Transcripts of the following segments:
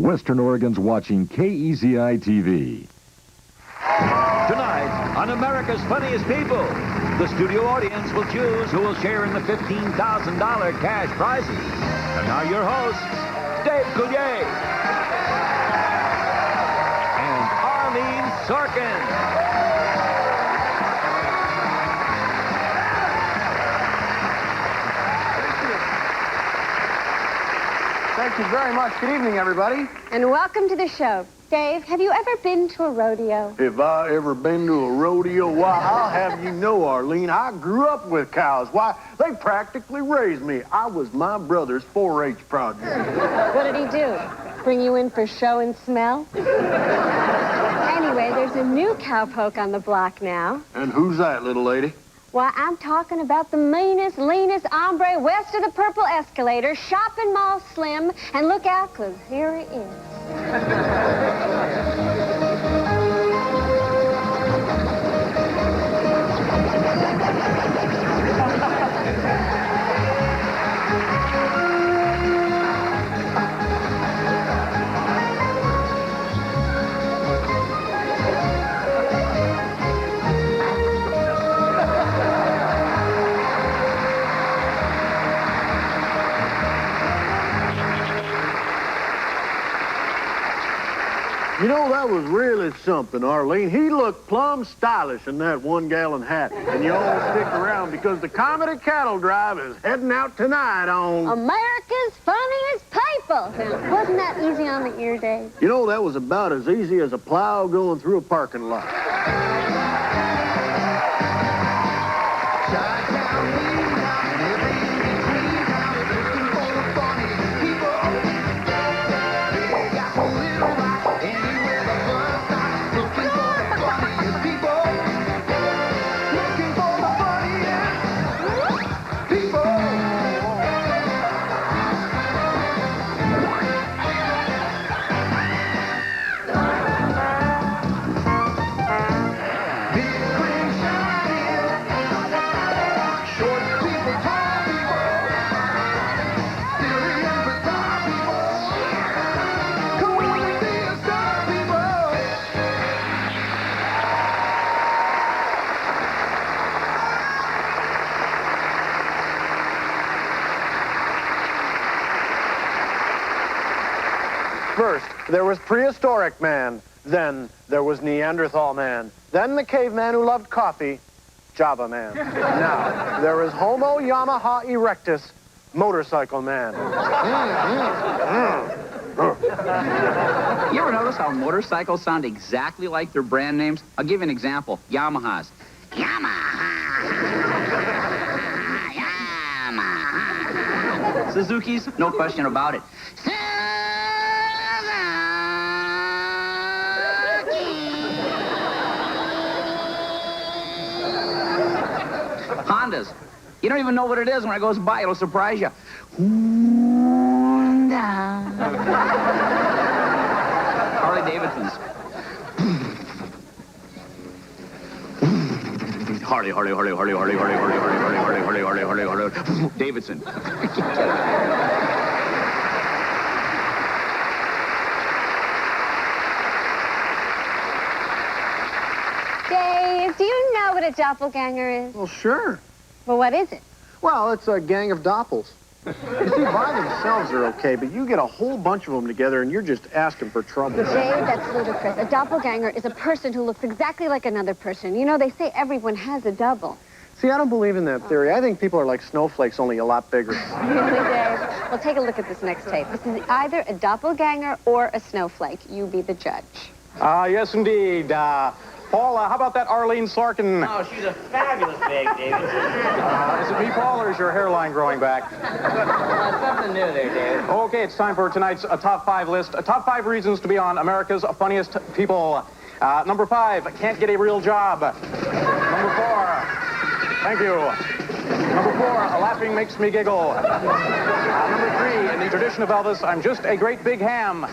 Western Oregon's watching KEZI TV. Tonight, on America's Funniest People, the studio audience will choose who will share in the $15,000 cash prizes. And now your hosts, Dave Coulier and Arlene Sorkin. Thank you very much. Good evening, everybody. And welcome to the show. Dave, have you ever been to a rodeo? Have I ever been to a rodeo? Why, I'll have you know, Arlene, I grew up with cows. Why, they practically raised me. I was my brother's 4-H project. What did he do? Bring you in for show and smell? Anyway, there's a new cowpoke on the block now. And who's that, little lady? Why, I'm talking about the meanest, leanest hombre west of the Purple Escalator, shopping mall Slim, and look out, 'cause here he is. You know, that was really something, Arlene. He looked plumb stylish in that 1-gallon hat. And you all stick around because the Comedy Cattle Drive is heading out tonight on... America's Funniest People. Now, wasn't that easy on the ear, Dave? You know, that was about as easy as a plow going through a parking lot. First, there was prehistoric man. Then there was Neanderthal man. Then the caveman who loved coffee, Java man. Now, there is Homo Yamaha erectus, motorcycle man. You ever notice how motorcycles sound exactly like their brand names? I'll give you an example. Yamahas. Yamaha. Yamaha. Suzuki's, no question about it. Hondas. You don't even know what it is. When it goes by, it'll surprise you. Honda. Harley Davidson's. Harley. Davidson. Dave, do you know what a doppelganger is? Well, sure. Well, what is it? Well, it's a gang of doppels. You see, by themselves are okay, but you get a whole bunch of them together and you're just asking for trouble. Dave, that's ludicrous. A doppelganger is a person who looks exactly like another person. You know, they say everyone has a double. See, I don't believe in that theory. I think people are like snowflakes, only a lot bigger. Really, Dave? Well, take a look at this next tape. This is either a doppelganger or a snowflake. You be the judge. Yes, indeed. Paul, how about that Arlene Sorkin? Oh, she's a fabulous bag, David. Is it me, Paul, or is your hairline growing back? Something new there, David. Okay, it's time for tonight's top 5 list. Top 5 reasons to be on America's Funniest People. Number 5, can't get a real job. Number 4, thank you. Number 4, laughing makes me giggle. Number 3, in the tradition of Elvis, I'm just a great big ham.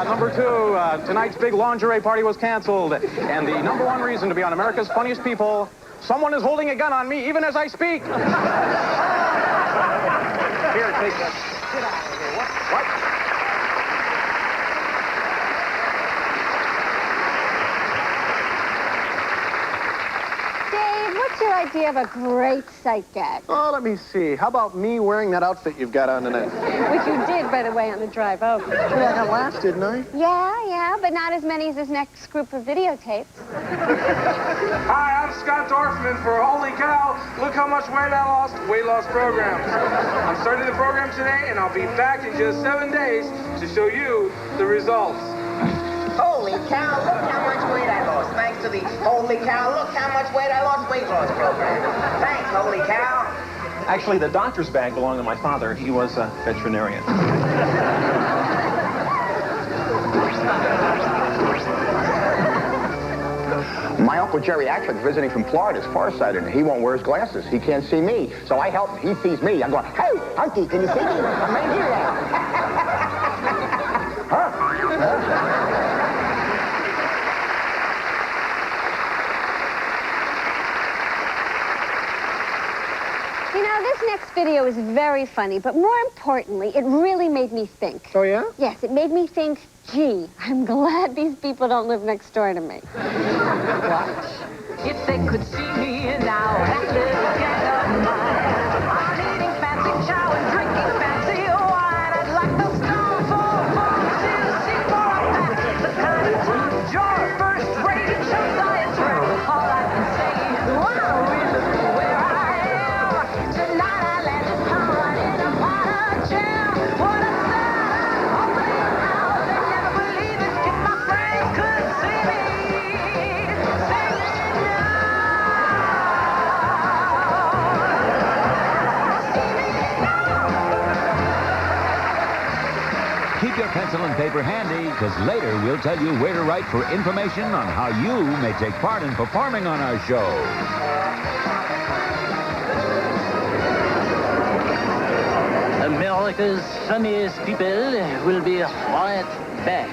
Number 2, tonight's big lingerie party was canceled. And the number 1 reason to be on America's Funniest People, someone is holding a gun on me even as I speak. Here, take that. Dave, what's your idea of a great sight gag? Oh, let me see. How about me wearing that outfit you've got on tonight? Which you did, by the way, on the drive over. Yeah, I got laughs, didn't I? Yeah, but not as many as this next group of videotapes. Hi, I'm Scott Dorfman for Holy Cow, Look How Much Weight I Lost, Weight Loss Programs. I'm starting the program today, and I'll be back in just 7 days to show you the results. Holy cow, look how much weight I lost. Thanks to the Holy Cow, Look How Much Weight I Lost weight loss program. Thanks, Holy Cow. Actually, the doctor's bag belonged to my father. He was a veterinarian. My Uncle Jerry actually is visiting from Florida. Is farsighted, and he won't wear his glasses. He can't see me. So I help him. He sees me. I'm going, hey, Unky, can you see me? I'm right here now. Huh? You know, this next video is very funny, but more importantly, it really made me think. Oh, yeah? Yes, it made me think, gee, I'm glad these people don't live next door to me. Watch. If they could see me now, that little gang of mine, I'm eating fancy chow and drinking fancy wine. I'd like the stone to see for a fact the kind of top drawer, first-rate showscience rap. All I can say is, wow, really, where I am. Tonight I landed hard in a pot of jam. What a sight, holy cow, they never believe it. If my friends could see me, sing it now. Keep your pencil and paper handy, because later we'll tell you where to write for information on how you may take part in performing on our show. America's funniest people will be right back.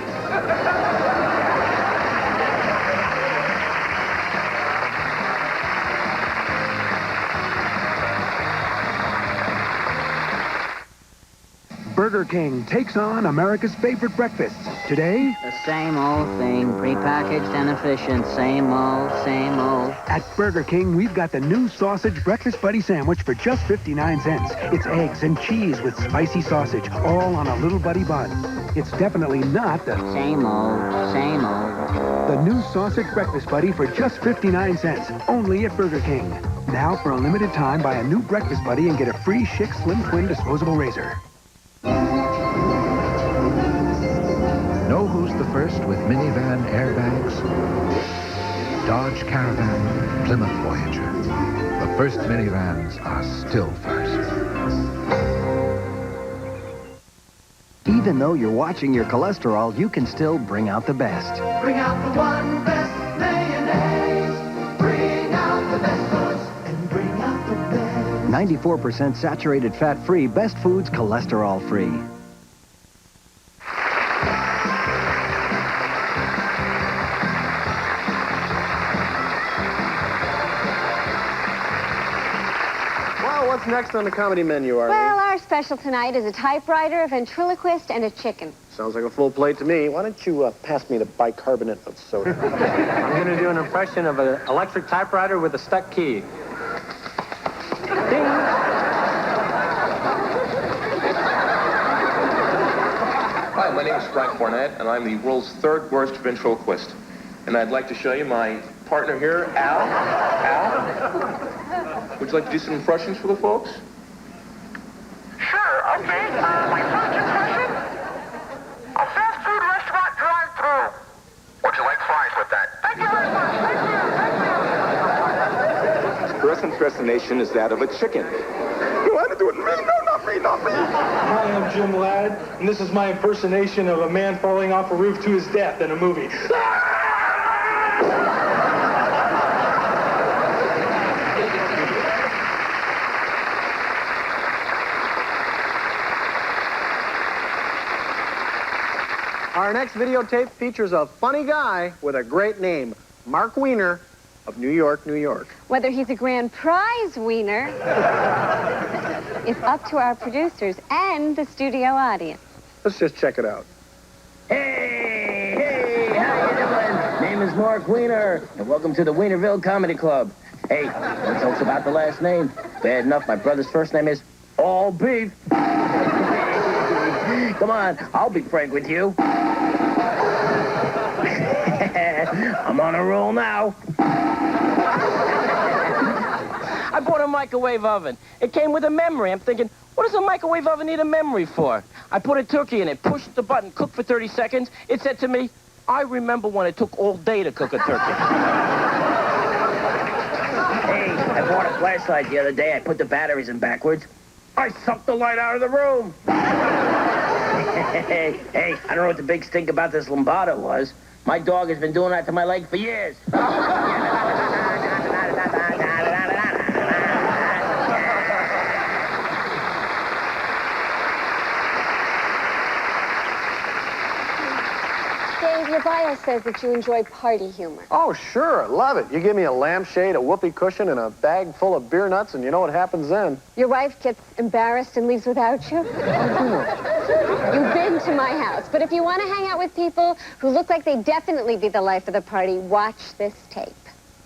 Burger King takes on America's favorite breakfasts. Today, The same old thing, prepackaged and efficient. Same old, same old. at Burger King, we've got the new sausage breakfast buddy sandwich for just 59 cents. It's eggs and cheese with spicy sausage, all on a little buddy bun. It's definitely not the Same old, same old. The new sausage breakfast buddy for just 59 cents, only at Burger King. Now, for a limited time, buy a new breakfast buddy and get a free Schick Slim Twin disposable razor. Know who's the first with minivan airbags? Dodge Caravan, Plymouth Voyager. The first minivans are still first. Even though you're watching your cholesterol, you can still bring out the best. Bring out the one best mayonnaise. Bring out the best foods and bring out the best. 94% saturated fat-free, Best Foods cholesterol-free. Well, what's next on the comedy menu, Arlene? Well, our special tonight is a typewriter, a ventriloquist, and a chicken. Sounds like a full plate to me. Why don't you pass me the bicarbonate of soda? I'm going to do an impression of an electric typewriter with a stuck key. Ding! Hi, my name is Frank Barnett, and I'm the world's third worst ventriloquist. And I'd like to show you my partner here, Al. Al? Would you like to do some impressions for the folks? Sure, okay. My first impression? A fast food restaurant drive-thru. Would you like fries with that? Thank you very much. Thank you. First impersonation is that of a chicken. You want to do it? Me? No, not me, not me. Hi, I'm Jim Ladd, and this is my impersonation of a man falling off a roof to his death in a movie. Our next videotape features a funny guy with a great name, Mark Wiener of New York, New York. Whether he's a grand prize wiener is up to our producers and the studio audience. Let's just check it out. Hey, how you doing? Name is Mark Wiener, and welcome to the Wienerville Comedy Club. Hey, no jokes about the last name. Bad enough, my brother's first name is All Beef. Come on, I'll be frank with you. I'm on a roll now. I bought a microwave oven. It came with a memory. I'm thinking, what does a microwave oven need a memory for? I put a turkey in it, pushed the button, cooked for 30 seconds. It said to me, I remember when it took all day to cook a turkey. Hey, I bought a flashlight the other day. I put the batteries in backwards. I sucked the light out of the room. Hey, I don't know what the big stink about this Lombardo was. My dog has been doing that to my leg for years. Dave, your bio says that you enjoy party humor. Oh, sure. Love it. You give me a lampshade, a whoopee cushion, and a bag full of beer nuts, and you know what happens then. Your wife gets embarrassed and leaves without you? You've been to my house, but if you want to hang out with people who look like they'd definitely be the life of the party, watch this tape.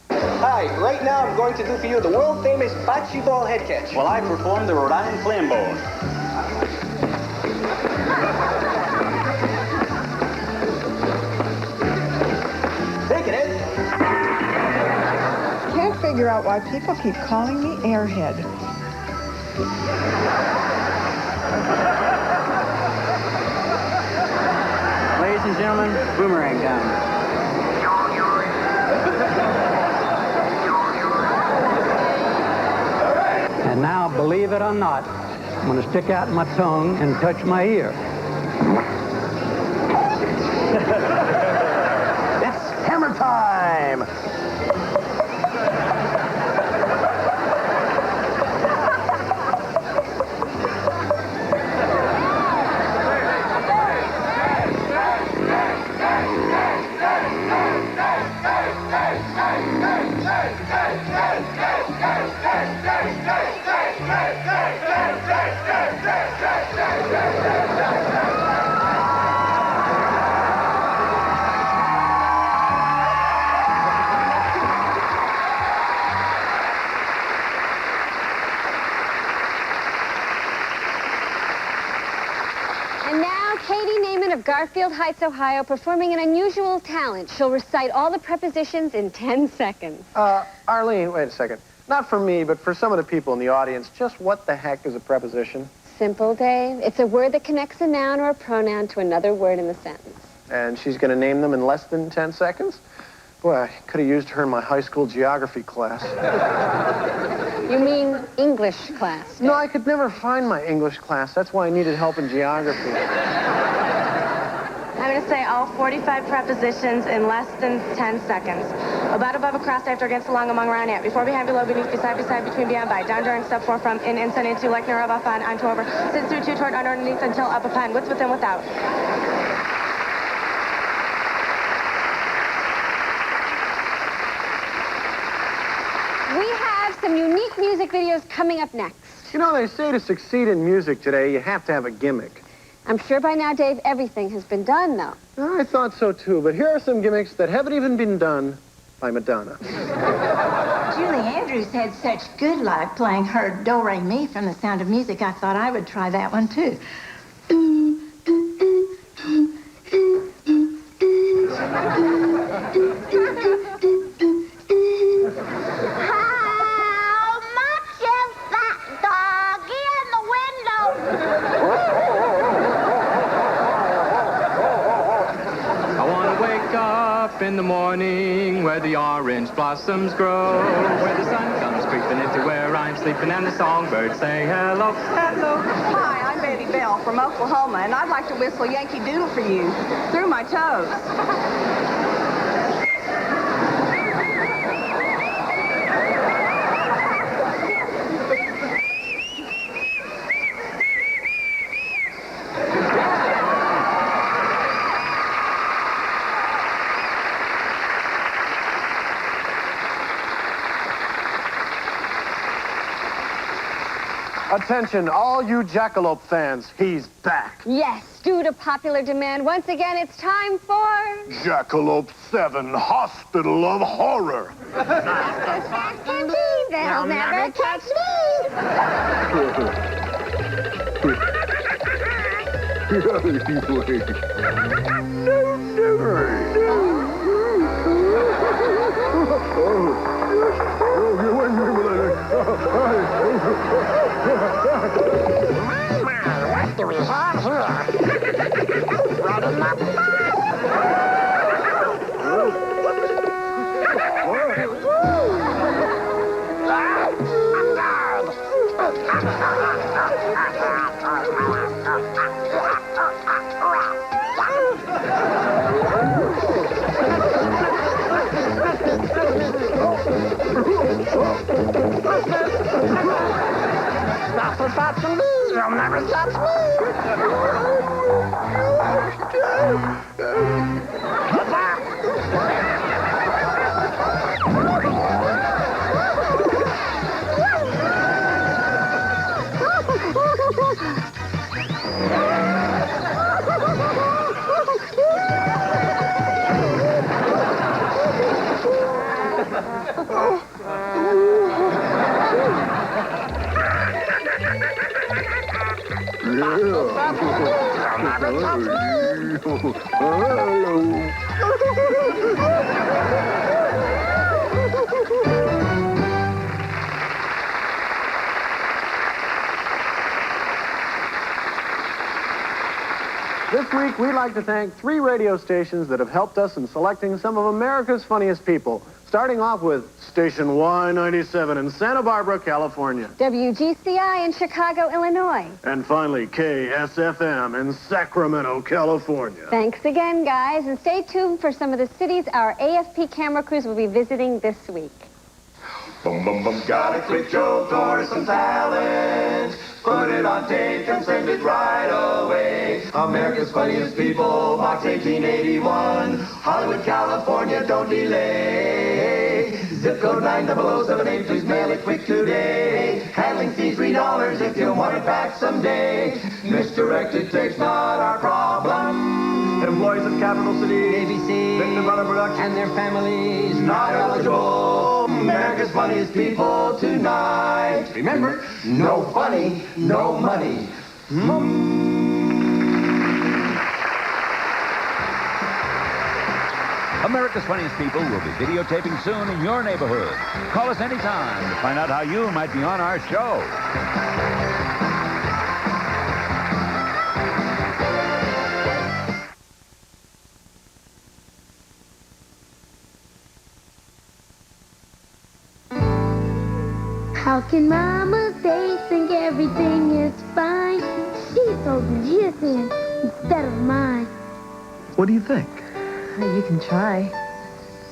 Hi, right now I'm going to do for you the world-famous bocce ball head catch. While I perform the Rhode Island Flambeau. Take it, Ed. Can't figure out why people keep calling me Airhead. Ladies and gentlemen, boomerang time. And now, believe it or not, I'm going to stick out my tongue and touch my ear. It's hammer time! And now, Katie Naiman of Garfield Heights, Ohio, performing an unusual talent. She'll recite all the prepositions in 10 seconds. Arlene, wait a second. Not for me, but for some of the people in the audience, just what the heck is a preposition? Simple, Dave. It's a word that connects a noun or a pronoun to another word in the sentence. And she's going to name them in less than 10 seconds? Boy, I could have used her in my high school geography class. You mean English class? No, I could never find my English class. That's why I needed help in geography. I'm going to say all 45 prepositions in less than 10 seconds. About, above, across, after, against, along, among, around, at, before, behind, below, beneath, beside, between, beyond, by, down, during, step, for, from, in, inside, into, like, near, above, on, to, over, since, through, to, toward, under, underneath, until, up, upon, with, within, without. We have some unique music videos coming up next. You know, they say to succeed in music today, you have to have a gimmick. I'm sure by now, Dave, everything has been done, though. I thought so, too, but here are some gimmicks that haven't even been done by Madonna. Julie Andrews had such good luck playing her Do-Re-Mi from The Sound of Music, I thought I would try that one, too. In the morning, where the orange blossoms grow, where the sun comes creeping into where I'm sleeping, and the songbirds say hello, hello. Hi, I'm Betty Bell from Oklahoma, and I'd like to whistle Yankee Doodle for you through my toes. Attention, all you Jackalope fans. He's back. Yes, due to popular demand, once again, it's time for... Jackalope 7, Hospital of Horror. They'll never catch What do we have here? Ready up. Nothing but me. You'll never touch This week, we'd like to thank 3 radio stations that have helped us in selecting some of America's funniest people. Starting off with Station Y97 in Santa Barbara, California. WGCI in Chicago, Illinois. And finally, KSFM in Sacramento, California. Thanks again, guys, and stay tuned for some of the cities our AFP camera crews will be visiting this week. Boom, boom, boom. Got a quick joke or some talent. Put it on tape and send it right away. America's Funniest People, Box 1881. Hollywood, California, don't delay. Zip code 90078, please mail it quick today. Handling fee $3 if you want it back someday. Misdirected tapes, not our problem. Employees of Capital City, ABC, Victim Runner Production, and their families not eligible. America's Funniest People tonight. Remember, no funny, no money. America's Funniest People will be videotaping soon in your neighborhood. Call us anytime to find out how you might be on our show. How can Mama they think everything is fine? She's holding his hand instead of mine. What do you think? You can try.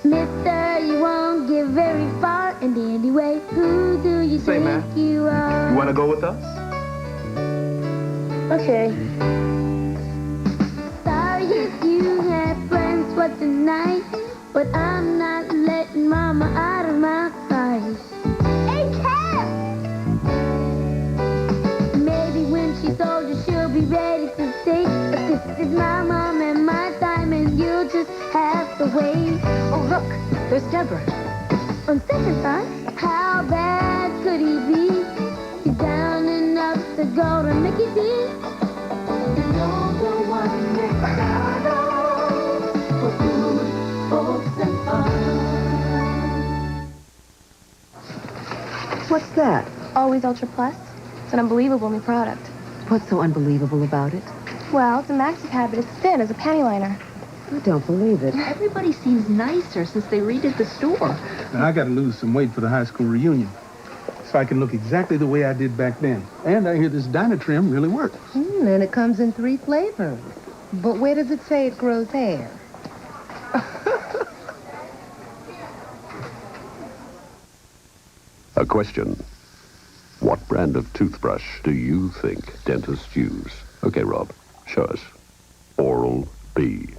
Mister, you won't get very far. And anyway, who do you Say, think man, you are? you want to go with us? Okay. Sorry if you had friends for tonight, but I'm not letting Mama out of my sight. Hey, Cap! Maybe when she's older, she'll be ready to stay. But this is my mom and my time, and you'll just have to wait. Oh, look, there's Deborah. On second thought, how bad could he be? He's down enough to go to Mickey D. You're the one McDonald's for food, folks, and fun. What's that? Always Ultra Plus. It's an unbelievable new product. What's so unbelievable about it? Well, it's a maxi pad, but it's thin as a panty liner. I don't believe it. Everybody seems nicer since they redid the store. And I got to lose some weight for the high school reunion, so I can look exactly the way I did back then. And I hear this Dynatrim really works. And it comes in 3 flavors. But where does it say it grows hair? A question. What brand of toothbrush do you think dentists use? Okay, Rob, show us. Oral-B.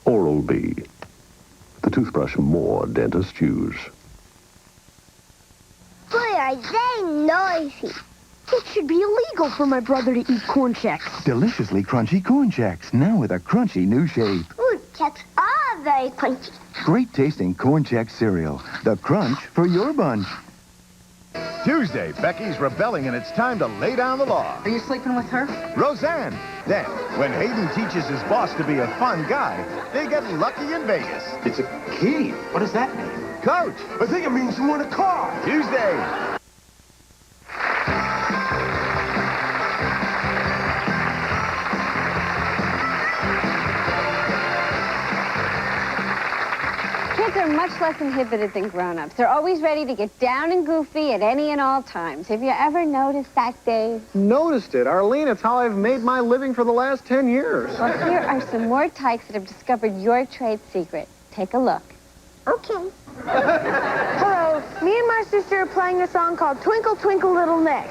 Oral-B. The toothbrush more dentists use. Boy, are they noisy. It should be illegal for my brother to eat Corn Chex. Deliciously crunchy Corn Chex, now with a crunchy new shape. Ooh, Chex are very crunchy. Great tasting Corn Chex cereal. The crunch for your bunch. Tuesday, Becky's rebelling and it's time to lay down the law. Are you sleeping with her? Roseanne. Then, when Hayden teaches his boss to be a fun guy, they get lucky in Vegas. It's a key. What does that mean? Coach. I think it means you want a car. Tuesday. Kids are much less inhibited than grown-ups. They're always ready to get down and goofy at any and all times. Have you ever noticed that, Dave? Noticed it. Arlene, it's how I've made my living for the last 10 years. Well, here are some more tykes that have discovered your trade secret. Take a look. Okay. Hello. Me and my sister are playing a song called Twinkle, Twinkle, Little Neck.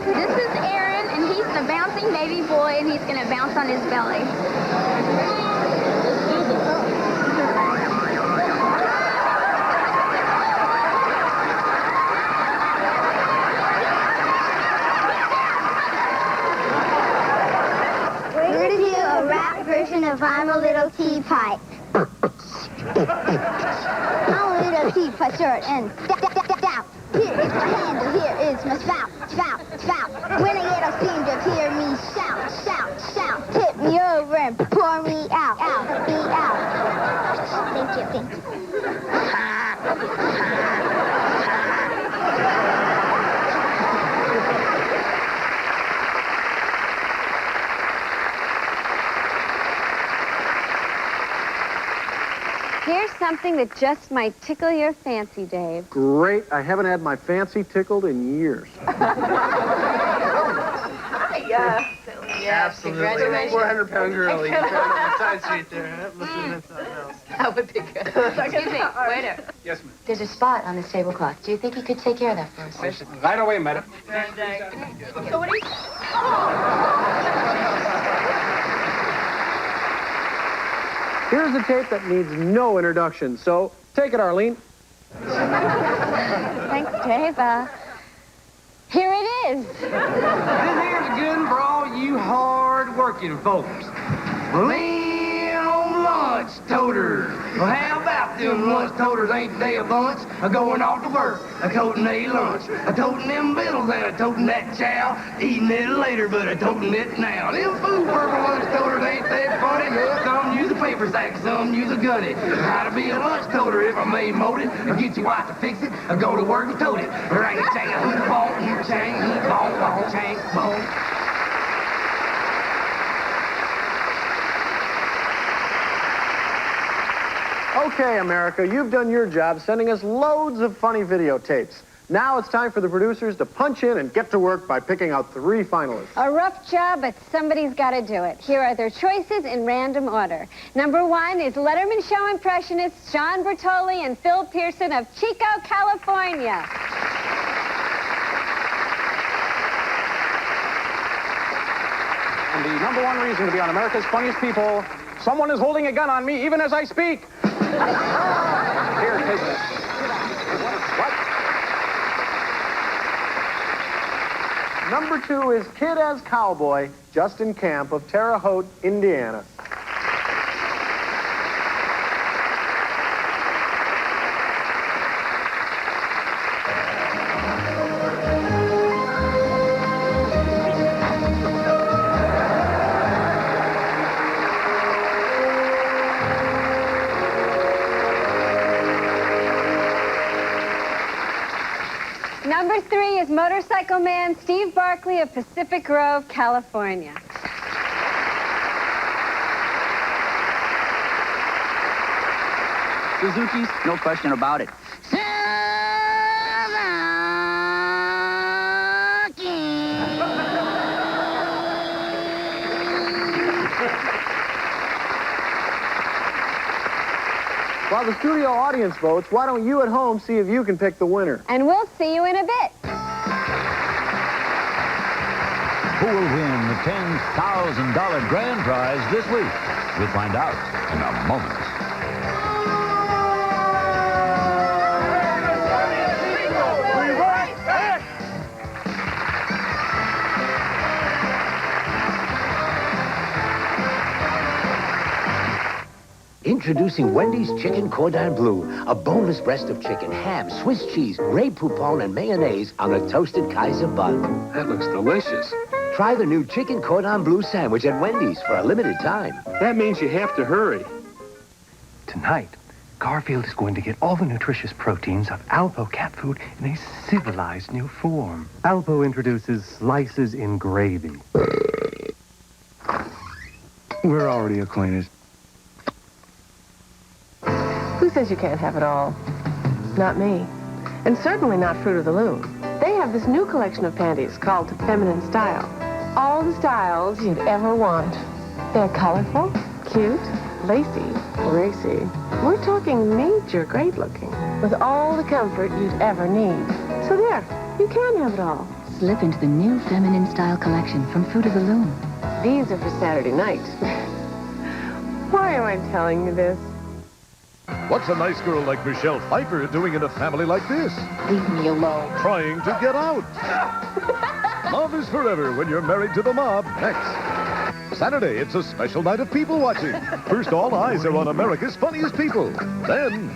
This is Aaron, and he's the bouncing baby boy, and he's going to bounce on his belly. We're going to do a rap version of I'm a Little Teapot. I'm a little teapot shirt and down. Here is my handle, here is my spout, spout, spout. When I get a steam, just hear me shout, shout, shout. Tip me over and pour me out, out, me out. Thank you, thank you. Here's something that just might tickle your fancy, Dave. Great. I haven't had my fancy tickled in years. Absolutely. Congratulations. 400-pound girl. You can put on the side street there. That must have been something else. That would be good. Excuse me, waiter. Yes, ma'am. There's a spot on this tablecloth. Do you think you could take care of that for us? Right away, madam. So what do you... Here's a tape that needs no introduction, so take it, Arlene. Thanks, Dave. Here it is. This here's a good one for all you hard-working folks. Lean on lunch toters. Well, how about them lunch toters ain't they a bunch? Going off to work, a-toting a lunch, a-toting them bills and a-toting that chow. Eating it later, but a-toting it now. Them food purple lunch toters ain't they funny? Some use a paper sack, some use a gunny. How to be a lunch toter if I may mold it, and get your wife to fix it, or go to work and tote it. Rang-a-chang-a-hoop-bong, chang, hoop-bong, chang, bong. Okay, America, you've done your job sending us loads of funny videotapes. Now it's time for the producers to punch in and get to work by picking out 3 finalists. A rough job, but somebody's got to do it. Here are their choices in random order. Number 1 is Letterman Show impressionists John Bertoli and Phil Pearson of Chico, California. And the number 1 reason to be on America's Funniest People, someone is holding a gun on me even as I speak. Here, take it. What? Number 2 is Kid as Cowboy, Justin Camp of Terre Haute, Indiana. Number 3 is Motorcycle Man Steve Barkley of Pacific Grove, California. Suzuki's, no question about it. While the studio audience votes, why don't you at home see if you can pick the winner? And we'll see you in a bit. Who will win the $10,000 grand prize this week? We'll find out in a moment. Introducing Wendy's Chicken Cordon Bleu, a boneless breast of chicken, ham, Swiss cheese, Grey Poupon, and mayonnaise on a toasted Kaiser bun. That looks delicious. Try the new Chicken Cordon Bleu sandwich at Wendy's for a limited time. That means you have to hurry. Tonight, Garfield is going to get all the nutritious proteins of Alpo cat food in a civilized new form. Alpo introduces slices in gravy. We're already acquainted. Who says you can't have it all? Not me. And certainly not Fruit of the Loom. They have this new collection of panties called Feminine Style. All the styles you'd ever want. They're colorful, cute, lacy, racy. We're talking major great looking, with all the comfort you'd ever need. So there, you can have it all. Slip into the new Feminine Style collection from Fruit of the Loom. These are for Saturday night. Why am I telling you this? What's a nice girl like Michelle Pfeiffer doing in a family like this? Leave me alone. Trying to get out. Love is forever when you're married to the mob. Next. Saturday, it's a special night of people watching. First, all eyes are on America's Funniest People. Then,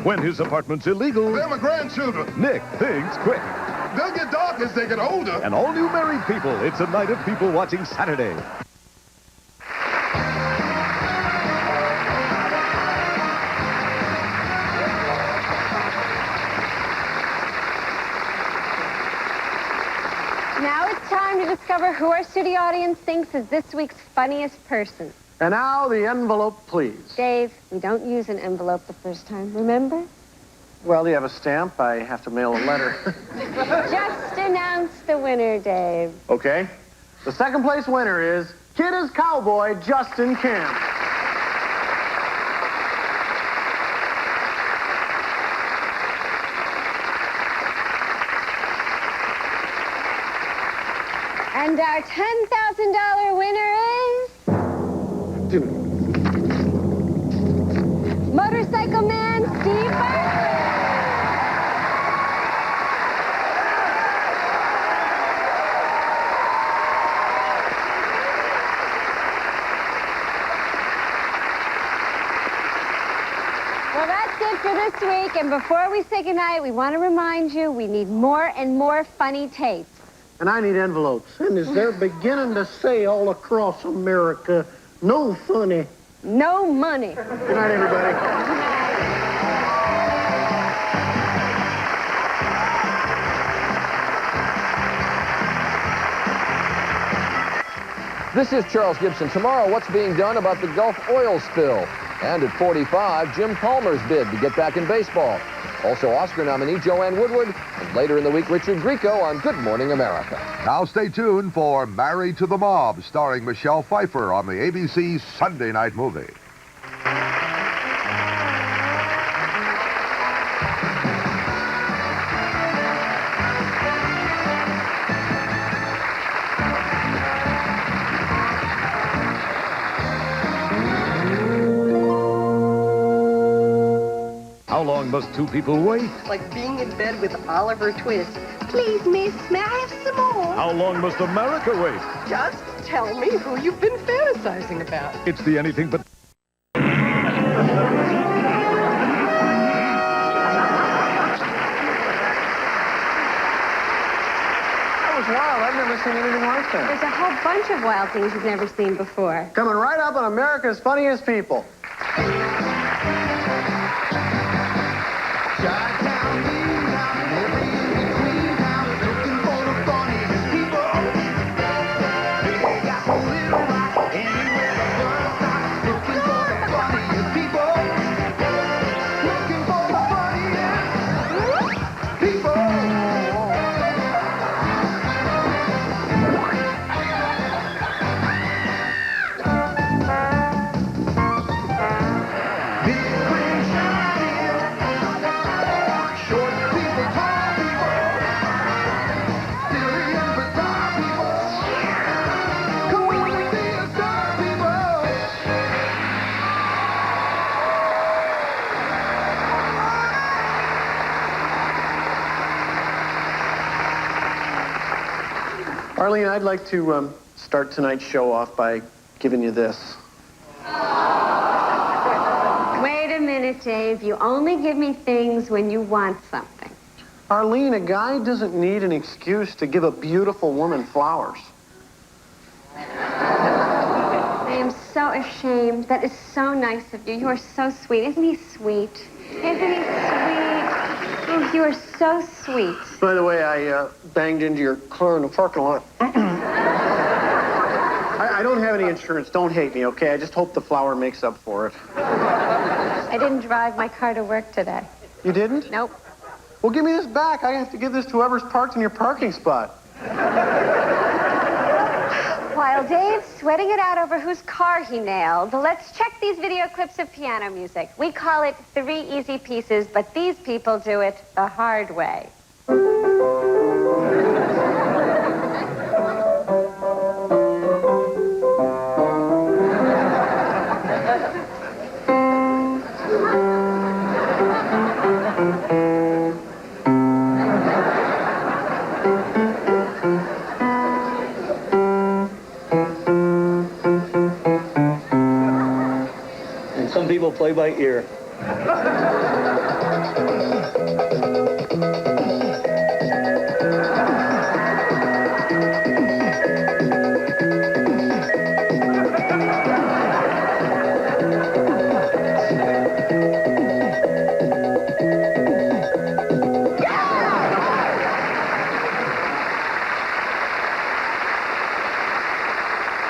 when his apartment's illegal... They're my grandchildren. Nick thinks quick. They'll get dark as they get older. And all new married people, it's a night of people watching Saturday. Now it's time to discover who our studio audience thinks is this week's funniest person. And now the envelope, please. Dave, we don't use an envelope the first time, remember? Well, do you have a stamp? I have to mail a letter. Just announce the winner, Dave. Okay. The second place winner is Kid as Cowboy, Justin Camp. And our $10,000 winner is... Motorcycle Man Steve Bartlett. Well, that's it for this week. And before we say goodnight, we want to remind you we need more and more funny tapes. And I need envelopes. And as they're beginning to say all across America, no funny. No money. Good night, everybody. This is Charles Gibson. Tomorrow, what's being done about the Gulf oil spill? And at 45, Jim Palmer's bid to get back in baseball. Also, Oscar nominee Joanne Woodward. And later in the week, Richard Grieco on Good Morning America. Now stay tuned for Married to the Mob, starring Michelle Pfeiffer on the ABC Sunday Night Movie. How long must two people wait? Like being in bed with Oliver Twist. Please, miss, may I have some more? How long must America wait? Just tell me who you've been fantasizing about. It's the anything but... That was wild. I've never seen anything like that. There's a whole bunch of wild things you've never seen before. Coming right up on America's Funniest People. Arlene, I'd like to start tonight's show off by giving you this. Wait a minute, Dave. You only give me things when you want something. Arlene, a guy doesn't need an excuse to give a beautiful woman flowers. I am so ashamed. That is so nice of you. You are so sweet. Isn't he sweet? Isn't he sweet? Oh, you are so sweet. By the way, I banged into your car in the parking lot. I don't have any insurance. Don't hate me, okay? I just hope the flower makes up for it. I didn't drive my car to work today. You didn't? Nope. Well, give me this back. I have to give this to whoever's parked in your parking spot. While Dave's sweating it out over whose car he nailed, let's check these video clips of piano music. We call it 3 easy pieces, but these people do it the hard way. Some people play by ear.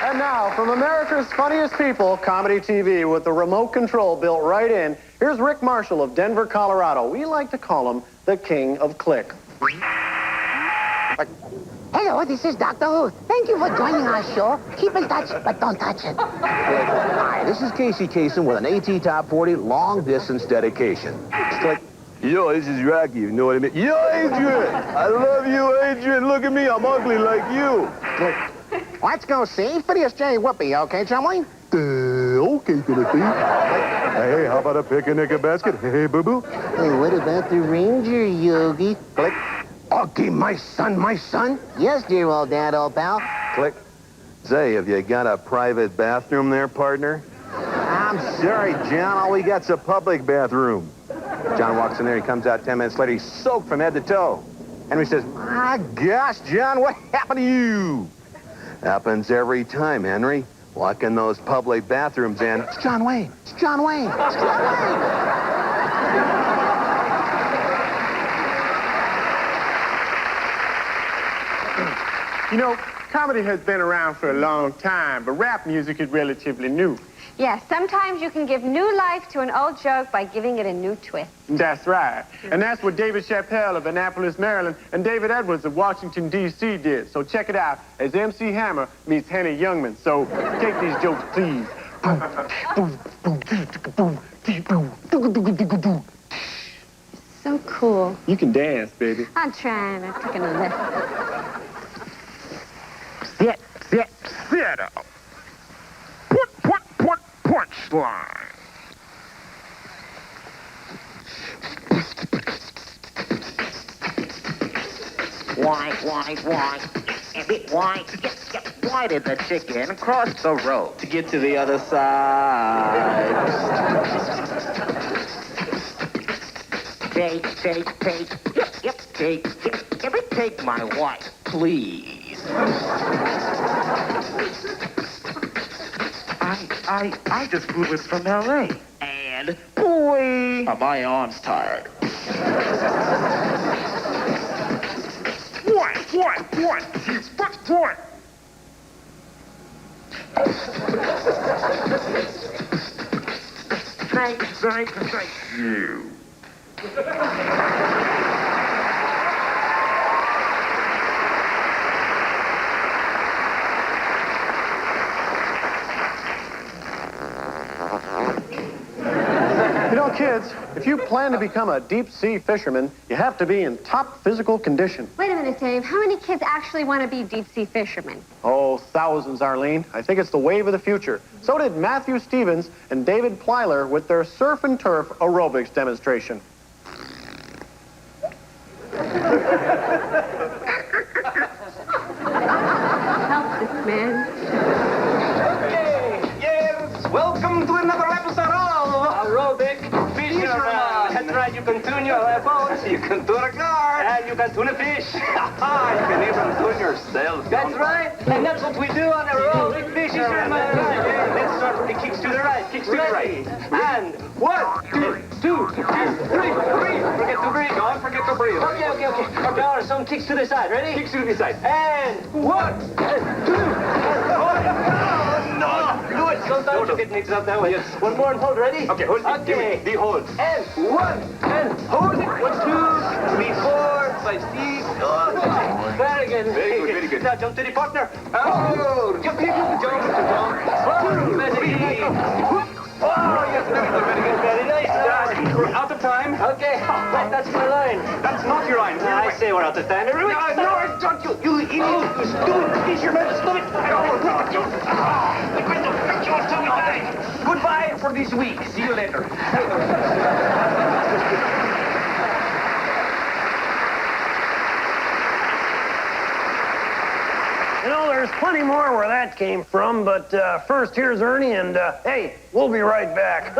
And now, from America's Funniest People, Comedy TV, with the remote control built right in, here's Rick Marshall of Denver, Colorado. We like to call him the King of Click. Hello, this is Dr. Who. Thank you for joining our show. Keep in touch, but don't touch it. Hi, this is Casey Kasem with an AT Top 40 long-distance dedication. Click. Yo, this is Rocky, you know what I mean? Yo, Adrian! I love you, Adrian. Look at me, I'm ugly like you. Click. Let's go see Phineas J. Whoopi, okay, Chumley? Okay, Timothy. Hey, how about a picnic and basket? Hey, boo-boo. Hey, what about the ranger, Yogi? Click. Okay, my son. Yes, dear old dad, old pal. Click. Say, have you got a private bathroom there, partner? I'm sorry, John. All we got's a public bathroom. John walks in there. He comes out 10 minutes later. He's soaked from head to toe. Henry says, my gosh, John, what happened to you? Happens every time, Henry. Walk in those public bathrooms and... It's John Wayne. It's John Wayne. It's John Wayne. You know, comedy has been around for a long time, but rap music is relatively new. Yes, sometimes you can give new life to an old joke by giving it a new twist. That's right. And that's what David Chappelle of Annapolis, Maryland, and David Edwards of Washington, D.C. did. So check it out as MC Hammer meets Henny Youngman. So take these jokes, please. So cool. You can dance, baby. I'm trying. I'm taking a lift. Sit up. Punchline. Why did the chicken cross the road? To get to the other side. Take. Yep, take my wife, please. I just flew in from L.A. And, boy, Are my arms tired? What? He's what? Thank you. You know, kids, if you plan to become a deep-sea fisherman, you have to be in top physical condition. Wait a minute, Dave. How many kids actually want to be deep-sea fishermen? Oh, thousands, Arlene. I think it's the wave of the future. So did Matthew Stevens and David Plyler with their surf and turf aerobics demonstration. right, you can tune your phones, you can tune a car, and you can tune a fish. You can even tune yourself. That's right, and that's what we do on the road. Big fishes are my right. Let's start with the kicks to the right, kicks to the right. And 1, 2, 3. Forget to breathe, don't forget to breathe. Okay. Now some kicks to the side, ready? Kicks to the side. And 1, and 2, and 1. No, do it. Sometimes you get mixed up that way. Yes. One more and hold, ready? Okay, hold. Okay. The hold. And 1, and hold it. 1, 2, 3, 4, 5, 6. Very good. Very good. Now jump to the partner. Oh, jump. 2, very good. Oh, yes, very good. Very nice. We're out of time. Okay, that's my line. That's not your line. I say we're out of time. No, I don't. You idiot. You stupid. It's your man. Stop it. Goodbye for this week. See you later. You know, there's plenty more where that came from, but first, here's Ernie, and hey, we'll be right back.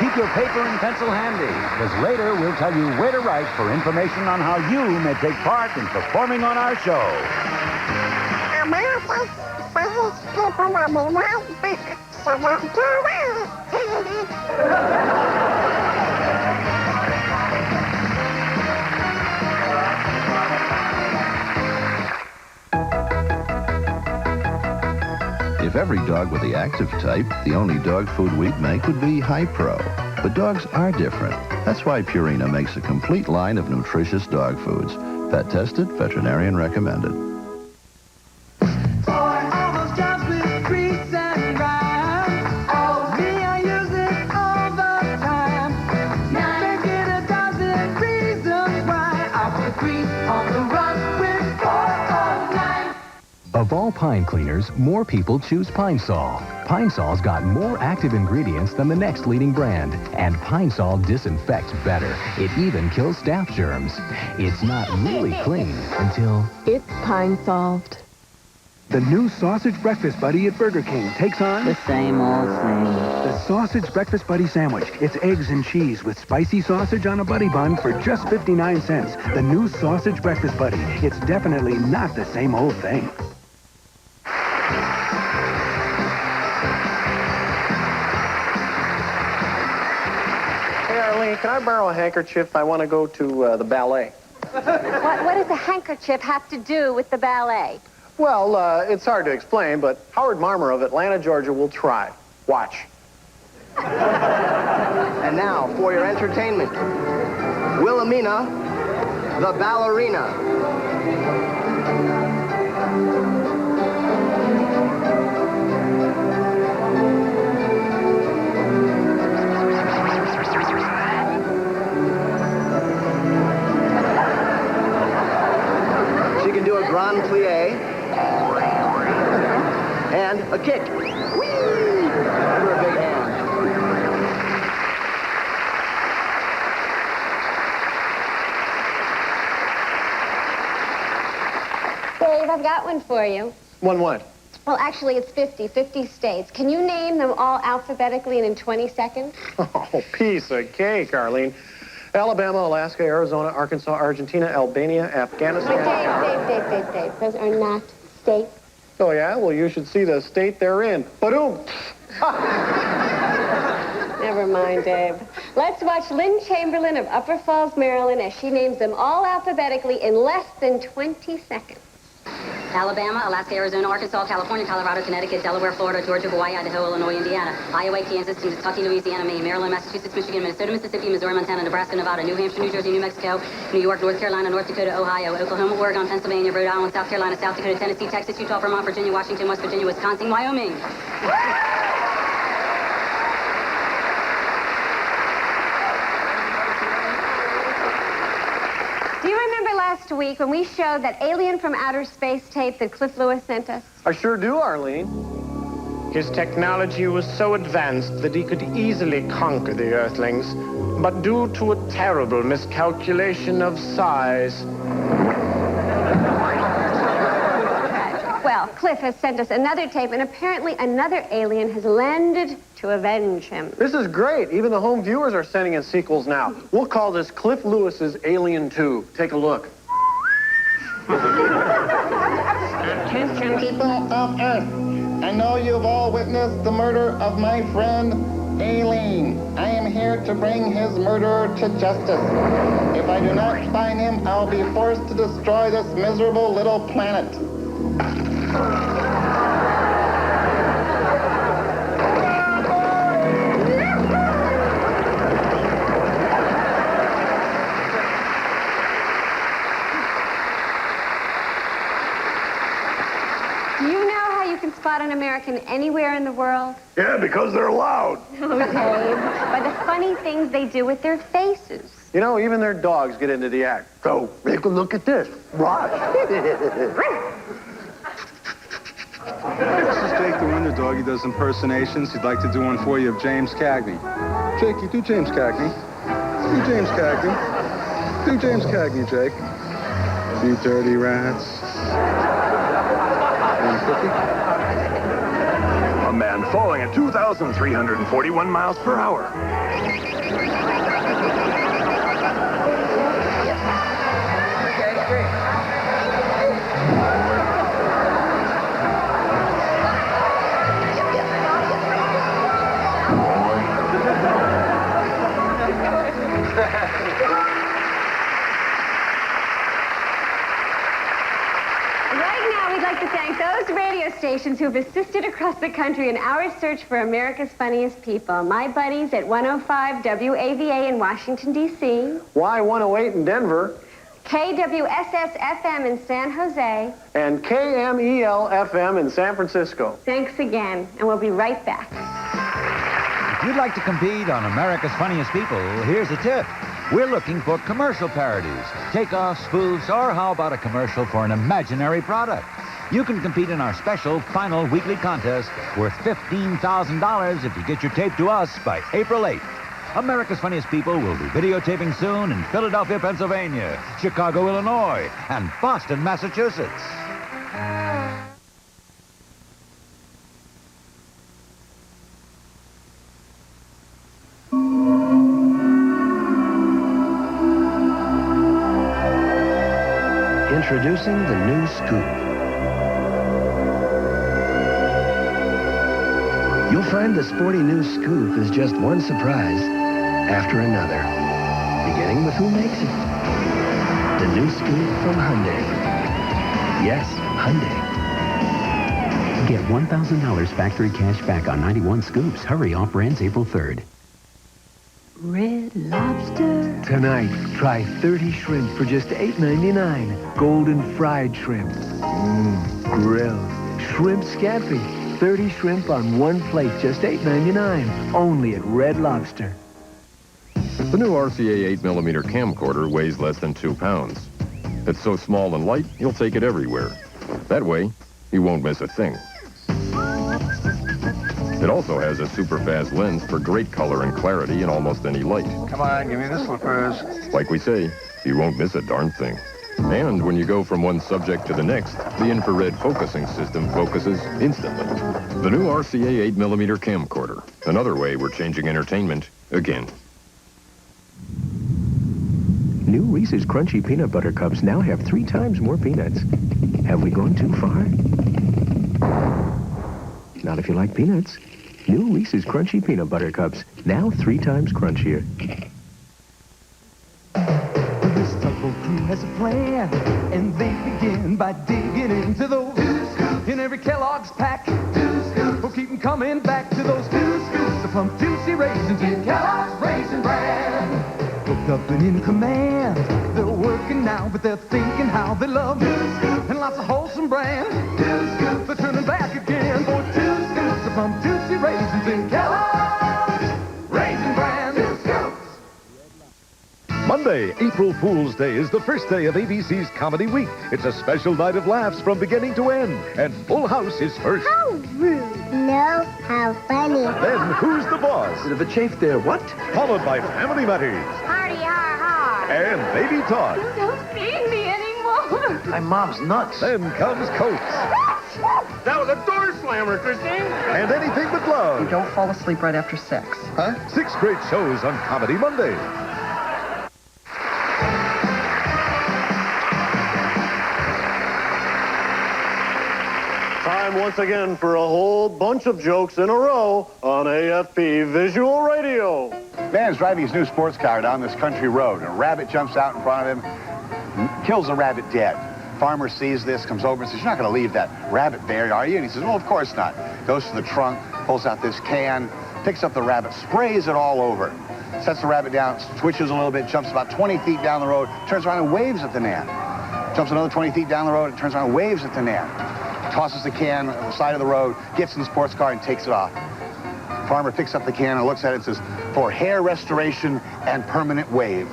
Keep your paper and pencil handy, because later we'll tell you where to write for information on how you may take part in performing on our show. If every dog were the active type, the only dog food we'd make would be Hi-Pro. But dogs are different. That's why Purina makes a complete line of nutritious dog foods. Pet tested, veterinarian recommended. Of all pine cleaners, more people choose Pine Sol. Pine Sol's got more active ingredients than the next leading brand. And Pine Sol disinfects better. It even kills staph germs. It's not really clean until it's Pine solved. The new Sausage Breakfast Buddy at Burger King takes on the same old thing. The Sausage Breakfast Buddy Sandwich. It's eggs and cheese with spicy sausage on a buddy bun for just 59 cents. The new Sausage Breakfast Buddy. It's definitely not the same old thing. Can I borrow a handkerchief? I want to go to the ballet. What does a handkerchief have to do with the ballet? Well, it's hard to explain, but Howard Marmer of Atlanta, Georgia will try. Watch. And now, for your entertainment, Wilhelmina, the ballerina. Grand plie, and a kick. Whee! Over a big hand. Dave, I've got one for you. One what? Well, actually, it's 50 states. Can you name them all alphabetically and in 20 seconds? Oh, piece of cake, Arlene. Alabama, Alaska, Arizona, Arkansas, Argentina, Albania, Afghanistan. Dave. Those are not states. Oh, yeah? Well, you should see the state they're in. Ba-doom! Never mind, Dave. Let's watch Lynn Chamberlain of Upper Falls, Maryland, as she names them all alphabetically in less than 20 seconds. Alabama, Alaska, Arizona, Arkansas, California, Colorado, Connecticut, Delaware, Florida, Georgia, Hawaii, Idaho, Illinois, Indiana, Iowa, Kansas, Kentucky, Louisiana, Maine, Maryland, Massachusetts, Michigan, Minnesota, Mississippi, Missouri, Montana, Nebraska, Nevada, New Hampshire, New Jersey, New Mexico, New York, North Carolina, North Dakota, Ohio, Oklahoma, Oregon, Pennsylvania, Rhode Island, South Carolina, South Dakota, Tennessee, Texas, Utah, Vermont, Virginia, Washington, West Virginia, Wisconsin, Wyoming. Do you remember last week when we showed that Alien from Outer Space tape that Cliff Lewis sent us? I sure do, Arlene. His technology was so advanced that he could easily conquer the Earthlings, but due to a terrible miscalculation of size... Well, Cliff has sent us another tape, and apparently another alien has landed to avenge him. This is great. Even the home viewers are sending in sequels now. We'll call this Cliff Lewis's Alien 2. Take a look. Attention, people of Earth. I know you've all witnessed the murder of my friend, Aileen. I am here to bring his murderer to justice. If I do not find him, I'll be forced to destroy this miserable little planet. Do you know how you can spot an American anywhere in the world? Yeah, because they're loud. Oh, Dave. By the funny things they do with their faces. You know, even their dogs get into the act. So, take a look at this. Watch. This is Jake the Wonder Dog. He does impersonations. He'd like to do one for you of James Cagney. Jakey, do James Cagney. Do James Cagney. Do James Cagney, Jake. You dirty rats. A man falling at 2,341 miles per hour. Radio stations who've assisted across the country in our search for America's funniest people. My buddies at 105 WAVA in Washington, D.C. Y108 in Denver. KWSS-FM in San Jose. And KMEL-FM in San Francisco. Thanks again, and we'll be right back. If you'd like to compete on America's Funniest People, here's a tip. We're looking for commercial parodies, takeoffs, spoofs, or how about a commercial for an imaginary product? You can compete in our special final weekly contest worth $15,000 if you get your tape to us by April 8th. America's Funniest People will be videotaping soon in Philadelphia, Pennsylvania, Chicago, Illinois, and Boston, Massachusetts. Introducing the new Scoop. You'll find the sporty new Scoop is just one surprise after another, beginning with who makes it. The new Scoop from Hyundai. Yes, Hyundai. Get $1,000 factory cash back on 91 Scoops. Hurry, offer ends April 3rd. Red Lobster. Tonight, try 30 shrimp for just $8.99. Golden fried shrimp. Grilled. Shrimp scampi. 30 shrimp on one plate, just $8.99. Only at Red Lobster. The new RCA 8mm camcorder weighs less than 2 pounds. It's so small and light, you'll take it everywhere. That way, you won't miss a thing. It also has a super fast lens for great color and clarity in almost any light. Come on, give me the slippers. Like we say, you won't miss a darn thing. And when you go from one subject to the next, the infrared focusing system focuses instantly. The new RCA 8mm camcorder. Another way we're changing entertainment again. New Reese's Crunchy Peanut Butter Cups now have 3 times more peanuts. Have we gone too far? Not if you like peanuts. New Reese's Crunchy Peanut Butter Cups, now 3 times crunchier. This tugboat crew has a plan, and they begin by digging into those 2 scoops in every Kellogg's pack. 2 scoops will keep them coming back to those 2 scoops of plum juicy raisins in Kellogg's Raisin Bran. Hooked up and in command, they're working now, but they're thinking how they love 2 scoops and lots of wholesome bran. 2 scoops, they're turning back again for 2 scoops of plum juicy raisins in Kellogg's Raisin Bran. 2 scoops. Monday, April Fool's Day, is the first day of ABC's Comedy Week. It's a special night of laughs from beginning to end, and Full House is first. How rude. No, how funny. Then Who's the Boss? Bit of a chafe there, what? Followed by Family Matters. Hardy har har. And Baby Talk. Don't feed me anymore. My mom's nuts. Then comes Coates. That was a door slammer, Christine. And Anything But Love. You don't fall asleep right after sex. Huh? 6 great shows on Comedy Monday. Time once again for a whole bunch of jokes in a row on AFP Visual Radio. Man's driving his new sports car down this country road, and a rabbit jumps out in front of him, kills the rabbit dead. Farmer sees this, comes over and says, "You're not going to leave that rabbit there, are you?" And he says, "Well, of course not." Goes to the trunk, pulls out this can, picks up the rabbit, sprays it all over, sets the rabbit down, switches a little bit, jumps about 20 feet down the road, turns around and waves at the man. Jumps another 20 feet down the road and turns around and waves at the man. Tosses the can on the side of the road, gets in the sports car and takes it off. Farmer picks up the can and looks at it and says, "For hair restoration and permanent wave."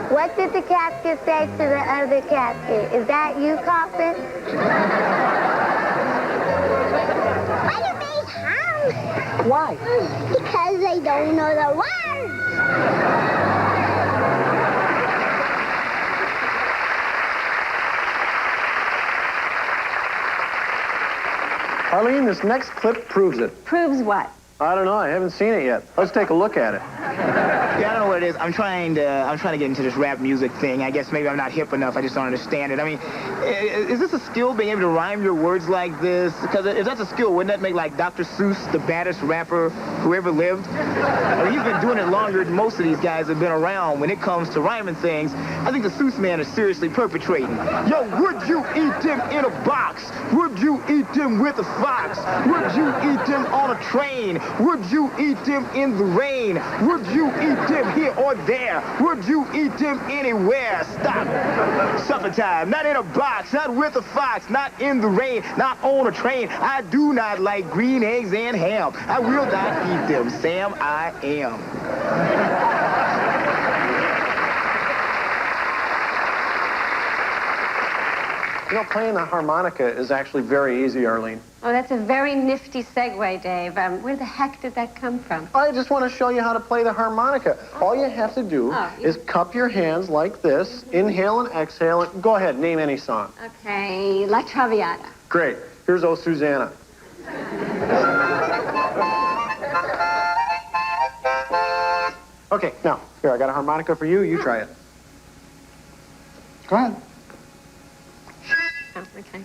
What did the casket say to the other casket? Is that you, Coffin? Why do they hum? Why? Because they don't know the words. Arlene, this next clip proves it. Proves what? I don't know. I haven't seen it yet. Let's take a look at it. Yeah, I don't know what it is. I'm trying to get into this rap music thing. I guess maybe I'm not hip enough. I just don't understand it. I mean, is this a skill, being able to rhyme your words like this? Because if that's a skill, wouldn't that make, like, Dr. Seuss the baddest rapper who ever lived? I mean, he's been doing it longer than most of these guys have been around. When it comes to rhyming things, I think the Seuss man is seriously perpetrating. Yo, would you eat them in a box? Would you eat them with a fox? Would you eat them on a train? Would you eat them in the rain? Would you eat them here or there? Would you eat them anywhere? Stop. Supper time. Not in a box, not with a fox, not in the rain, not on a train. I do not like green eggs and ham. I will not eat them. Sam, I am. You know, playing the harmonica is actually very easy, Arlene. Oh, that's a very nifty segue, Dave. Where the heck did that come from? I just want to show you how to play the harmonica. All you have to do is cup your hands like this, inhale and exhale, and go ahead, name any song. Okay, La Traviata. Great. Here's Oh Susanna. Okay, now, here, I got a harmonica for you. You try it. Go ahead. Oh, okay.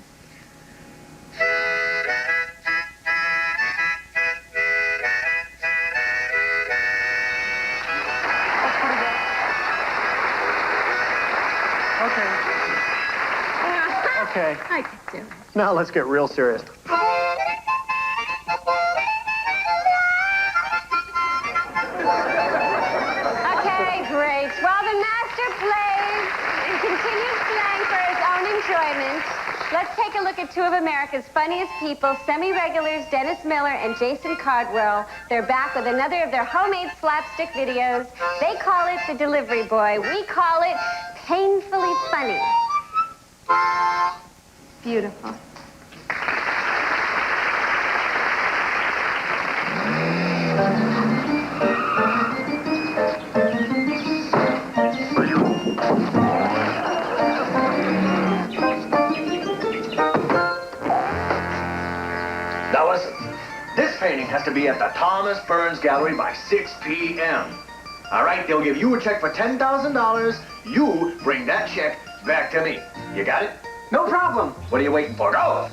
Okay. I can do it. Now let's get real serious. Okay, great. While the master plays and continues playing for his own enjoyment, let's take a look at two of America's funniest people, semi-regulars Dennis Miller and Jason Cardwell. They're back with another of their homemade slapstick videos. They call it The Delivery Boy. We call it Painfully Funny. Beautiful. Now listen, this painting has to be at the Thomas Burns Gallery by 6 p.m. All right, they'll give you a check for $10,000. You bring that check back to me. You got it? No problem. What are you waiting for? Go!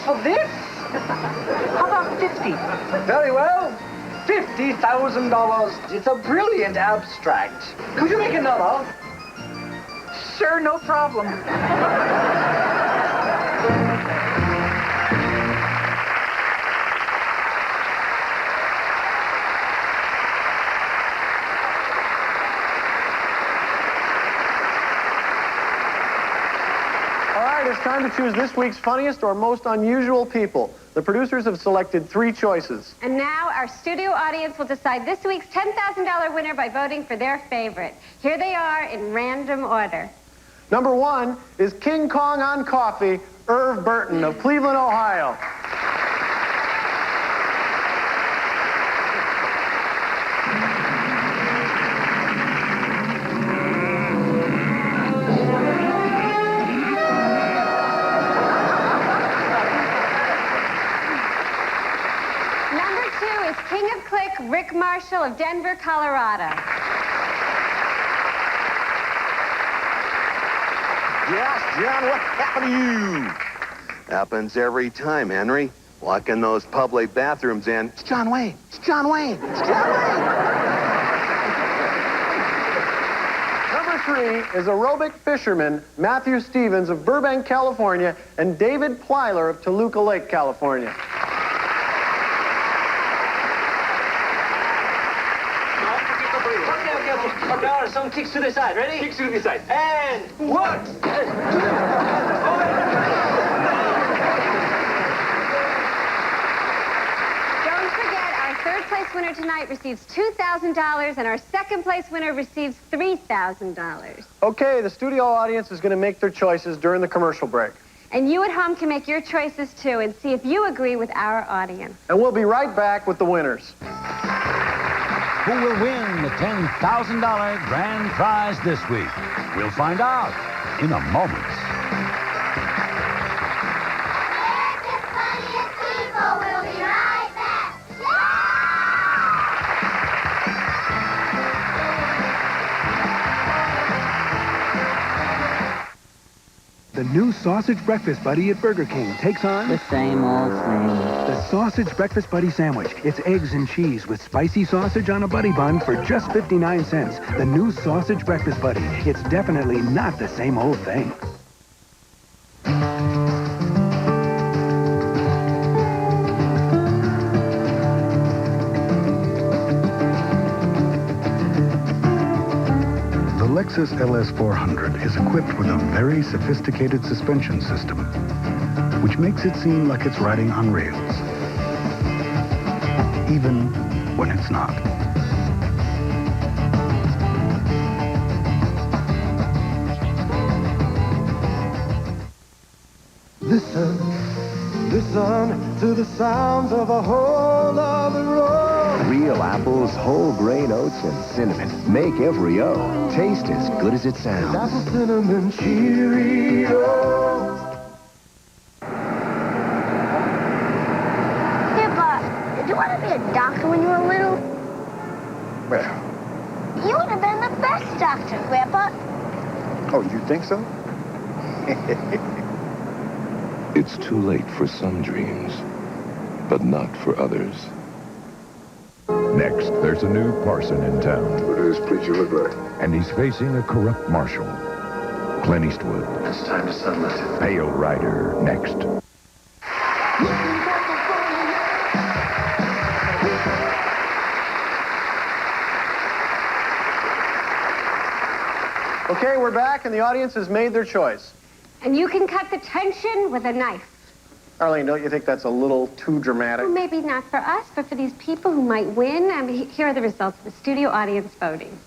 for this? How about 50? Very well. $50,000. It's a brilliant abstract. Could you make another? Sure, no problem. All right, it's time to choose this week's funniest or most unusual people. The producers have selected 3 choices. And now our studio audience will decide this week's $10,000 winner by voting for their favorite. Here they are in random order. Number 1 is King Kong on coffee, Irv Burton of Cleveland, Ohio. King of Click, Rick Marshall of Denver, Colorado. Yes, John, what happened to you? Happens every time, Henry. Walk in those public bathrooms and... It's John Wayne. It's John Wayne. It's John Wayne. Number 3 is aerobic fisherman Matthew Stevens of Burbank, California, and David Plyler of Toluca Lake, California. Okay, some kicks to the side. Ready? Kicks to the side. And 1, 2, Don't forget, our third place winner tonight receives $2,000, and our second place winner receives $3,000. Okay, the studio audience is going to make their choices during the commercial break. And you at home can make your choices too and see if you agree with our audience. And we'll be right back with the winners. Who will win the $10,000 grand prize this week? We'll find out in a moment. We'll be right back. The new Sausage Breakfast Buddy at Burger King takes on... the same old thing. The Sausage Breakfast Buddy Sandwich. It's eggs and cheese with spicy sausage on a buddy bun for just 59 cents. The new Sausage Breakfast Buddy. It's definitely not the same old thing. The Lexus LS400 is equipped with a very sophisticated suspension system, which makes it seem like it's riding on rails, even when it's not. Listen to the sounds of a whole other road. Real apples, whole grain oats, and cinnamon make every O taste as good as it sounds. Apple cinnamon Cheerios. Hey, Bob, did you want to be a doctor when you were little? Well, You would have been the best doctor, Grandpa. oh, you think so? It's too late for some dreams, but not for others. Next, there's a new parson in town. What does preacher look like? And he's facing a corrupt marshal. Clint Eastwood. It's time to settle it. Pale Rider, next. Okay, we're back, and the audience has made their choice. And you can cut the tension with a knife. Arlene, don't you think that's a little too dramatic? Well, maybe not for us, but for these people who might win. Here are the results of the studio audience voting.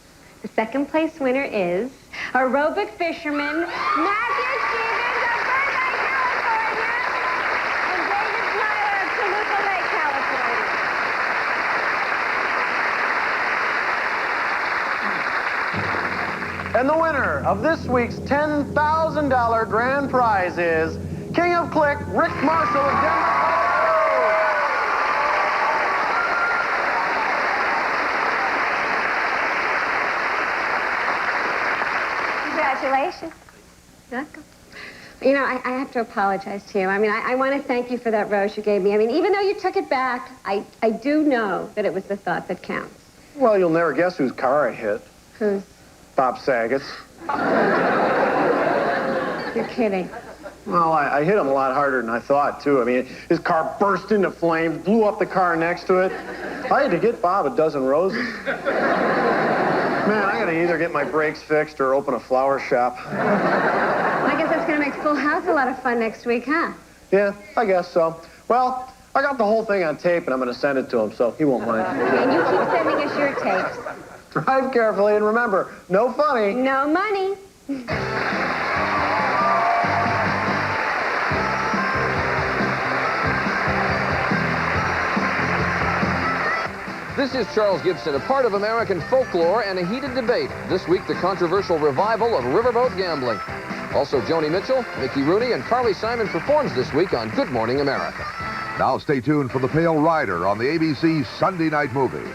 The second place winner is aerobic fisherman Matthew Stevens of Burbank, California, and David Plyler of Toluca Lake, California. And the winner of this week's $10,000 grand prize is King of Click, Rick Marshall of Denver, Congratulations. Welcome. You know, I have to apologize to you. I mean, I want to thank you for that rose you gave me. I mean, even though you took it back, I do know that it was the thought that counts. Well, you'll never guess whose car I hit. Whose? Bob Saget's. You're kidding. Well, I hit him a lot harder than I thought, too. I mean, his car burst into flames, blew up the car next to it. I had to get Bob a dozen roses. Man, I gotta either get my brakes fixed or open a flower shop. I guess that's going to make Full House a lot of fun next week, huh? Yeah, I guess so. Well, I got the whole thing on tape, and I'm going to send it to him, so he won't mind. And you keep sending us your tapes. Drive carefully, and remember, no funny. No money. This is Charles Gibson, a part of American folklore and a heated debate. This week, the controversial revival of riverboat gambling. Also, Joni Mitchell, Mickey Rooney, and Carly Simon performs this week on Good Morning America. Now stay tuned for The Pale Rider on the ABC Sunday Night Movie.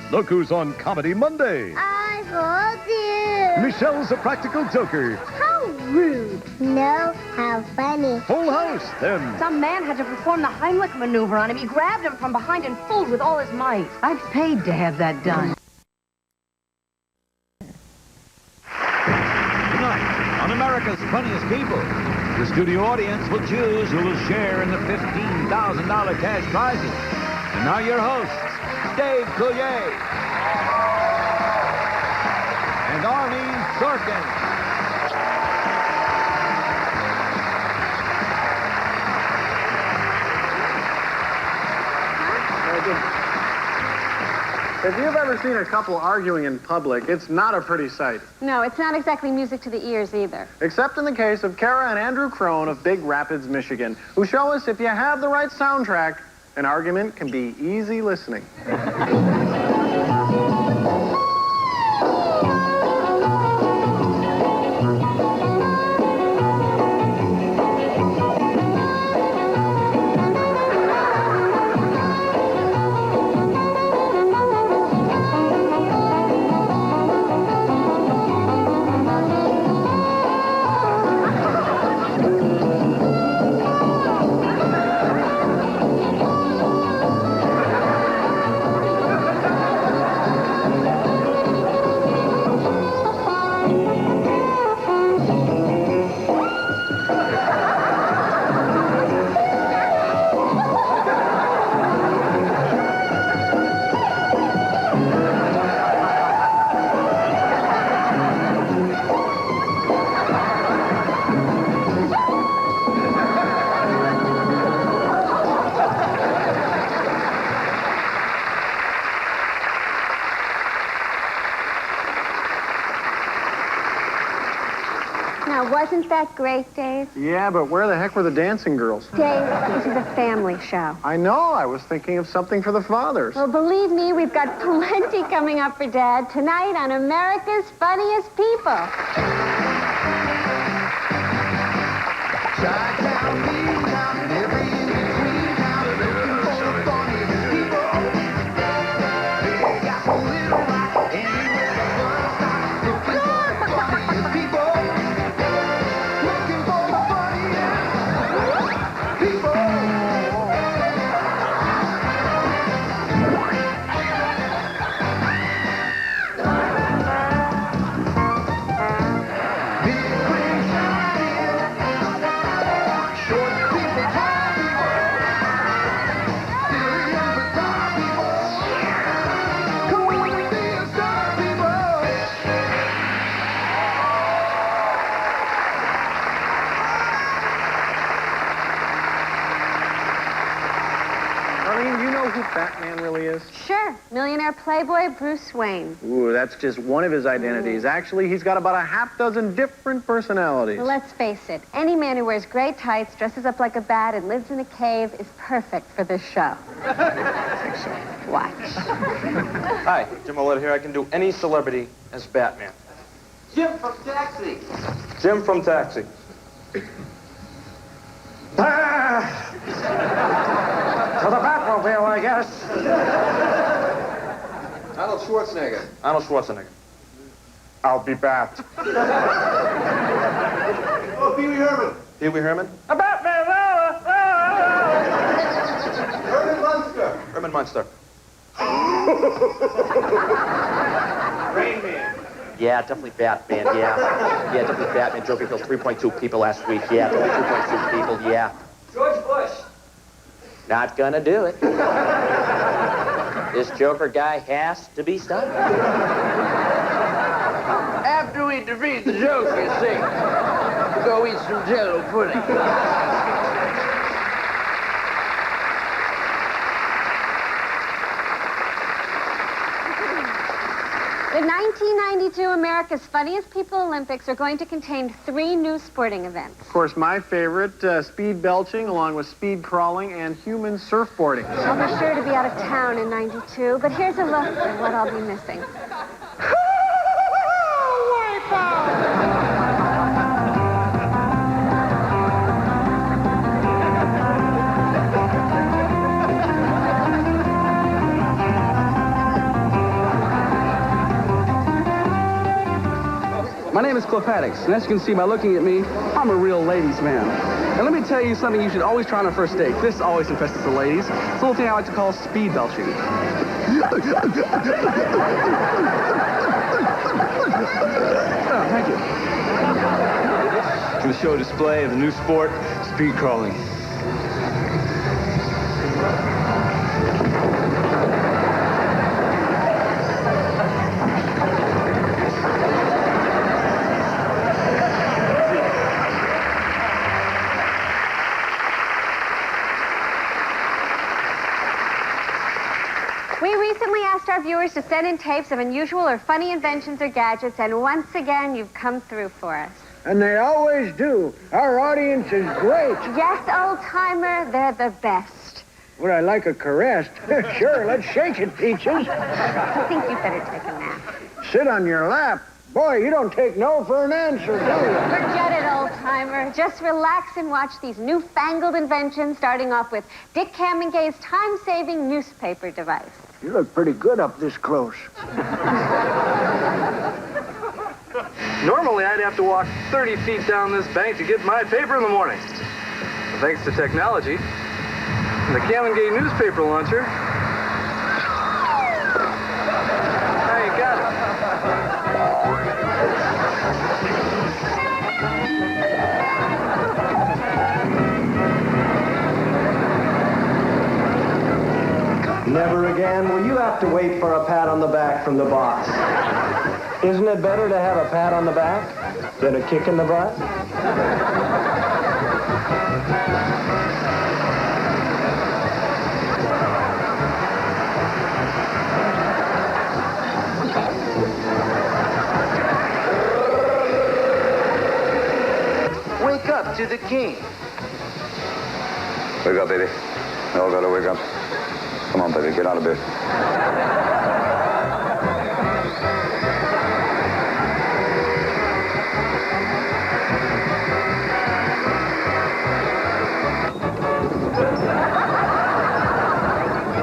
Look who's on Comedy Monday. I told you. Michelle's a practical joker. How rude. No, how funny. Full House, then. Some man had to perform the Heimlich maneuver on him. He grabbed him from behind and pulled with all his might. I've paid to have that done. Tonight, on America's Funniest People, the studio audience will choose who will share in the $15,000 cash prizes. And now your hosts, Dave Coulier and Arlene Sorkin. If you've ever seen a couple arguing in public, it's not a pretty sight. No, it's not exactly music to the ears either. Except in the case of Kara and Andrew Crone of Big Rapids, Michigan, who show us if you have the right soundtrack, an argument can be easy listening. Now, wasn't that great, Dave? Yeah, but where the heck were the dancing girls? Dave, this is a family show. I know. I was thinking of something for the fathers. Well, believe me, we've got plenty coming up for Dad tonight on America's Funniest People. Playboy Bruce Wayne. Ooh, that's just one of his identities. Actually, he's got about a half dozen different personalities. Well, let's face it, any man who wears gray tights, dresses up like a bat, and lives in a cave is perfect for this show. I think so. Watch. Hi, Jim Oletta here. I can do any celebrity as Batman. Jim from Taxi. Jim from Taxi. To the Batmobile, I guess. Arnold Schwarzenegger. Arnold Schwarzenegger. I'll be Bat. Oh, Pee Wee Herman. Pee Wee Herman. A Batman. Herman Munster. Herman Munster. Rain Man. Yeah, definitely Batman, yeah. Yeah, definitely Batman. Joker killed 3.2 people last week. Yeah, definitely 3.2 people, yeah. George Bush. Not gonna do it. This Joker guy has to be stopped. After we defeat the Joker, you see, go eat some Jello pudding. The 1992 America's Funniest People Olympics are going to contain 3 new sporting events. Of course, my favorite, speed belching, along with speed crawling and human surfboarding. I'll be sure to be out of town in 92, but here's a look at what I'll be missing. My name is Cliff Haddix, and as you can see by looking at me, I'm a real ladies' man. And let me tell you something you should always try on a first date. This always impresses the ladies. It's a little thing I like to call speed belching. Oh, thank you. To show a display of the new sport, speed crawling. We recently asked our viewers to send in tapes of unusual or funny inventions or gadgets, and once again, you've come through for us. And they always do. Our audience is great. Yes, old-timer, they're the best. Would I like a caress? Sure, let's shake it, Peaches. I think you better take a nap. Sit on your lap. Boy, you don't take no for an answer, do you? Forget it, old-timer. Just relax and watch these newfangled inventions, starting off with Dick Kamengay's time-saving newspaper device. You look pretty good up this close. Normally, I'd have to walk 30 feet down this bank to get my paper in the morning. But thanks to technology, and the Kamengay newspaper launcher, now you got it. Never again will you have to wait for a pat on the back from the boss. Isn't it better to have a pat on the back than a kick in the butt? Wake up to the king. Wake up, baby. We all gotta wake up. Come on, baby, get out of bed.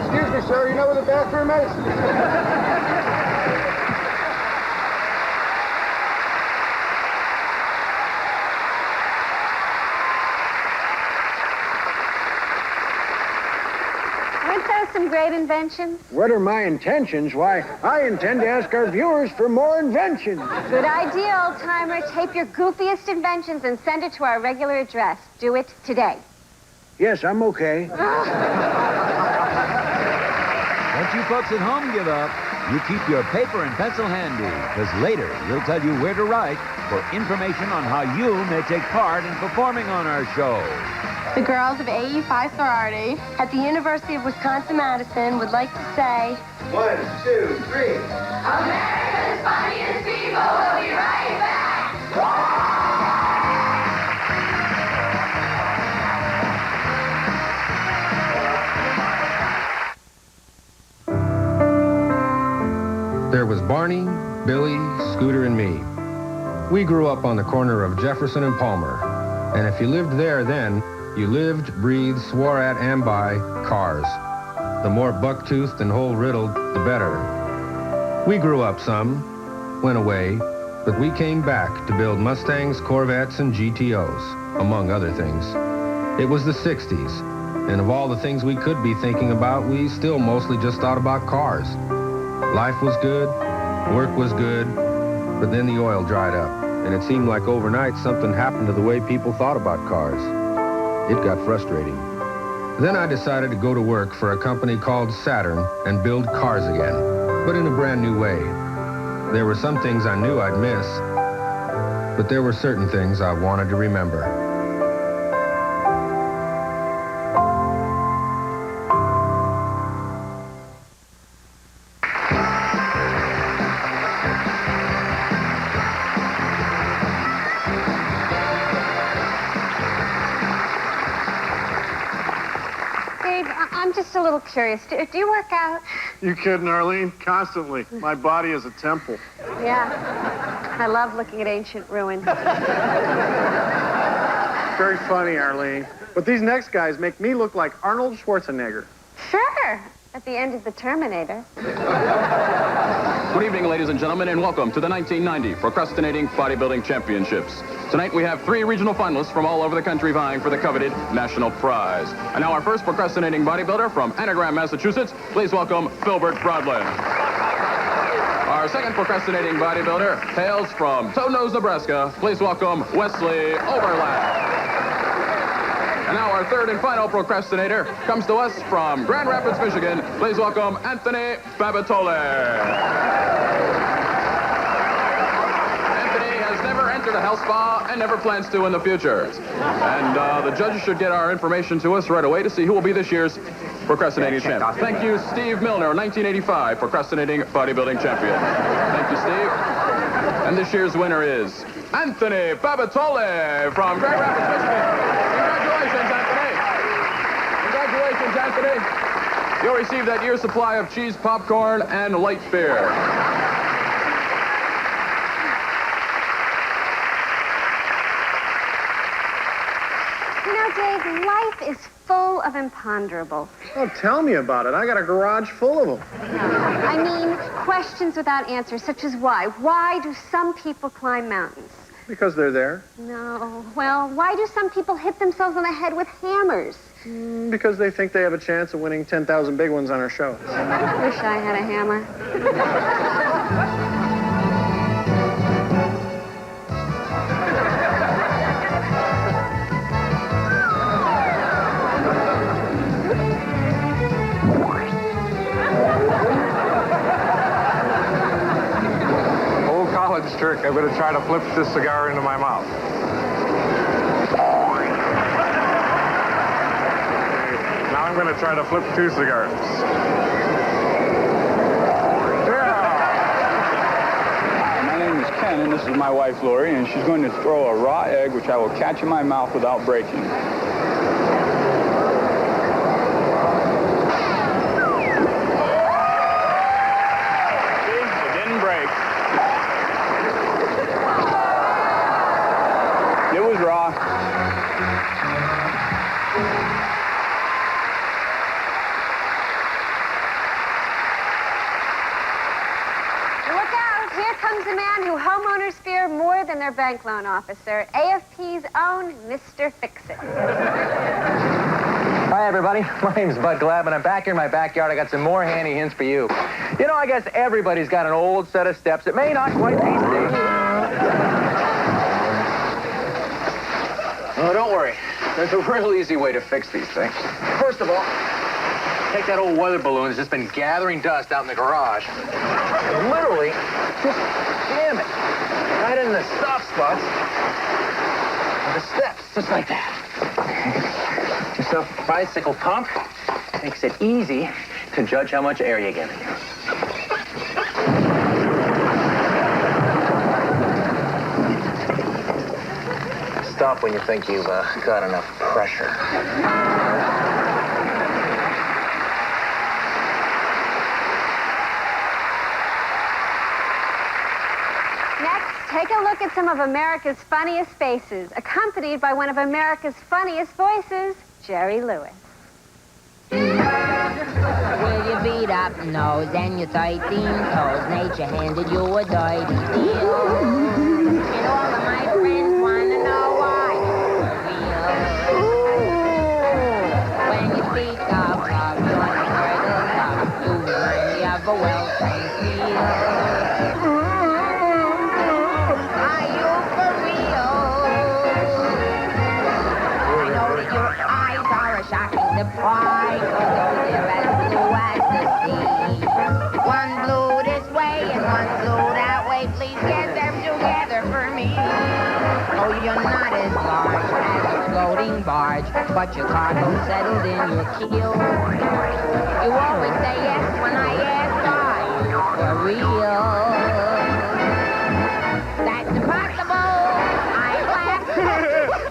Excuse me, sir. You know where the bathroom is? Some great inventions. What are my intentions? Why, I intend to ask our viewers for more inventions. Good idea, old-timer. Tape your goofiest inventions and send it to our regular address. Do it today. Yes, I'm okay. Don't you folks at home give up. You keep your paper and pencil handy, because later we'll tell you where to write for information on how you may take part in performing on our show. The girls of AE Phi sorority at the University of Wisconsin-Madison would like to say... 1, 2, 3. America's funniest people will be right back! There was Barney, Billy, Scooter, and me. We grew up on the corner of Jefferson and Palmer. And if you lived there then, you lived, breathed, swore at, and by cars. The more buck-toothed and hole-riddled, the better. We grew up some, went away, but we came back to build Mustangs, Corvettes, and GTOs, among other things. It was the 60s, and of all the things we could be thinking about, we still mostly just thought about cars. Life was good, work was good, but then the oil dried up, and it seemed like overnight something happened to the way people thought about cars. It got frustrating. Then I decided to go to work for a company called Saturn and build cars again, but in a brand new way. There were some things I knew I'd miss, but there were certain things I wanted to remember. I'm just a little curious. Do you work out? You kidding, Arlene? Constantly. My body is a temple. Yeah. I love looking at ancient ruins. Very funny, Arlene. But these next guys make me look like Arnold Schwarzenegger. Sure. At the end of the Terminator. Good evening, ladies and gentlemen, and welcome to the 1990 Procrastinating Bodybuilding Championships. Tonight we have 3 regional finalists from all over the country vying for the coveted national prize. And now our first procrastinating bodybuilder from Anagram, Massachusetts, please welcome Philbert Broadland. Our second procrastinating bodybuilder hails from Toad Nose, Nebraska. Please welcome Wesley Oberlap. And now our third and final procrastinator comes to us from Grand Rapids, Michigan. Please welcome Anthony Babatole. Anthony has never entered a health spa and never plans to in the future. And the judges should get our information to us right away to see who will be this year's procrastinating champion. Thank you, Steve Milner, 1985 procrastinating bodybuilding champion. Thank you, Steve. And this year's winner is Anthony Babatole from Grand Rapids, Michigan. Congratulations, Anthony. You'll receive that year's supply of cheese, popcorn, and light beer. You know, Dave, life is full of imponderables. Oh, tell me about it. I got a garage full of them. I mean, questions without answers, such as why. Why do some people climb mountains? Because they're there. No. Well, why do some people hit themselves on the head with hammers? Because they think they have a chance of winning 10,000 big ones on our show. Wish I had a hammer. Old college trick. I'm going to try to flip this cigar into my mouth. Now I'm going to try to flip 2 cigars. My name is Ken, and this is my wife, Lori, and she's going to throw a raw egg, which I will catch in my mouth without breaking. It didn't break. It was raw. Here comes a man who homeowners fear more than their bank loan officer, AFP's own Mr. Fix-It. Hi, everybody. My name's Bud Glab, and I'm back here in my backyard. I got some more handy hints for you. You know, I guess everybody's got an old set of steps that may not quite be safe. Oh, don't worry. There's a real easy way to fix these things. First of all, take that old weather balloon that's just been gathering dust out in the garage. And literally, just jam it right in the soft spots of the steps, just like that. The bicycle pump makes it easy to judge how much air you get in here. Stop when you think you've got enough pressure. Next, take a look at some of America's funniest faces, accompanied by one of America's funniest voices, Jerry Lewis. With your beat up nose and your 13 toes, nature handed you a dirty deal. And all of my friends want to know why you're real. When you speak of love, you're the turtle love. You remind me of a well-trained seal. Are you for real? I know that your eyes are a shocking surprise, although they're as blue as the sea. One blue this way and one blue that way. Please get them together for me. Oh, you're not as large as a floating barge, but your cargo's settled in your keel. You always say yes when I ask, are you for real? That's impossible. I laugh,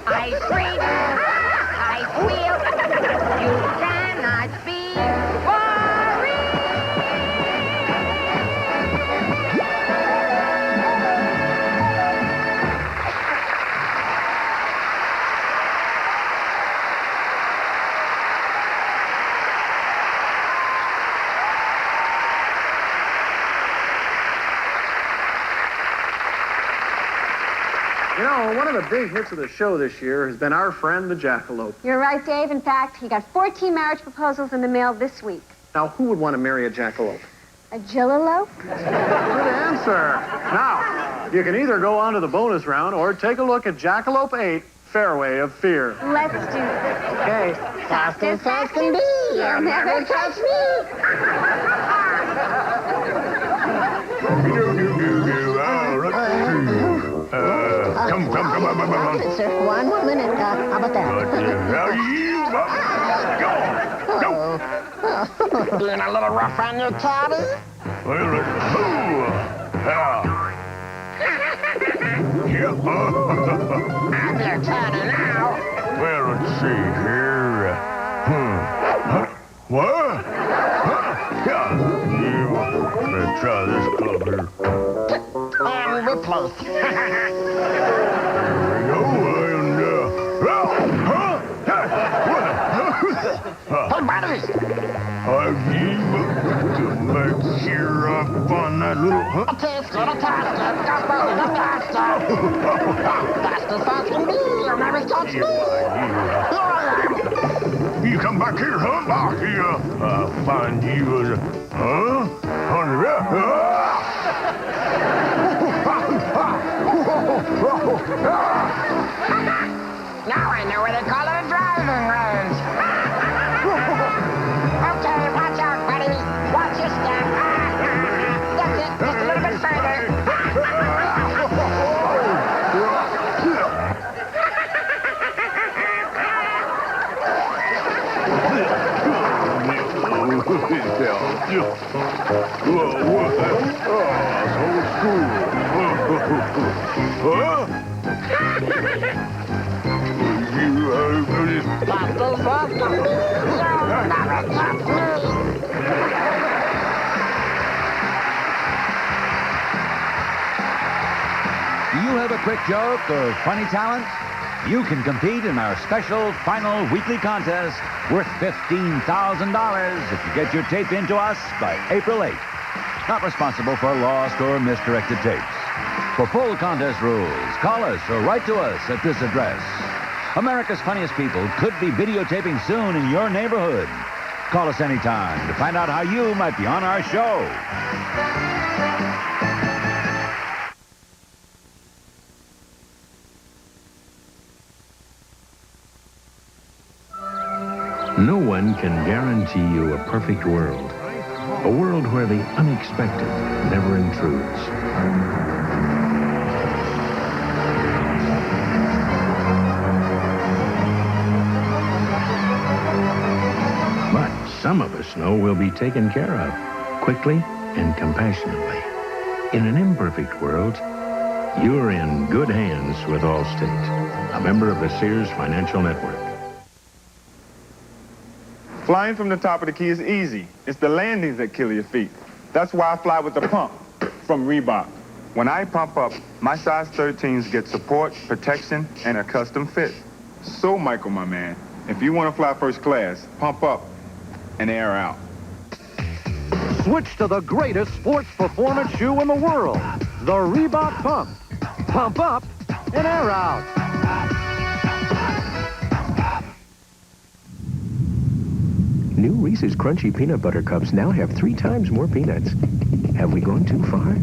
I scream, I squeal. You cannot be for real. You know, one of the big hits of the show this year has been our friend, the Jackalope. You're right, Dave. In fact, he got 14 marriage proposals in the mail this week. Now, who would want to marry a Jackalope? A Jillalope? Good answer. Now, you can either go on to the bonus round or take a look at Jackalope 8, Fairway of Fear. Let's do this. Okay. Fast as fast can be. You'll never touch me. Come on. Sir, one more minute. How about that? Being a little rough on your tabby? I'm your turning now. Well, let's see here. What? Yeah. Let's try this club here. And replace. Hey, buddy! Have you to make sure I find that little... A taste, little task, fast as fast can be, you'll never touch me. You come back here, huh? Back here. I'll find you as a... Huh? Now I know where they call it a driving range. Okay, watch out, buddy. Watch your step. That's it, just a little bit further. Do you have a quick joke or funny talent? You can compete in our special final weekly contest worth $15,000 if you get your tape into us by April 8th. Not responsible for lost or misdirected tapes. For full contest rules, call us or write to us at this address. America's Funniest People could be videotaping soon in your neighborhood. Call us anytime to find out how you might be on our show. No one can guarantee you a perfect world. A world where the unexpected never intrudes. But some of us know we'll be taken care of quickly and compassionately. In an imperfect world, you're in good hands with Allstate, a member of the Sears Financial Network. Flying from the top of the key is easy. It's the landings that kill your feet. That's why I fly with the pump from Reebok. When I pump up, my size 13s get support, protection, and a custom fit. So, Michael, my man, if you want to fly first class, pump up and air out. Switch to the greatest sports performance shoe in the world, the Reebok Pump. Pump up and air out. New Reese's Crunchy Peanut Butter Cups now have 3 times more peanuts. Have we gone too far?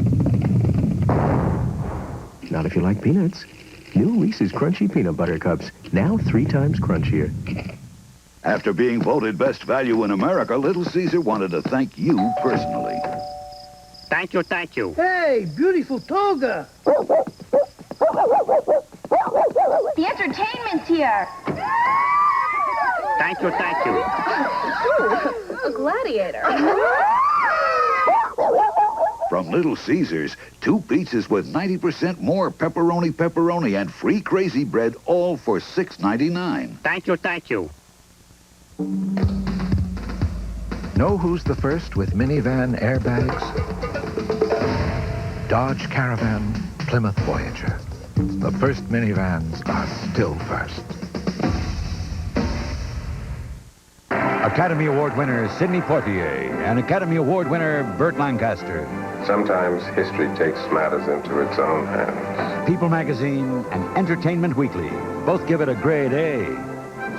Not if you like peanuts. New Reese's Crunchy Peanut Butter Cups, now 3 times crunchier. After being voted best value in America, Little Caesar wanted to thank you personally. Thank you, thank you. Hey, beautiful toga. The entertainment's here. Thank you, thank you. Ooh, a gladiator. From Little Caesars, 2 pizzas with 90% more pepperoni and free crazy bread, all for $6.99. Thank you, thank you. Know who's the first with minivan airbags? Dodge Caravan, Plymouth Voyager. The first minivans are still first. Academy Award winner Sidney Poitier and Academy Award winner Burt Lancaster. Sometimes history takes matters into its own hands. People Magazine and Entertainment Weekly both give it a grade A.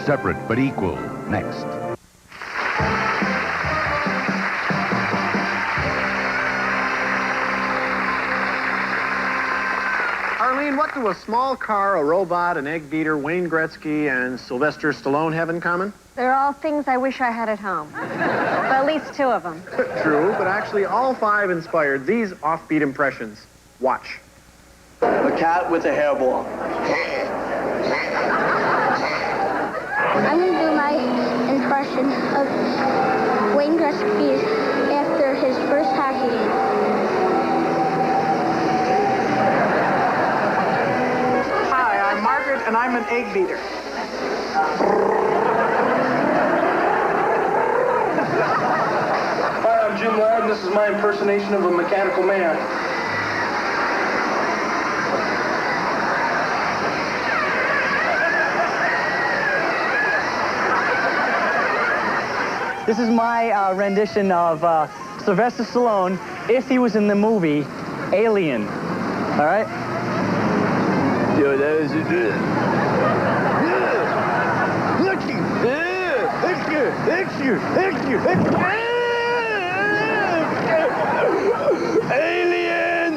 Separate but equal. Next. Arlene, what do a small car, a robot, an egg beater, Wayne Gretzky, and Sylvester Stallone have in common? They're all things I wish I had at home. But at least 2 of them. True, but actually all 5 inspired these offbeat impressions. Watch. A cat with a hairball. I'm going to do my impression of Wayne Gretzky after his first hockey game. Hi, I'm Margaret, and I'm an egg beater. Hi, I'm Jim Ladd, and this is my impersonation of a mechanical man. This is my rendition of Sylvester Stallone if he was in the movie Alien. All right? Yo, that was good. Look you. Thank you. Alien!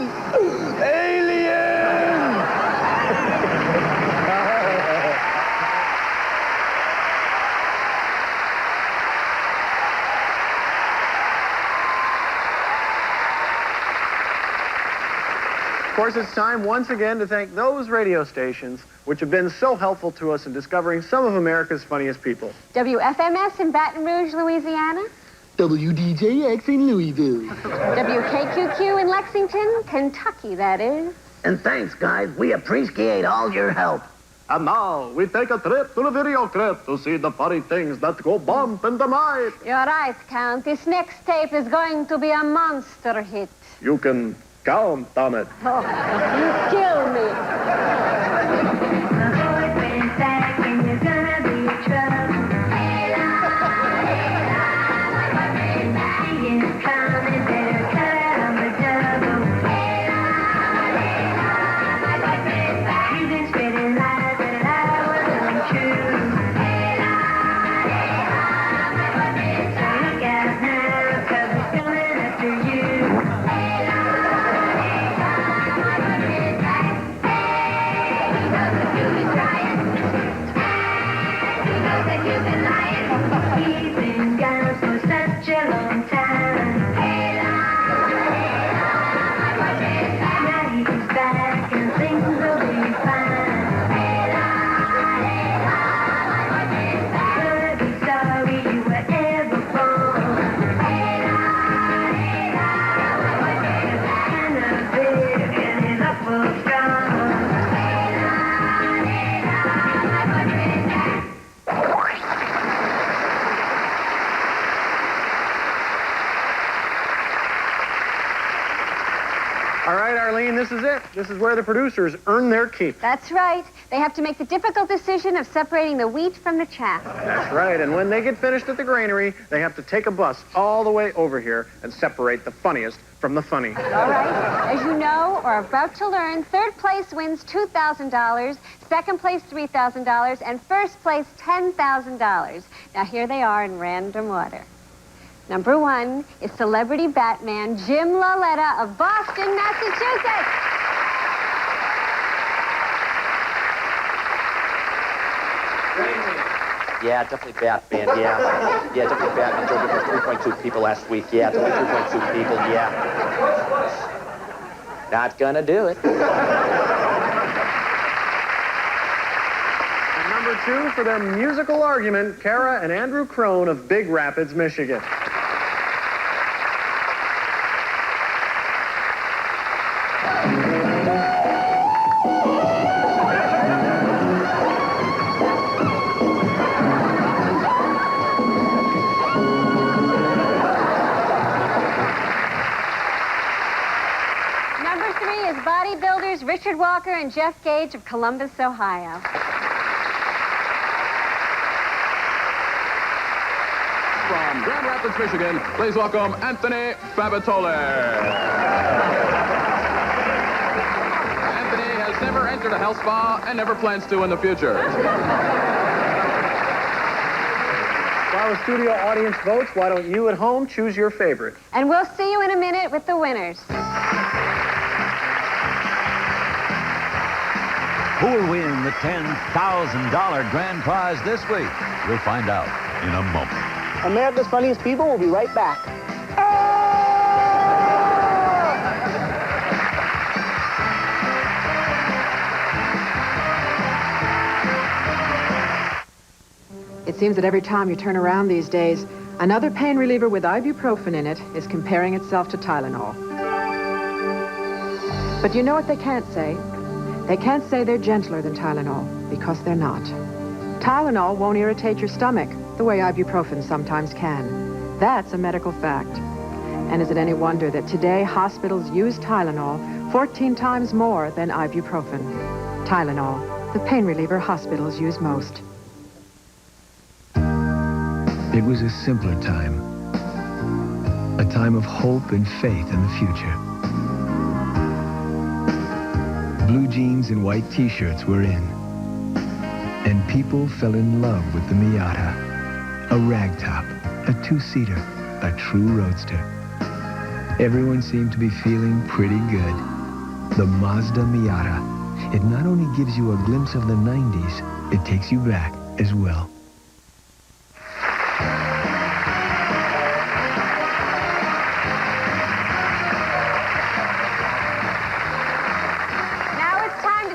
Of course, it's time once again to thank those radio stations which have been so helpful to us in discovering some of America's funniest people. WFMS in Baton Rouge, Louisiana. WDJX in Louisville. WKQQ in Lexington, Kentucky, that is. And thanks, guys. We appreciate all your help. And now, we take a trip to the video clip to see the funny things that go bump in the night. You're right, Count. This next tape is going to be a monster hit. You can count on it. Oh, you kill me. All right, Arlene, this is it. This is where the producers earn their keep. That's right. They have to make the difficult decision of separating the wheat from the chaff. That's right, and when they get finished at the granary, they have to take a bus all the way over here and separate the funniest from the funny. All right. As you know or are about to learn, third place wins $2,000, second place $3,000, and first place $10,000. Now, here they are in random order. Number 1 is celebrity Batman Jim Laletta of Boston, Massachusetts. Yeah, definitely Batman, yeah. Yeah, definitely Batman. Drove it for 3.2 people last week. Yeah, definitely 3.2 people, yeah. Not gonna do it. And number 2 for their musical argument, Kara and Andrew Crone of Big Rapids, Michigan. Number 3 is bodybuilders Richard Walker and Jeff Gage of Columbus, Ohio. From Grand Rapids, Michigan, please welcome Anthony Babatole. Anthony has never entered a health spa and never plans to in the future. While the studio audience votes, why don't you at home choose your favorite? And we'll see you in a minute with the winners. Who will win the $10,000 grand prize this week? We'll find out in a moment. America's Funniest People will be right back. It seems that every time you turn around these days, another pain reliever with ibuprofen in it is comparing itself to Tylenol. But you know what they can't say? They can't say they're gentler than Tylenol, because they're not. Tylenol won't irritate your stomach the way ibuprofen sometimes can. That's a medical fact. And is it any wonder that today hospitals use Tylenol 14 times more than ibuprofen? Tylenol, the pain reliever hospitals use most. It was a simpler time. A time of hope and faith in the future. Blue jeans and white t-shirts were in. And people fell in love with the Miata. A ragtop, a two-seater, a true roadster. Everyone seemed to be feeling pretty good. The Mazda Miata. It not only gives you a glimpse of the 90s, it takes you back as well.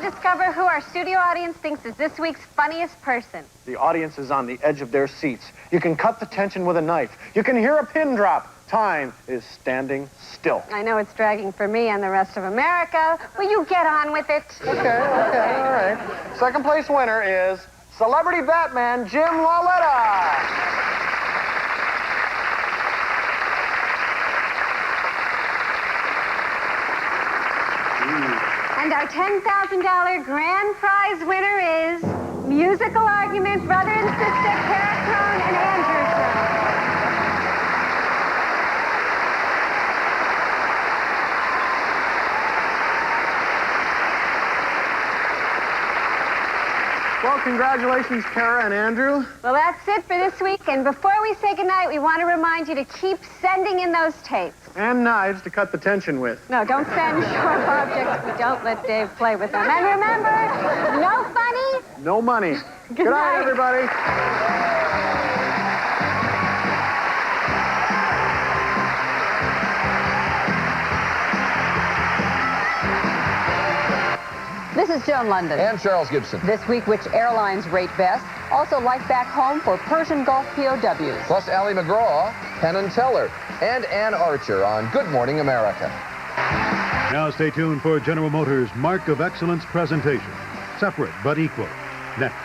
Discover who our studio audience thinks is this week's funniest person. The audience is on the edge of their seats. You can cut the tension with a knife. You can hear a pin drop. Time is standing still. I know it's dragging for me and the rest of America. Will you get on with it? Okay, all right. Second place winner is celebrity Batman Jim Laletta. And our $10,000 grand prize winner is musical argument brother and sister Kara Crone and Andrew Crone. Well, congratulations, Kara and Andrew. Well, that's it for this week. And before we say goodnight, we want to remind you to keep sending in those tapes. And knives to cut the tension with. No, don't send sharp objects. We don't let Dave play with them. And remember, no funny. No money. Good night, everybody. This is Joan London. And Charles Gibson. This week, which airlines rate best? Also, life back home for Persian Gulf POWs. Plus Ally McGraw, Penn and Teller, and Ann Archer on Good Morning America. Now stay tuned for General Motors' Mark of Excellence presentation. Separate but equal. Next.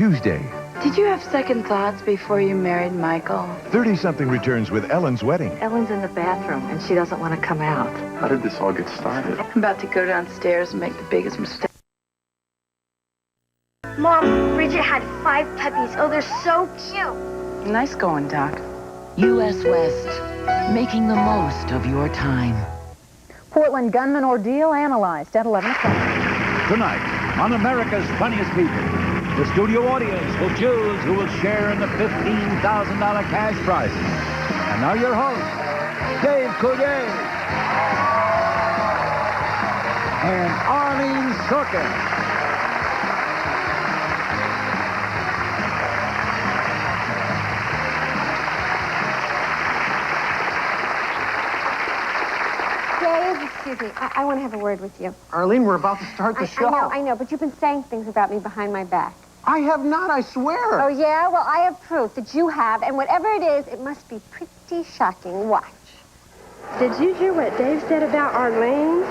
Tuesday. Did you have second thoughts before you married Michael? 30-something returns with Ellen's Wedding. Ellen's in the bathroom, and she doesn't want to come out. How did this all get started? I'm about to go downstairs and make the biggest mistake. Mom, Bridget had 5 puppies. Oh, they're so cute. Nice going, Doc. U.S. West, making the most of your time. Portland gunman ordeal analyzed at 11 o'clock. Tonight, on America's Funniest People, the studio audience will choose who will share in the $15,000 cash prizes. And now your host, Dave Coulier and Arlene Sorkin. Dave, excuse me. I want to have a word with you. Arlene, we're about to start the show. I know, but you've been saying things about me behind my back. I have not, I swear. Oh, yeah? Well, I have proof that you have, and whatever it is, it must be pretty shocking. Watch. Did you hear what Dave said about Arlene?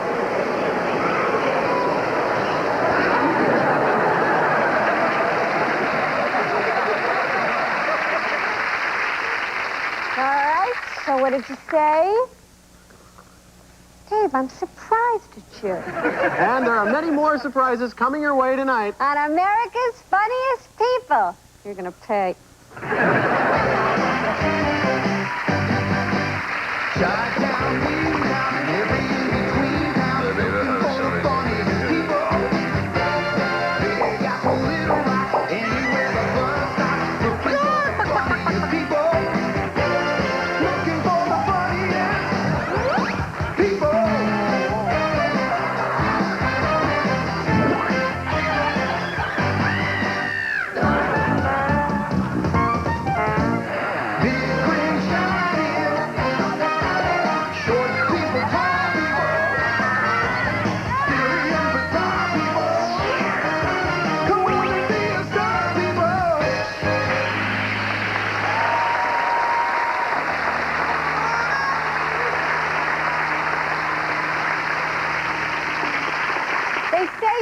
All right, so what did you say? Dave, I'm surprised at you. And there are many more surprises coming your way tonight. On America's Funniest People. You're going to pay.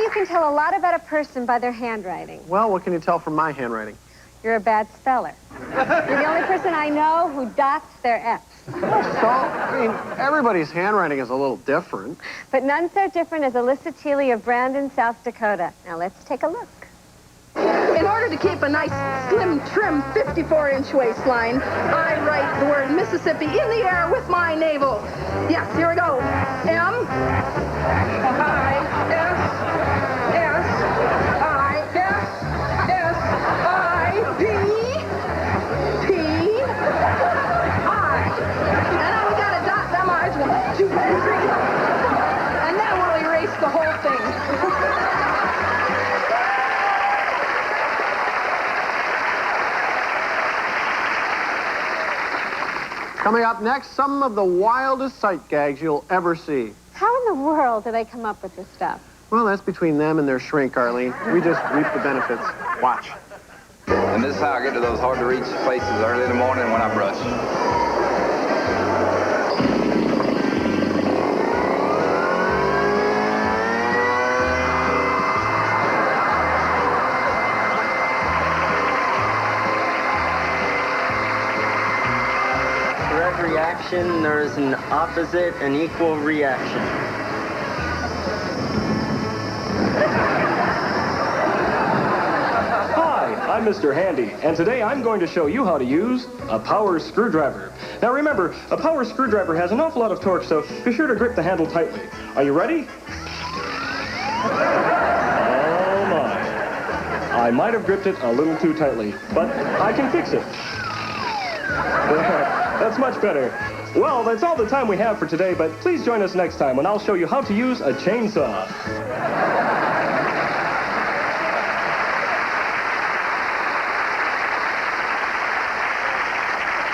You can tell a lot about a person by their handwriting. Well, what can you tell from my handwriting? You're a bad speller. You're the only person I know who dots their F's. So, I mean, everybody's handwriting is a little different. But none so different as Alyssa Teely of Brandon, South Dakota. Now, let's take a look. In order to keep a nice, slim, trim 54-inch waistline, I write the word Mississippi in the air with my navel. Yes, here we go. M-I-S-S-I-S-S-I-P-P-I. And now we gotta dot them I's. 1, 2, 3. And then we'll erase the whole thing. Coming up next, some of the wildest sight gags you'll ever see. How in the world do they come up with this stuff? Well, that's between them and their shrink, Arlene. We just reap the benefits. Watch. And this is how I get to those hard-to-reach places early in the morning when I brush. For every action, there is an opposite and equal reaction. Hi, I'm Mr. Handy, and today I'm going to show you how to use a power screwdriver. Now remember, a power screwdriver has an awful lot of torque, so be sure to grip the handle tightly. Are you ready? Oh my. I might have gripped it a little too tightly, but I can fix it. That's much better. Well, that's all the time we have for today, but please join us next time when I'll show you how to use a chainsaw.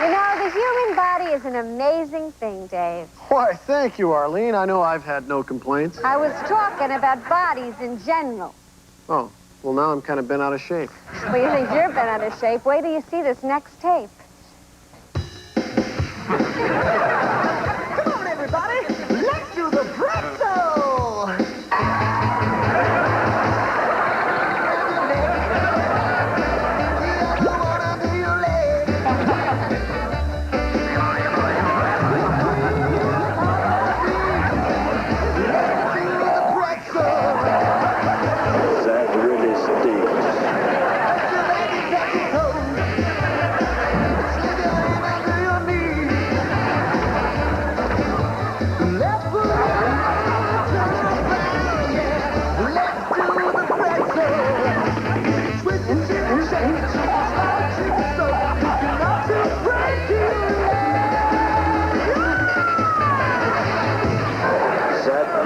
You know, the human body is an amazing thing, Dave. Why, thank you, Arlene. I know I've had no complaints. I was talking about bodies in general. Oh, well, now I'm kind of bent out of shape. Well, you think you're bent out of shape. Wait till you see this next tape. Come on, everybody. Let's do the pretzel.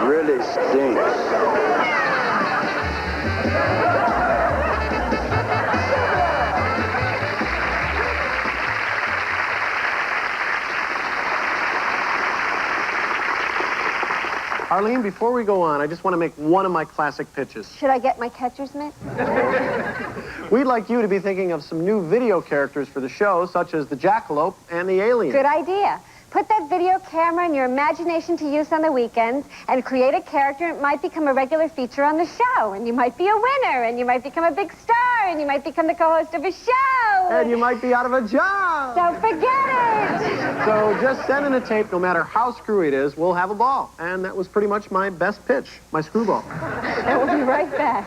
really stinks. Arlene, before we go on, I just want to make one of my classic pitches. Should I get my catcher's mitt? We'd like you to be thinking of some new video characters for the show, such as the jackalope and the alien. Good idea. Put that video camera and your imagination to use on the weekends and create a character. It might become a regular feature on the show, and you might be a winner, and you might become a big star, and you might become the co-host of a show. And you might be out of a job. Don't forget it. So just send in a tape, no matter how screwy it is, we'll have a ball. And that was pretty much my best pitch, my screwball. And we'll be right back.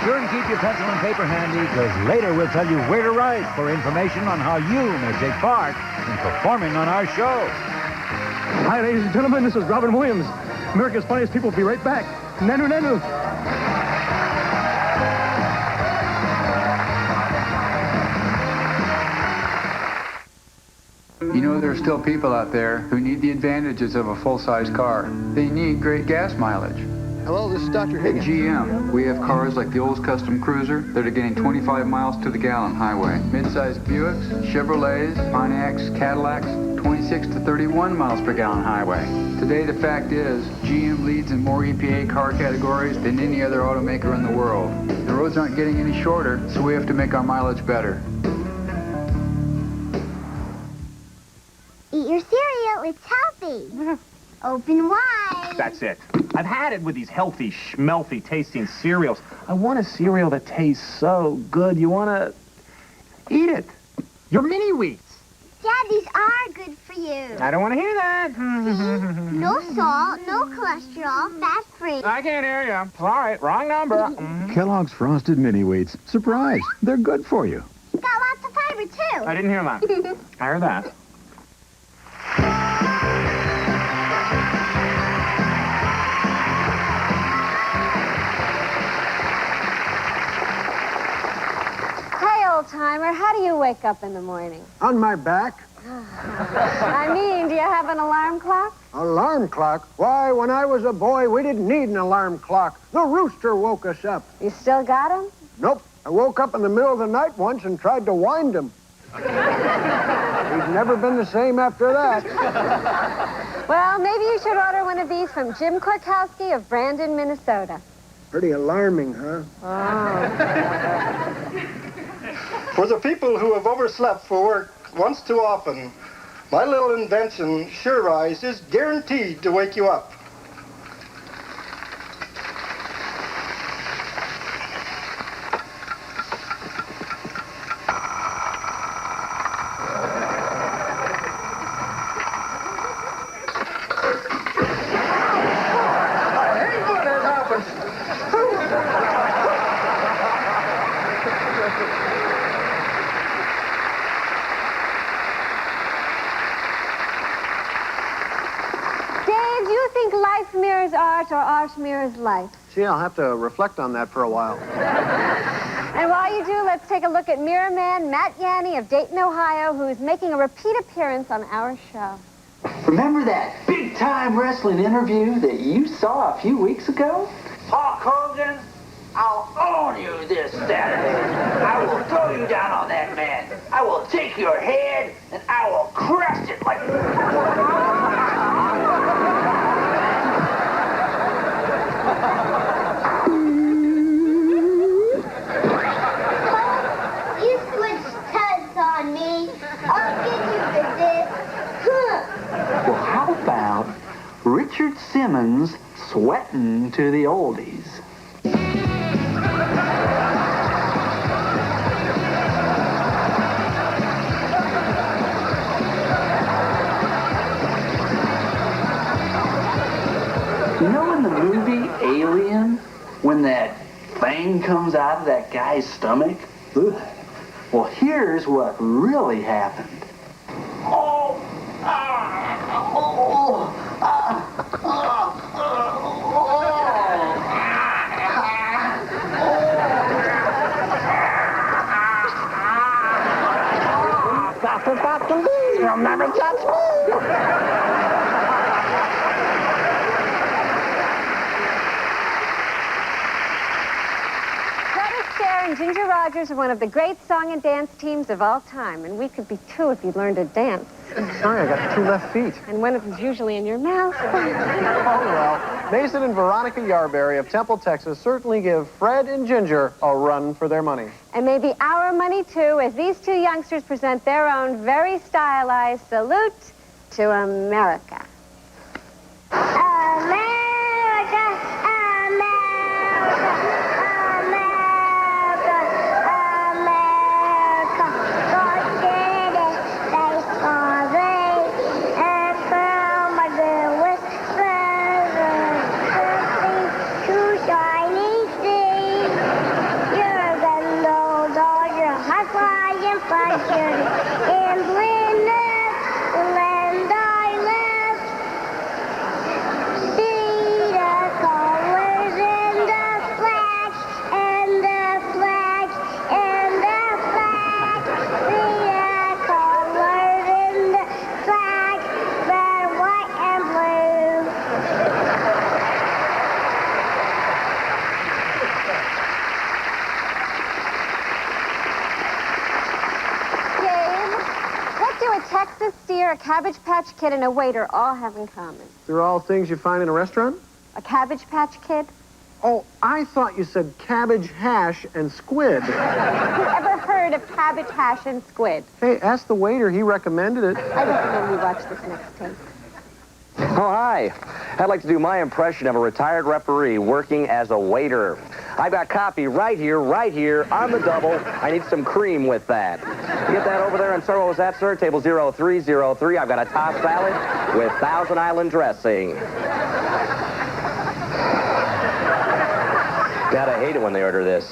Be sure and keep your pencil and paper handy, because later we'll tell you where to write for information on how you may take part in performing on our show. Hi, ladies and gentlemen, this is Robin Williams. America's Funniest People will be right back. Nanu, nanu. You know, there are still people out there who need the advantages of a full-size car. They need great gas mileage. Hello, this is Dr. At Higgins. GM, we have cars like the Olds Custom Cruiser that are getting 25 miles to the gallon highway. Mid-sized Buicks, Chevrolets, Pontiacs, Cadillacs, 26 to 31 miles per gallon highway. Today, the fact is, GM leads in more EPA car categories than any other automaker in the world. The roads aren't getting any shorter, so we have to make our mileage better. Eat your cereal, it's healthy. Open wide. That's it. I've had it with these healthy, schmelthy tasting cereals. I want a cereal that tastes so good. You want to eat it. Your mini wheats. Dad, these are good for you. I don't want to hear that. See? No salt, no cholesterol, fat-free. I can't hear you. Sorry, wrong number. Kellogg's Frosted Mini Wheats. Surprise! They're good for you. Got lots of fiber, too. I didn't hear that. I heard that. Old-timer, how do you wake up in the morning? On my back. I mean, do you have an alarm clock? Alarm clock? Why, when I was a boy, we didn't need an alarm clock. The rooster woke us up. You still got him? Nope. I woke up in the middle of the night once and tried to wind him. He's never been the same after that. Well, maybe you should order one of these from Jim Korkowski of Brandon, Minnesota. Pretty alarming, huh? Oh. For the people who have overslept for work once too often, my little invention, Sure Rise, is guaranteed to wake you up. Life mirrors art, or art mirrors life? Gee, I'll have to reflect on that for a while. And while you do, let's take a look at Mirror Man Matt Yanni of Dayton, Ohio, who's making a repeat appearance on our show. Remember that big-time wrestling interview that you saw a few weeks ago? Hulk Hogan, I'll own you this Saturday. I will throw you down on that man. I will take your head, and I will crush it like... You switched heads on me. I'll get you for this. Well, how about Richard Simmons sweating to the oldies? You know in the movie Alien, when that thing comes out of that guy's stomach? Ugh. Well, here's what really happened. Oh! You'll never touch me. and Ginger Rogers are one of the great song and dance teams of all time, and we could be too if you learned to dance. Sorry, I got 2 left feet. And one of them's usually in your mouth. Oh, well, Mason and Veronica Yarberry of Temple, Texas certainly give Fred and Ginger a run for their money. And maybe our money, too, as these 2 youngsters present their own very stylized salute to America. A Cabbage Patch Kid and a waiter all have in common. They're all things you find in a restaurant? A Cabbage Patch Kid? Oh, I thought you said cabbage hash and squid. Who ever heard of cabbage hash and squid? Hey, ask the waiter. He recommended it. I recommend we watch this next tape. Oh, hi. I'd like to do my impression of a retired referee working as a waiter. I've got coffee right here on the double. I need some cream with that. You get that over there, and sir, what was that, sir? Table 0303. I've got a tossed salad with Thousand Island dressing. Gotta hate it when they order this.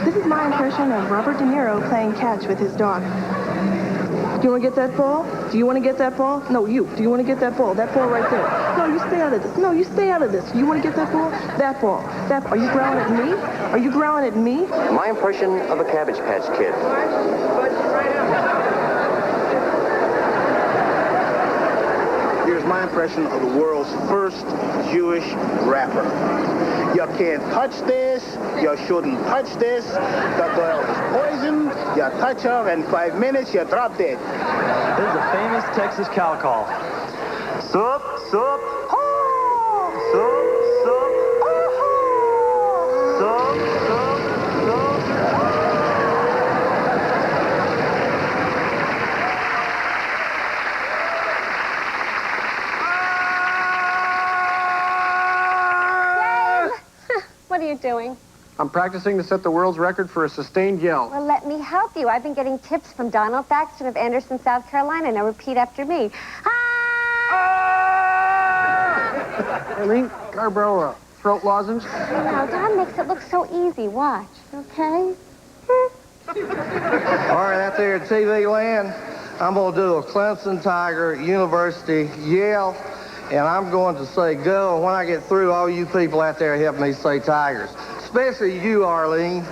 This is my impression of Robert De Niro playing catch with his dog. Do you want to get that ball? Do you want to get that ball? No, you. Do you want to get that ball? That ball right there. No, you stay out of this. No, you stay out of this. You want to get that ball? That ball. That. Are you growling at me? Are you growling at me? My impression of a Cabbage Patch Kid. Here's my impression of the world's first Jewish rapper. You can't touch this. You shouldn't touch this. The girl is poisoned. You touch her, and 5 minutes, you drop dead. This is a famous Texas cow call. Sup, sup, ho! Sup, sup, oh-ho! Sup, sup, sup. What are you doing? I'm practicing to set the world's record for a sustained yell. Well, let me help you. I've been getting tips from Donald Thaxton of Anderson, South Carolina. Now repeat after me. Eileen, Scarborough, throat lozenge. Now, Don makes it look so easy. Watch, okay? All right, out there at TV land, I'm going to do a Clemson Tiger, University, Yale, and I'm going to say go. And when I get through, all you people out there help me say Tigers. Especially you, Arlene.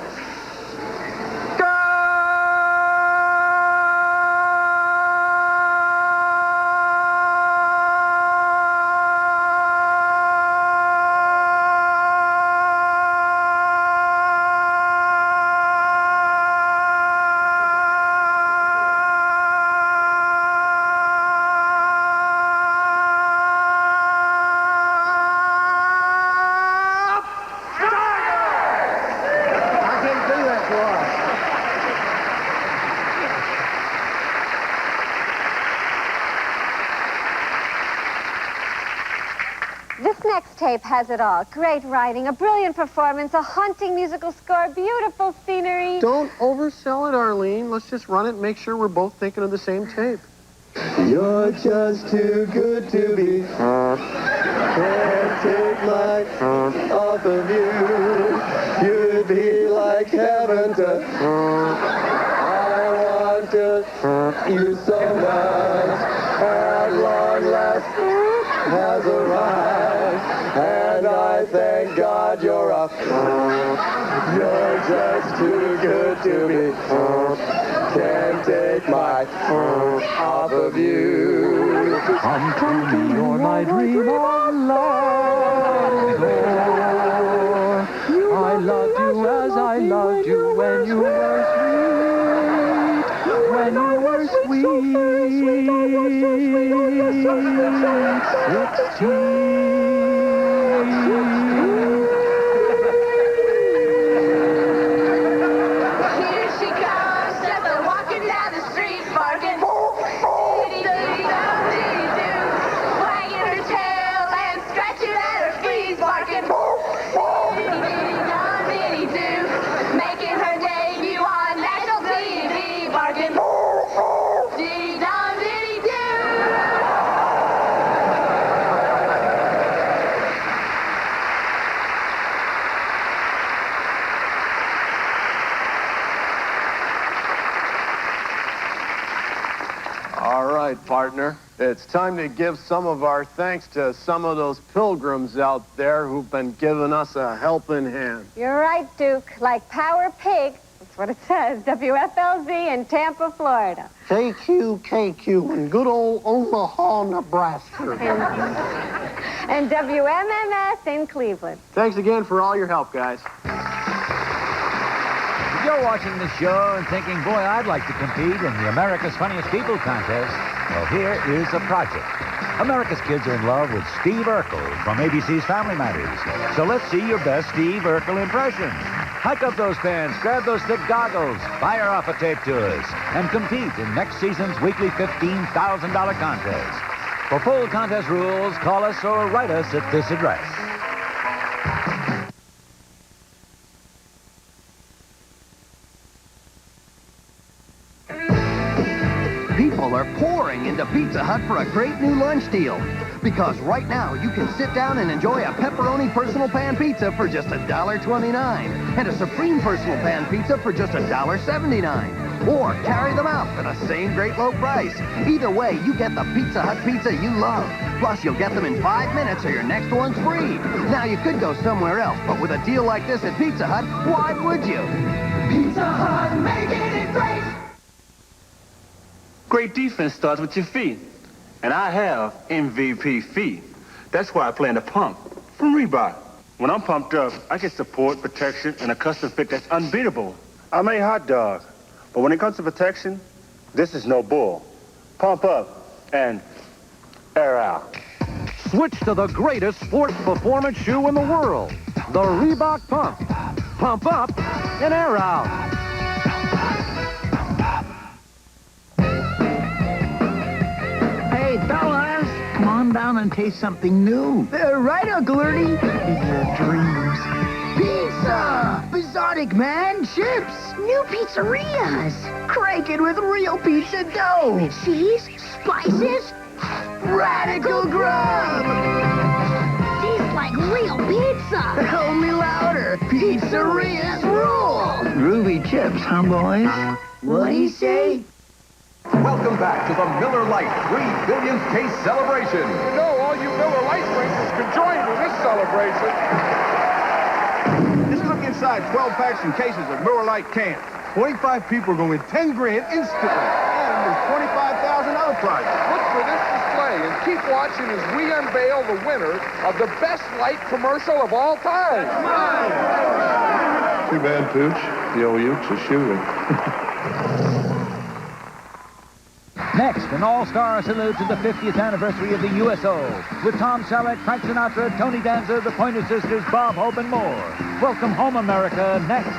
This next tape has it all. Great writing, a brilliant performance, a haunting musical score, beautiful scenery. Don't oversell it, Arlene. Let's just run it and make sure we're both thinking of the same tape. You're just too good to be. Can't take my off of you. You'd be like heaven to. I want to you so much. At long last has arrived, and I thank God you're up. You're just too good to be. Can't take my off of you. Come to me, you're my dream of love. I loved you as I loved you when you partner. It's time to give some of our thanks to some of those pilgrims out there who've been giving us a helping hand. You're right, Duke. Like Power Pig, that's what it says, WFLZ in Tampa, Florida. KQ in good old Omaha, Nebraska. And WMMS in Cleveland. Thanks again for all your help, guys. If you're watching this show and thinking, boy, I'd like to compete in the America's Funniest People contest, well, here is a project. America's kids are in love with Steve Urkel from ABC's Family Matters. So let's see your best Steve Urkel impression. Hike up those pants, grab those thick goggles, fire off a tape to us, and compete in next season's weekly $15,000 contest. For full contest rules, call us or write us at this address. People are pouring into Pizza Hut for a great new lunch deal. Because right now, you can sit down and enjoy a pepperoni personal pan pizza for just $1.29 and a supreme personal pan pizza for just $1.79. Or carry them out for the same great low price. Either way, you get the Pizza Hut pizza you love. Plus, you'll get them in 5 minutes or your next one's free. Now, you could go somewhere else, but with a deal like this at Pizza Hut, why would you? Pizza Hut, making it great! Great defense starts with your feet. And I have MVP feet. That's why I plan to pump from Reebok. When I'm pumped up, I get support, protection, and a custom fit that's unbeatable. I made hot dog, but when it comes to protection, this is no bull. Pump up and air out. Switch to the greatest sports performance shoe in the world, the Reebok Pump. Pump up and air out. Hey, fellas, come on down and taste something new. Right, Uncle Ernie. In your dreams. Pizza! Exotic, man. Chips. New pizzerias. Cranking with real pizza dough. Cheese, spices, radical grub. Tastes like real pizza. Hold me louder. Pizzerias rule. Groovy chips, huh, boys? What'd he say? Welcome back to the Miller Lite 3 billionth case celebration. You know, all you Miller Lite drinkers can join in this celebration. Just look inside 12 packs and cases of Miller Lite cans. 25 people are going to win 10 grand instantly. And there's 25,000 other prizes. Look for this display and keep watching as we unveil the winner of the best light commercial of all time. Too bad, Pooch. The old Ukes are shooting. Next, an all-star salute to the 50th anniversary of the USO with Tom Selleck, Frank Sinatra, Tony Danza, the Pointer Sisters, Bob Hope, and more. Welcome home, America. Next.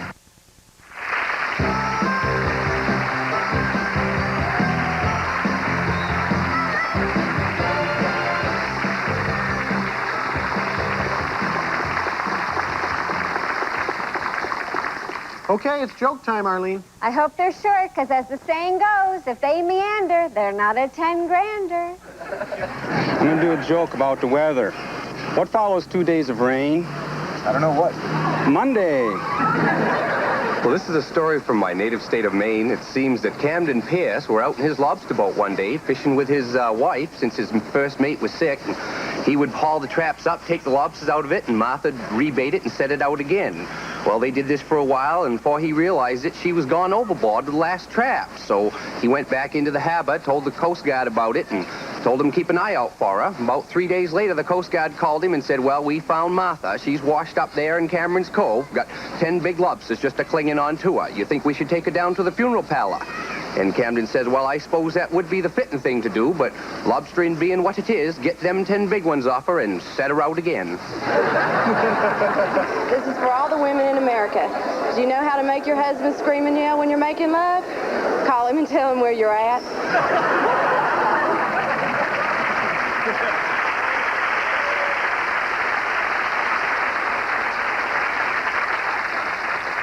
Okay, it's joke time, Arlene. I hope they're short, because as the saying goes, if they meander, they're not a 10-grander. I'm going to do a joke about the weather. What follows 2 days of rain? I don't know what. Monday. Well, this is a story from my native state of Maine. It seems that Camden Pierce were out in his lobster boat one day fishing with his wife since his first mate was sick. He would haul the traps up, take the lobsters out of it, and Martha'd rebait it and set it out again. Well, they did this for a while, and before he realized it, she was gone overboard with the last trap. So he went back into the harbor, told the Coast Guard about it, and told him to keep an eye out for her. About 3 days later, the Coast Guard called him and said, well, we found Martha. She's washed up there in Cameron's Cove. Got 10 big lobsters just a-clinging on to her. You think we should take her down to the funeral parlor? And Camden says, well, I suppose that would be the fitting thing to do, but lobstering being what it is, get them 10 big ones off her and set her out again. This is for all the women in America. Do you know how to make your husband scream and yell when you're making love? Call him and tell him where you're at.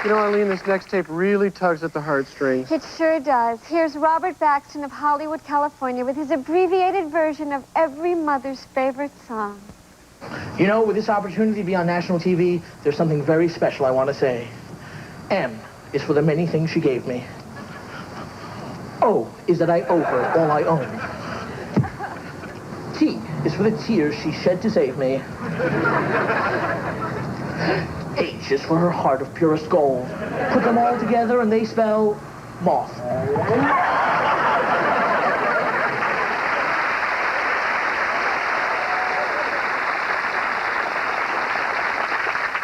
You know, Arlene, this next tape really tugs at the heartstrings. It sure does. Here's Robert Baxton of Hollywood, California, with his abbreviated version of every mother's favorite song. You know, with this opportunity to be on national TV, there's something very special I want to say. M is for the many things she gave me. O is that I owe her all I own. for the tears she shed to save me. H is for her heart of purest gold. Put them all together and they spell moth.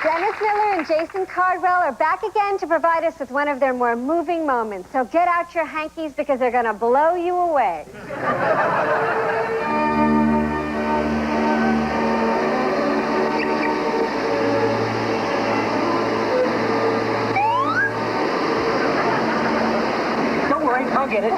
Dennis Miller and Jason Cardwell are back again to provide us with one of their more moving moments. So get out your hankies because they're going to blow you away. Don't worry, I'll get it.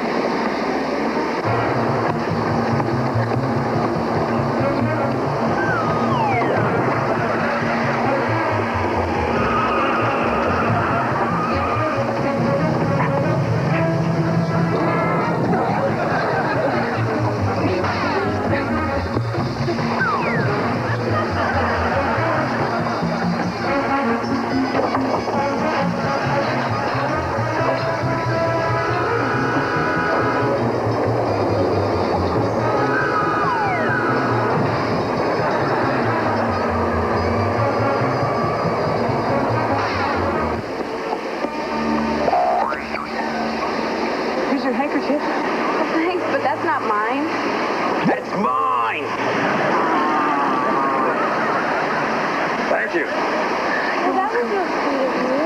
Thanks, but that's not mine. That's mine! Thank you. Well, that was real sweet of you.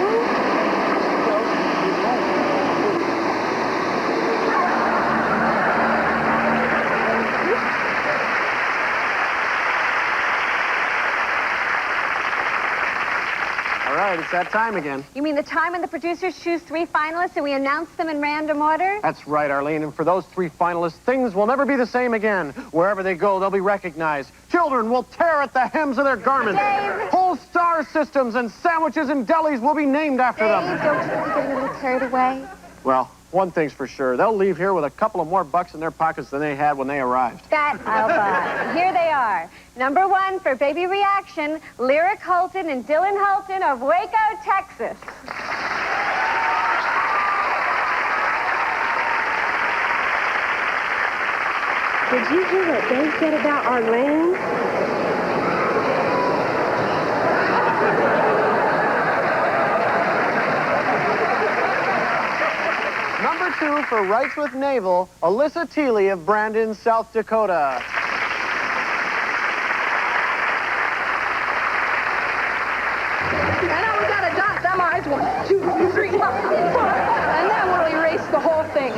All right, it's that time again. You mean the time when the producers choose 3 finalists and we announce them in random order? That's right, Arlene. And for those 3 finalists, things will never be the same again. Wherever they go, they'll be recognized. Children will tear at the hems of their garments. Dave! Whole star systems and sandwiches and delis will be named after them. Dave, don't you get a little carried away? Well, one thing's for sure. They'll leave here with a couple of more bucks in their pockets than they had when they arrived. That I'll buy. Here they are. Number 1 for Baby Reaction, Lyric Holton and Dylan Holton of Waco, Texas. Did you hear what Dave said about Arlene? Number 2 for Rights with Naval, Alyssa Teeley of Brandon, South Dakota. And now we gotta dot them I's. 1, 2, 3, 4. And then we'll erase the whole thing.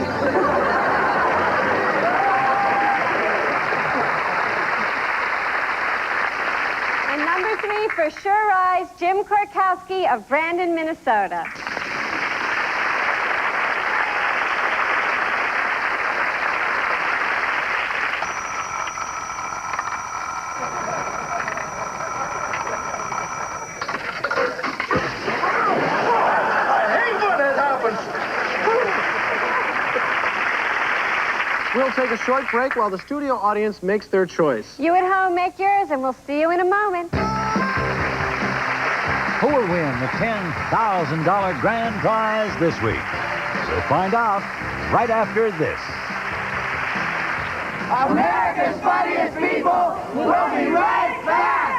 And number 3 for Sure Eyes, Jim Korkowski of Brandon, Minnesota. We'll take a short break while the studio audience makes their choice. You at home, make yours, and we'll see you in a moment. Who will win the $10,000 grand prize this week? We'll find out right after this. America's funniest people will be right back!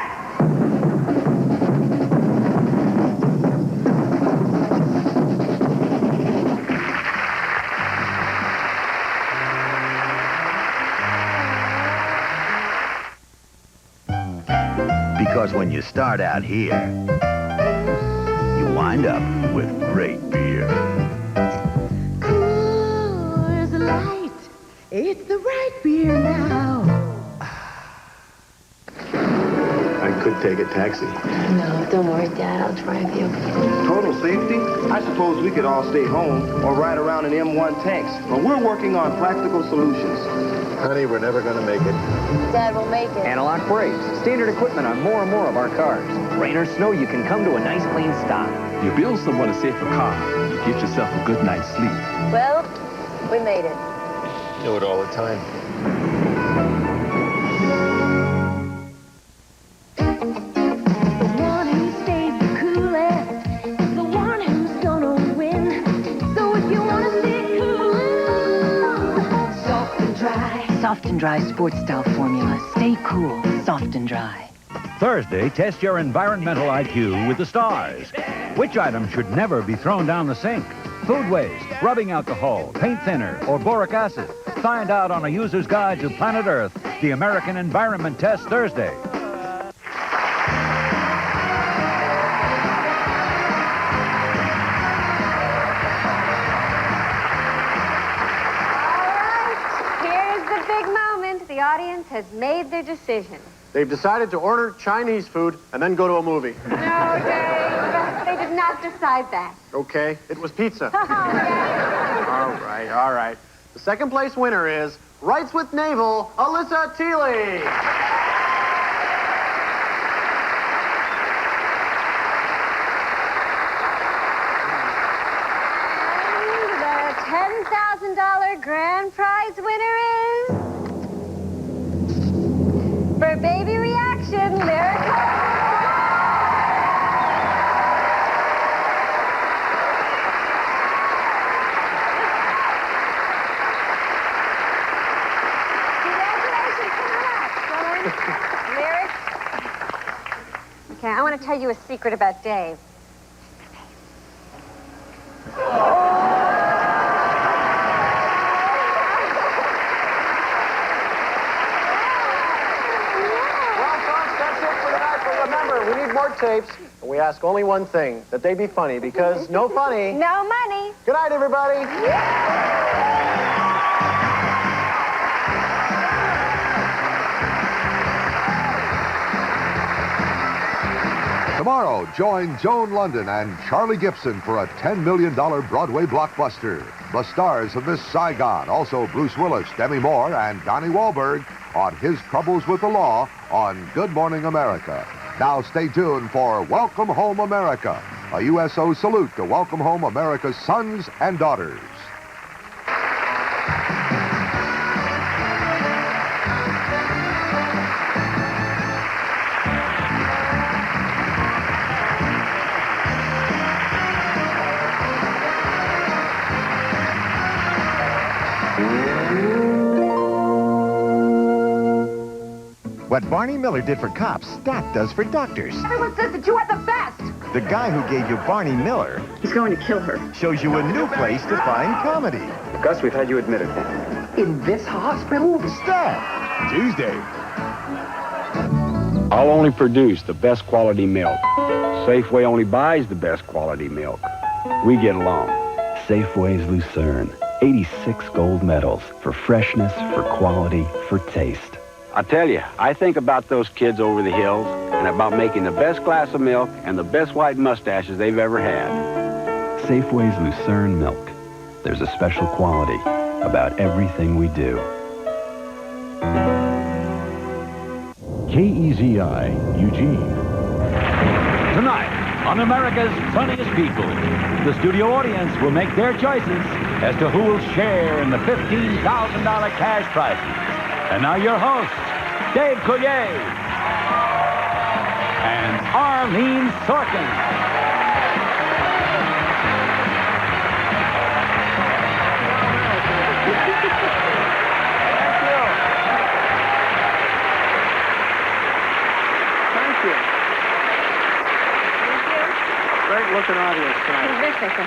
Because when you start out here, you wind up with great beer. Coors Light. It's the right beer now. I could take a taxi. No, don't worry, Dad. I'll drive you. Total safety? I suppose we could all stay home or ride around in M1 tanks. But we're working on practical solutions. Honey, we're never gonna make it. Dad will make it. Anti-lock brakes, standard equipment on more and more of our cars. Rain or snow, you can come to a nice clean stop. You build someone a safer car, you get yourself a good night's sleep. Well, we made it. Do it all the time. The one who stays the coolest is the one who's gonna win. So if you wanna stay cool, soft and dry. Soft and Dry Sports Style Formula. Stay Stay cool, soft and dry. Thursday, test your environmental IQ with the stars. Which item should never be thrown down the sink? Food waste, rubbing alcohol, paint thinner, or boric acid. Find out on a user's guide to planet Earth, the American Environment Test Thursday. The audience has made their decision. They've decided to order Chinese food and then go to a movie. No, Dave. They did not decide that. Okay, it was pizza. Oh, yeah. All right. The second place winner is Rights with Naval, Alyssa Teely. And the $10,000 grand prize winner is... For baby reaction, Lyric. Congratulations, come on up, Lyric. Okay, I want to tell you a secret about Dave. We need more tapes, and we ask only one thing, that they be funny, because no funny... No money. Good night, everybody. Tomorrow, join Joan London and Charlie Gibson for a $10 million Broadway blockbuster. The stars of Miss Saigon, also Bruce Willis, Demi Moore, and Donnie Wahlberg on his troubles with the law on Good Morning America. Now stay tuned for Welcome Home America, a USO salute to welcome home America's sons and daughters. What Barney Miller did for cops, Stat does for doctors. Everyone says that you are the best. The guy who gave you Barney Miller... He's going to kill her. ...shows you a new place to find comedy. Gus, we've had you admitted. In this hospital? Stat. Tuesday. I'll only produce the best quality milk. Safeway only buys the best quality milk. We get along. Safeway's Lucerne. 86 gold medals for freshness, for quality, for taste. I tell you, I think about those kids over the hills and about making the best glass of milk and the best white mustaches they've ever had. Safeway's Lucerne milk. There's a special quality about everything we do. KEZI, Eugene. Tonight, on America's Funniest People, the studio audience will make their choices as to who will share in the $15,000 cash prizes. And now your hosts, Dave Coulier and Arlene Sorkin. Great-looking audience tonight.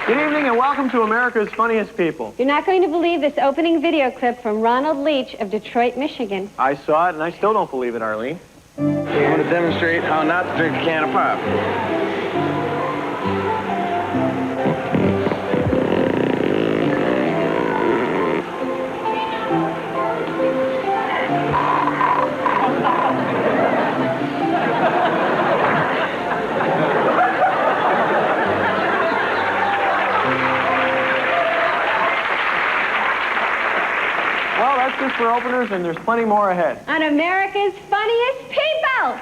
Good evening and welcome to America's Funniest People. You're not going to believe this opening video clip from Ronald Leach of Detroit, Michigan. I saw it and I still don't believe it, Arlene. I want to demonstrate how not to drink a can of pop. Just for openers, and there's plenty more ahead. On America's Funniest People!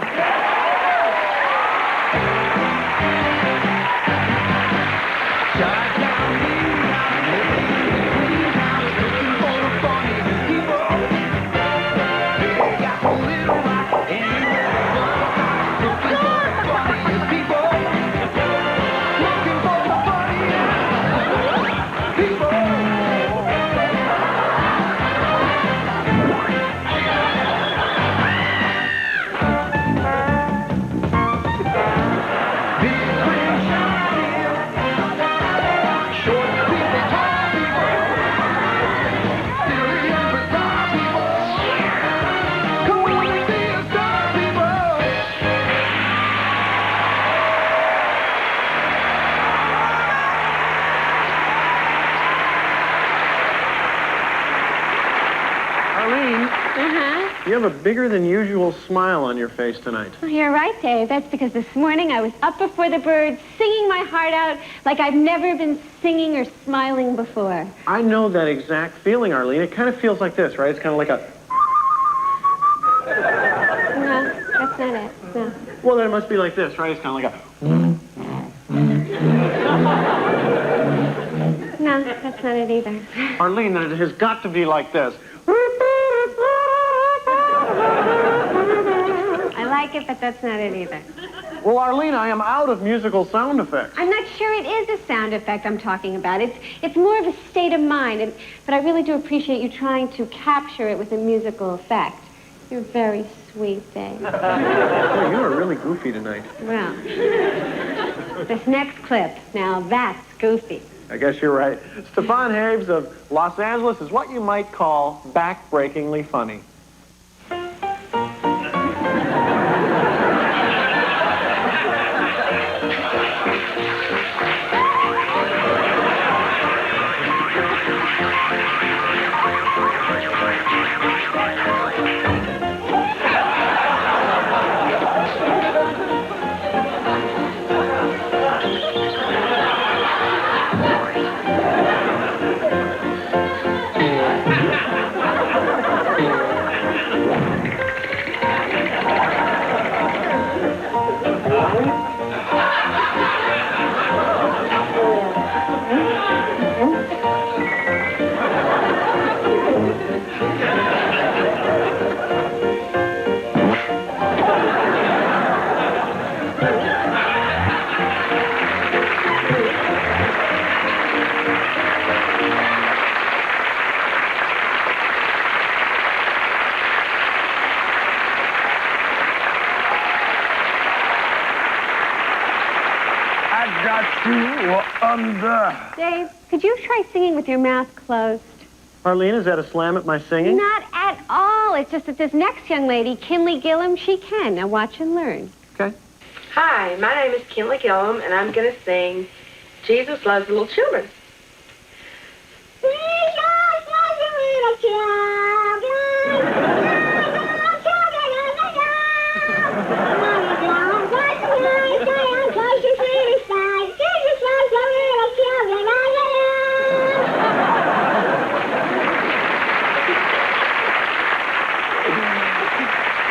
You have a bigger than usual smile on your face tonight. Oh, you're right, Dave. That's because this morning I was up before the birds, singing my heart out like I've never been singing or smiling before. I know that exact feeling, Arlene. It kind of feels like this, right? It's kind of like a... No, that's not it. No. Well, then it must be like this, right? It's kind of like a... No, that's not it either. Arlene, it has got to be like this. I like it, but that's not it either. Well, Arlene, I am out of musical sound effects. I'm not sure it is a sound effect I'm talking about. It's more of a state of mind, but I really do appreciate you trying to capture it with a musical effect. You're very sweet, Dave. Boy, you are really goofy tonight. Well, this next clip, now that's goofy. I guess you're right. Stefan Habes of Los Angeles is what you might call back-breakingly funny. Dave, could you try singing with your mouth closed? Arlene, is that a slam at my singing? Not at all. It's just that this next young lady, Kinley Gillum, she can. Now watch and learn. Okay. Hi, my name is Kinley Gillum, and I'm going to sing Jesus Loves Little Children. Jesus loves little children.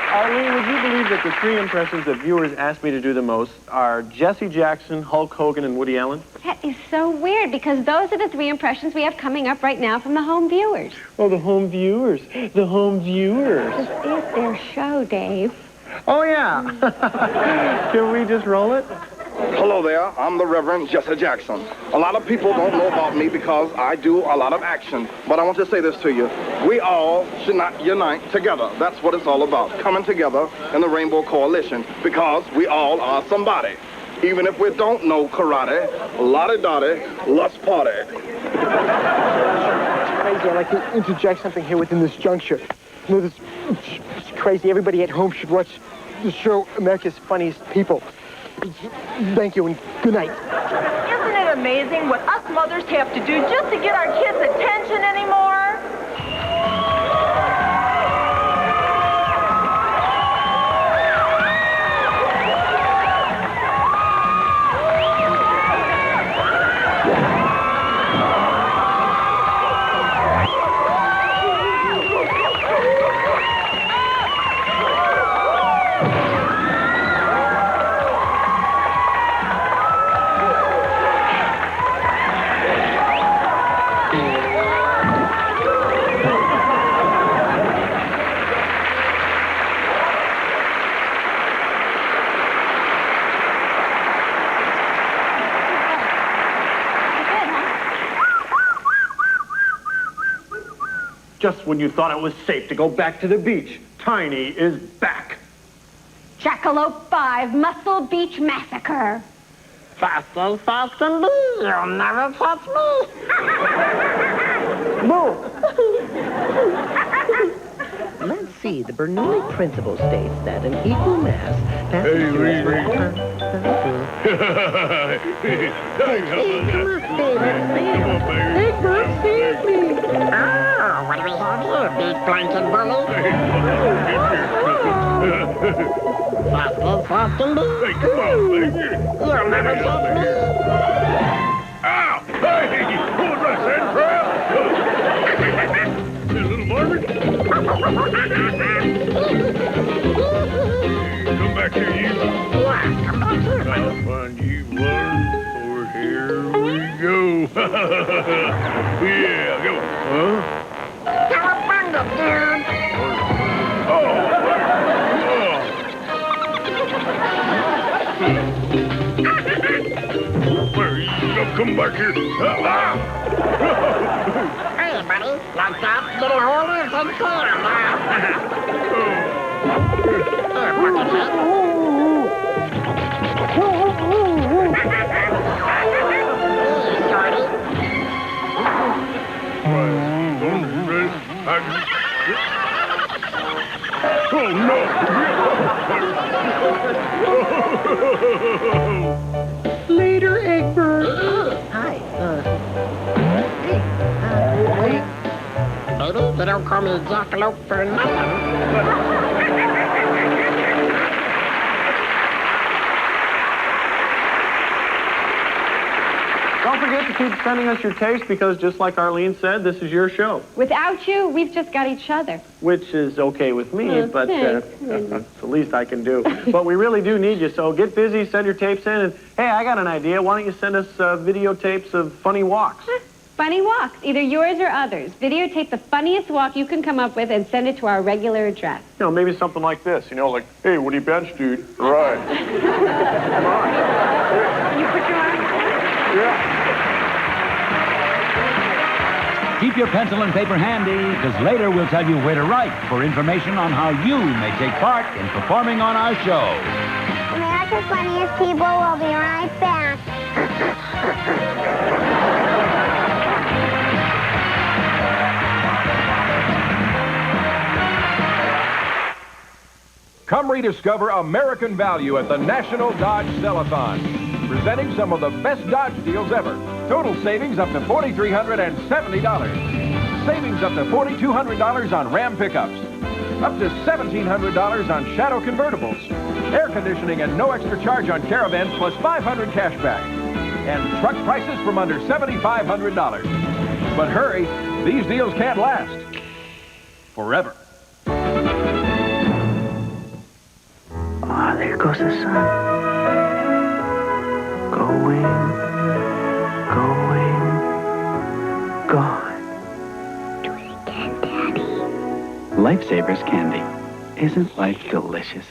Arlene, would you believe that the three impressions that viewers ask me to do the most are Jesse Jackson, Hulk Hogan, and Woody Allen? That is so weird, because those are the three impressions we have coming up right now from the home viewers. Oh, the home viewers. The home viewers. This is their show, Dave. Oh, yeah. Can we just roll it? Hello there, I'm the Reverend Jesse Jackson. A lot of people don't know about me because I do a lot of action. But I want to say this to you. We all should not unite together. That's what it's all about, coming together in the Rainbow Coalition, because we all are somebody. Even if we don't know karate, lottie-dottie, let's party. It's crazy. I'd like to interject something here within this juncture. You know, it's crazy. Everybody at home should watch the show America's Funniest People. Thank you and good night. Isn't it amazing what us mothers have to do just to get our kids' attention anymore? Just when you thought it was safe to go back to the beach, Tiny is back. Jackalope 5, Muscle Beach Massacre. Fast and loose, you'll never touch me. Boo! Let's see. The Bernoulli principle states that an equal mass passes through... Egbert, save me. Oh, what do we have here, big blanket bully? Frosty, Hey, come on, baby. You'll never get me. Ow! Hey, what was that, crap? Hey, little Marvin. Come back here, you. Come back here, I'll find you one. Over here we go. Yeah, go. Huh? Cowabunga, dude. Come back here. Hey, buddy. Like that little hole is in clear now. Here, Buckethead. Oh, no! Later, Egbert. Hi. Baby, they don't call me Jackalope for nothing. Don't forget to keep sending us your tapes because, just like Arlene said, this is your show. Without you, we've just got each other. Which is okay with me, but thanks. it's the least I can do. But we really do need you, so get busy, send your tapes in, and hey, I got an idea. Why don't you send us videotapes of funny walks? Funny walks, either yours or others. Videotape the funniest walk you can come up with and send it to our regular address. You know, maybe something like this, like, hey, what do you bench, dude? Right. Come on. You put your arm Yeah. Keep your pencil and paper handy, because later we'll tell you where to write for information on how you may take part in performing on our show. America's Funniest People will be right back. Come rediscover American value at the National Dodge Sell-a-thon, presenting some of the best Dodge deals ever. Total savings up to $4,370. Savings up to $4,200 on Ram pickups. Up to $1,700 on Shadow convertibles. Air conditioning and no extra charge on Caravans plus $500 cash back. And truck prices from under $7,500. But hurry, these deals can't last forever. Ah, there goes the sun. Going, gone. Do it again, Daddy. Lifesavers candy. Isn't life delicious?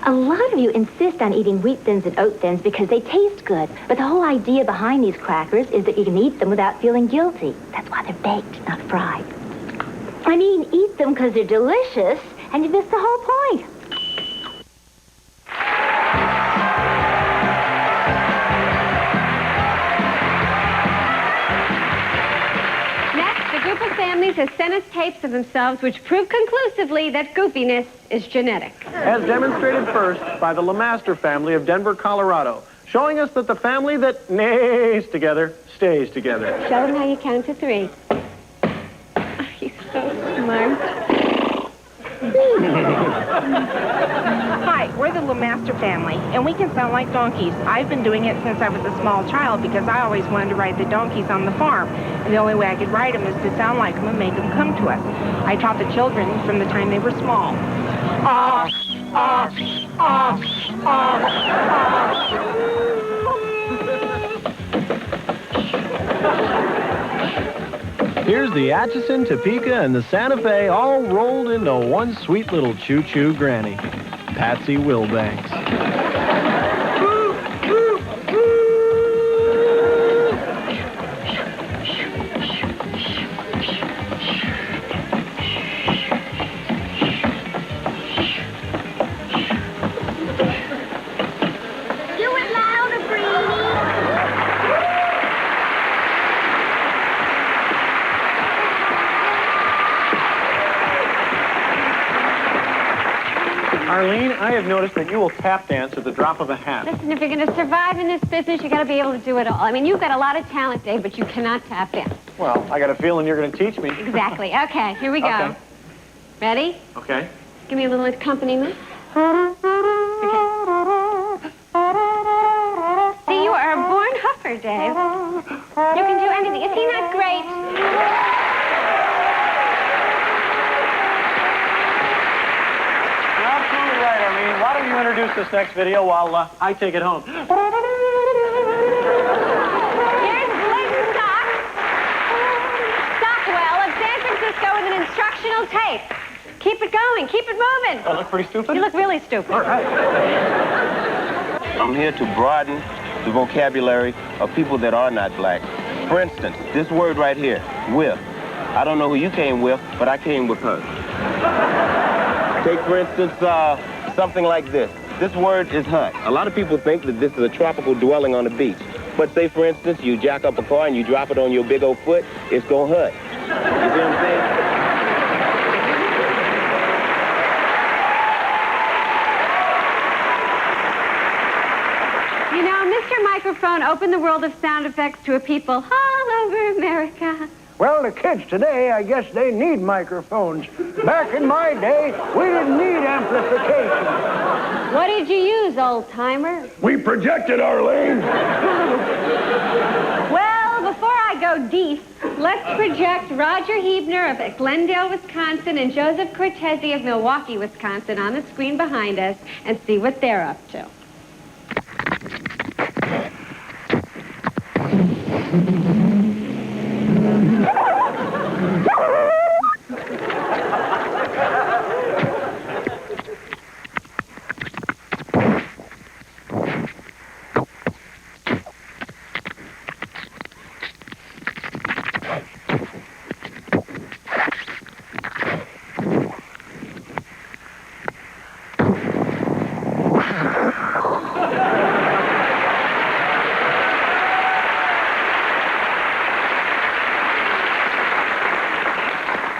A lot of you insist on eating wheat thins and oat thins because they taste good. But the whole idea behind these crackers is that you can eat them without feeling guilty. That's why they're baked, not fried. I mean, eat them because they're delicious, and you miss the whole point. Has sent us tapes of themselves which prove conclusively that goofiness is genetic. As demonstrated first by the LeMaster family of Denver, Colorado, showing us that the family that nays together stays together. Show them how you count to 3. Oh, he's so smart. Hi, we're the LeMaster family, and we can sound like donkeys. I've been doing it since I was a small child because I always wanted to ride the donkeys on the farm. And the only way I could ride them is to sound like them and make them come to us. I taught the children from the time they were small. Here's the Atchison, Topeka, and the Santa Fe all rolled into one sweet little choo-choo granny, Patsy Wilbanks. Arlene, I have noticed that you will tap dance at the drop of a hat. Listen, if you're going to survive in this business, you got to be able to do it all. I mean, you've got a lot of talent, Dave, but you cannot tap dance. Well, I got a feeling you're going to teach me. Exactly. Okay, here we go. Okay. Ready? Okay. Give me a little accompaniment. See, you are a born huffer, Dave. You can do anything. Is he not great? You're absolutely right, Arlene. Why don't you introduce this next video while I take it home? Here's Blake Stockwell of San Francisco with an instructional tape. Keep it going. Keep it moving. I look pretty stupid? You look really stupid. All right. I'm here to broaden the vocabulary of people that are not black. For instance, this word right here, with. I don't know who you came with, but I came with her. Take, for instance, something like this. This word is hut. A lot of people think that this is a tropical dwelling on the beach. But say, for instance, you jack up a car and you drop it on your big old foot, it's gonna hut. You see what I'm saying? You know, Mr. Microphone opened the world of sound effects to a people all over America. Well, the kids today, I guess they need microphones. Back in my day, we didn't need amplification. What did you use, old-timer? We projected, Arlene. Well, before I go deep, let's project Roger Hebner of Glendale, Wisconsin, and Joseph Cortese of Milwaukee, Wisconsin on the screen behind us and see what they're up to.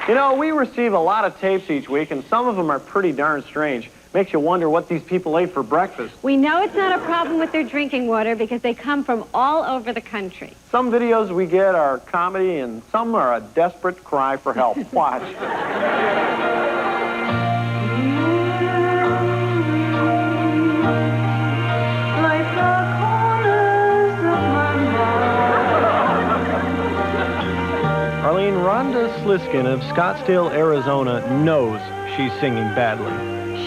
You know, we receive a lot of tapes each week, and some of them are pretty darn strange. Makes you wonder what these people ate for breakfast. We know it's not a problem with their drinking water because they come from all over the country. Some videos we get are comedy, and some are a desperate cry for help. Watch. Arlene, Rhonda Sliskin of Scottsdale, Arizona knows she's singing badly.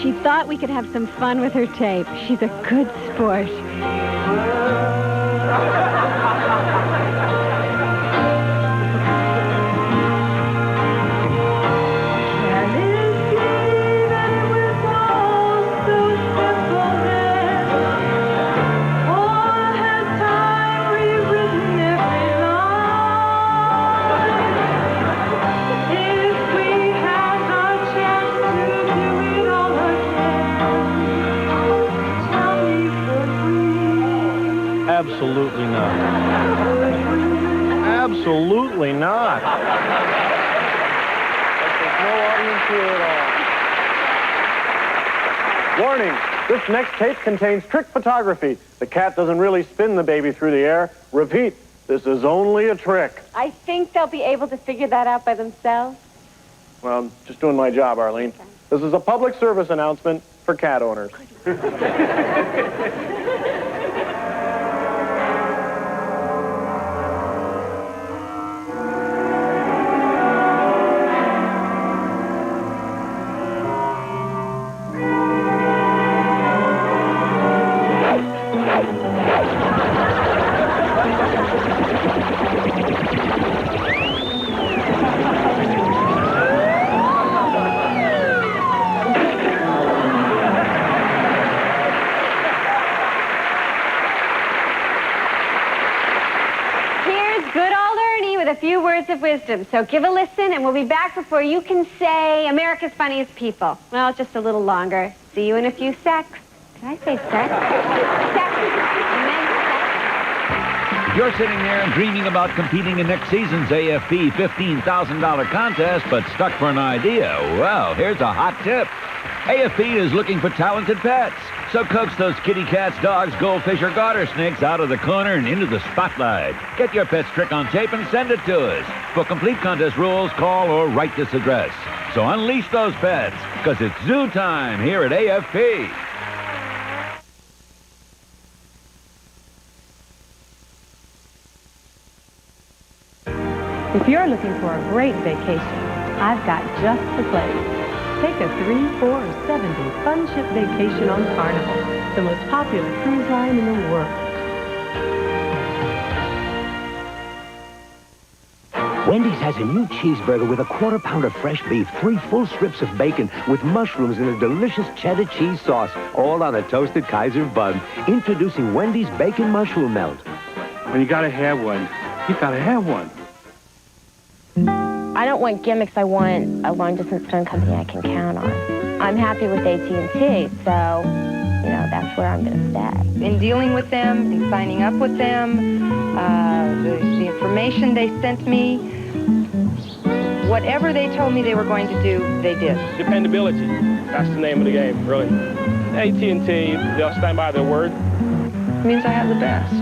She thought we could have some fun with her tape. She's a good sport. Absolutely not. Absolutely not. There's no audience here at all. Warning, this next tape contains trick photography. The cat doesn't really spin the baby through the air. Repeat, this is only a trick. I think they'll be able to figure that out by themselves. Well, I'm just doing my job, Arlene. This is a public service announcement for cat owners. A few words of wisdom. So give a listen, and we'll be back before you can say America's Funniest People. Well, just a little longer. See you in a few secs. Did I say sex? If you're sitting there and dreaming about competing in next season's AFP $15,000 contest, but stuck for an idea, well, here's a hot tip. AFP is looking for talented pets. So coax those kitty cats, dogs, goldfish, or garter snakes out of the corner and into the spotlight. Get your pet's trick on tape and send it to us. For complete contest rules, call or write this address. So unleash those pets, because it's zoo time here at AFP. If you're looking for a great vacation, I've got just the place. Take a 3, 4, or 7-day fun ship vacation on Carnival, the most popular cruise line in the world. Wendy's has a new cheeseburger with a quarter-pound of fresh beef, 3 full strips of bacon with mushrooms and a delicious cheddar cheese sauce, all on a toasted Kaiser bun. Introducing Wendy's Bacon Mushroom Melt. Well, you gotta have one. You gotta have one. I don't want gimmicks. I want a long-distance phone company I can count on. I'm happy with AT&T, so, that's where I'm going to stay. In dealing with them, in signing up with them, the information they sent me, whatever they told me they were going to do, they did. Dependability. That's the name of the game, really. AT&T, they'll stand by their word. It means I have the best.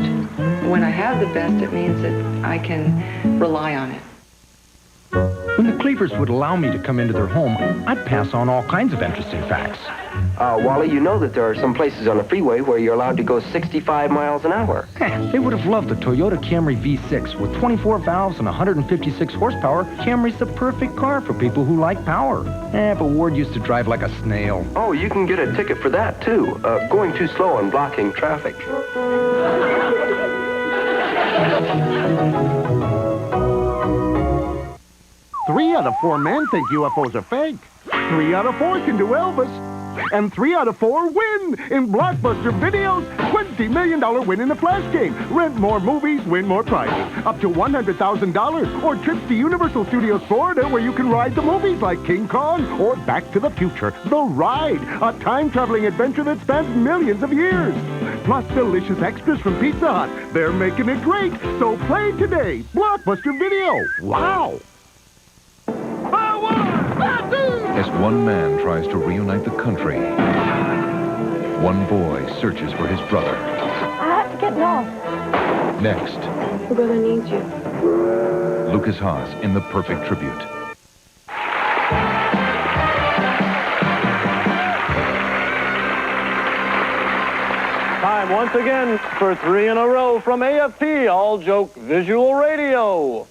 When I have the best, it means that I can rely on it. When the Cleavers would allow me to come into their home, I'd pass on all kinds of interesting facts. Wally, you know that there are some places on the freeway where you're allowed to go 65 miles an hour. They would have loved the Toyota Camry V6 with 24 valves and 156 horsepower. Camry's the perfect car for people who like power. But Ward used to drive like a snail. Oh, you can get a ticket for that, too. Going too slow and blocking traffic. 3 out of 4 men think UFOs are fake. 3 out of 4 can do Elvis. And 3 out of 4 win in Blockbuster Video's $20 million win in the Flash game. Rent more movies, win more prizes. Up to $100,000. Or trips to Universal Studios Florida where you can ride the movies like King Kong or Back to the Future. The Ride, a time-traveling adventure that spans millions of years. Plus delicious extras from Pizza Hut. They're making it great. So play today. Blockbuster Video. Wow. As one man tries to reunite the country, one boy searches for his brother. I have to get lost. Next, Your brother needs you. Lucas Haas in The Perfect Tribute. Time once again for 3 in a row from AFP, All Joke Visual Radio.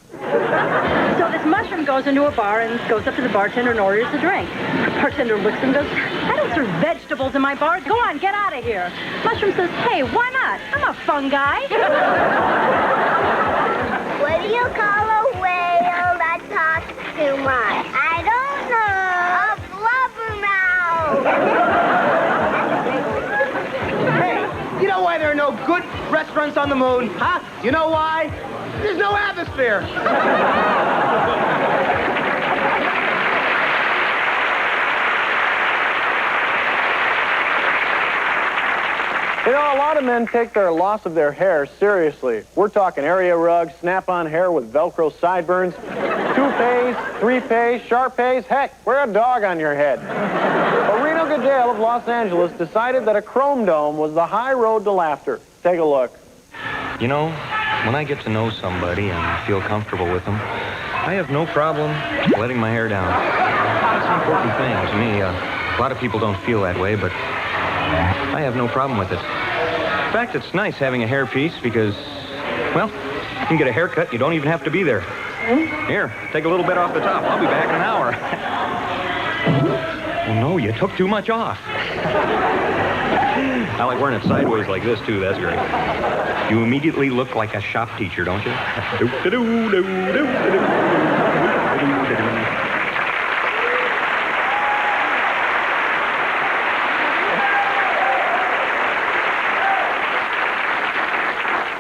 So this mushroom goes into a bar and goes up to the bartender and orders a drink. The bartender looks and goes, I don't serve vegetables in my bars. Go on, get out of here. Mushroom says, hey, why not? I'm a fun guy. What do you call a whale that talks too much? I don't know. A blubber mouth. Hey, you know why there are no good restaurants on the moon, huh? You know why? There's no atmosphere. A lot of men take their loss of their hair seriously. We're talking area rugs, snap-on hair with Velcro sideburns, toupees, 3-pays, Shar-Pays, heck, wear a dog on your head. Reno Goodale of Los Angeles decided that a chrome dome was the high road to laughter. Take a look. You know, when I get to know somebody and feel comfortable with them, I have no problem letting my hair down. That's an important thing to me. A lot of people don't feel that way, but I have no problem with it. In fact, it's nice having a hairpiece because, well, you can get a haircut. You don't even have to be there. Here, take a little bit off the top. I'll be back in an hour. Oh, no, you took too much off. I like wearing it sideways like this, too. That's great. You immediately look like a shop teacher, don't you?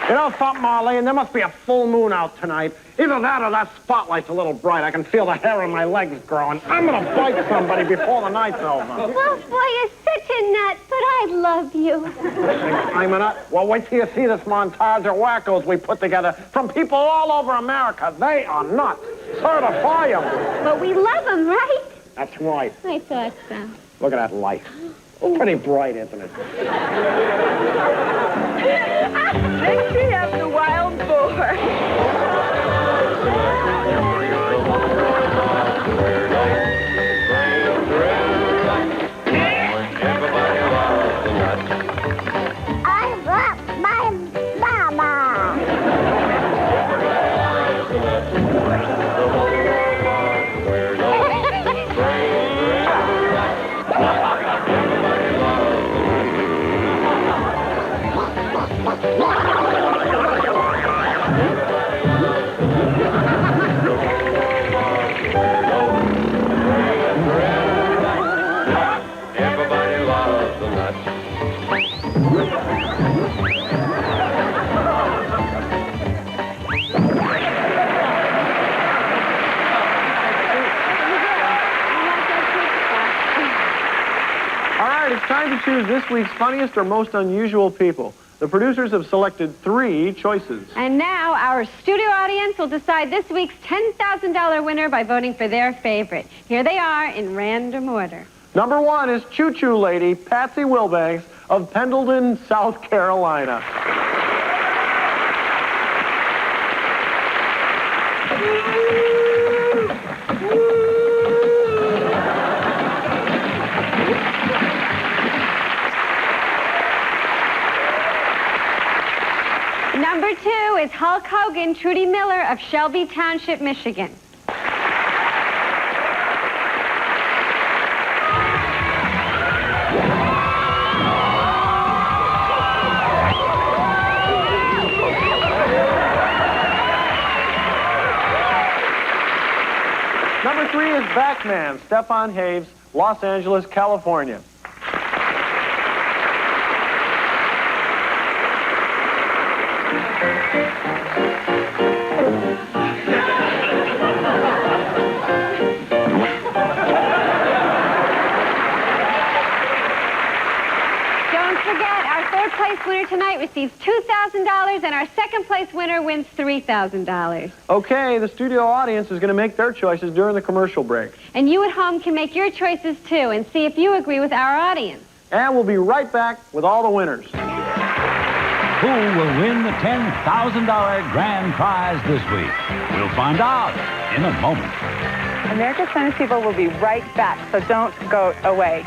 You know something, Marlene? There must be a full moon out tonight. Either that or that spotlight's a little bright. I can feel the hair on my legs growing. I'm gonna bite somebody before the night's over. Well, boy, you're such a nut, but I love you. I'm a nut? Well, wait till you see this montage of wackos we put together from people all over America. They are nuts. Certify them. But we love them, right? That's right. I thought so. Look at that light. Pretty bright, isn't it? Next we have the wild boar. It's time to choose this week's funniest or most unusual people. The producers have selected 3 choices. And now our studio audience will decide this week's $10,000 winner by voting for their favorite. Here they are in random order. Number 1 is Choo Choo Lady Patsy Wilbanks of Pendleton, South Carolina. Number 2 is Hulk Hogan, Trudy Miller of Shelby Township, Michigan. Number 3 is Backman, Stefan Haves, Los Angeles, California. Don't forget, our third place winner tonight receives $2,000 and our second place winner wins $3,000. Okay, the studio audience is going to make their choices during the commercial break. And you at home can make your choices too and see if you agree with our audience. And we'll be right back with all the winners. Who will win the $10,000 grand prize this week? We'll find out in a moment. America's Funniest People will be right back, so don't go away.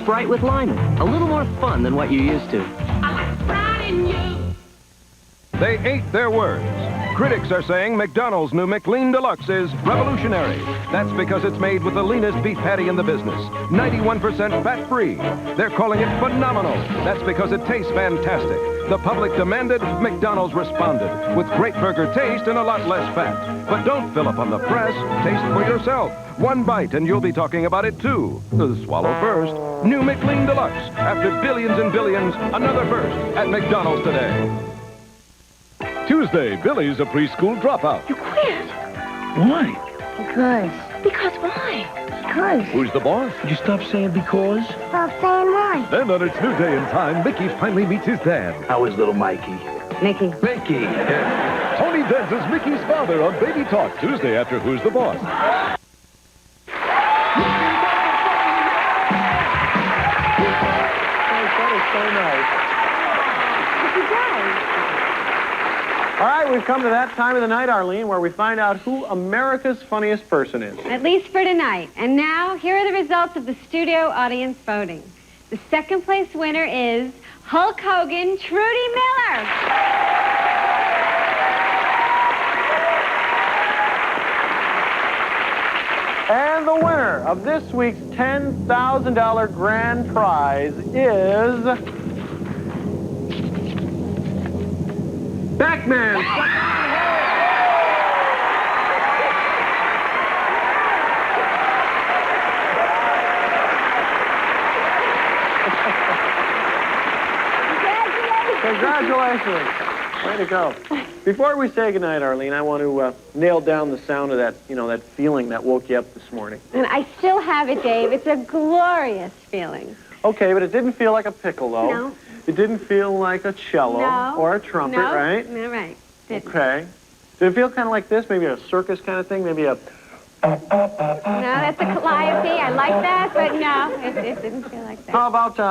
Sprite with Lyman. A little more fun than what you're used to. They ate their words. Critics are saying McDonald's new McLean Deluxe is revolutionary. That's because it's made with the leanest beef patty in the business. 91% fat-free. They're calling it phenomenal. That's because it tastes fantastic. The public demanded, McDonald's responded. With great burger taste and a lot less fat. But don't fill up on the press. Taste for yourself. One bite and you'll be talking about it too. Swallow first. New McLean Deluxe. After billions and billions, another first at McDonald's today. Tuesday, Billy's a preschool dropout. You quit. Why? Because why? Because. Who's the boss? Would you stop saying because? Stop saying why. Then on its new day and time, Mickey finally meets his dad. How is little Mikey? Mickey. Mickey. Tony dances Mickey's father on Baby Talk, Tuesday after Who's the Boss. All right, we've come to that time of the night, Arlene, where we find out who America's funniest person is. At least for tonight. And now, here are the results of the studio audience voting. The second place winner is Hulk Hogan, Trudy Miller. And the winner of this week's $10,000 grand prize is... Backman! Congratulations. Way to go. Before we say goodnight, Arlene, I want to nail down the sound of that, that feeling that woke you up this morning. And I still have it, Dave. It's a glorious feeling. Okay, but it didn't feel like a piccolo. No. It didn't feel like a cello or a trumpet, right? No, right. Didn't. Okay. Did it feel kind of like this? Maybe a circus kind of thing? Maybe a... No, that's a calliope. I like that, but no, it didn't feel like that. How about... No.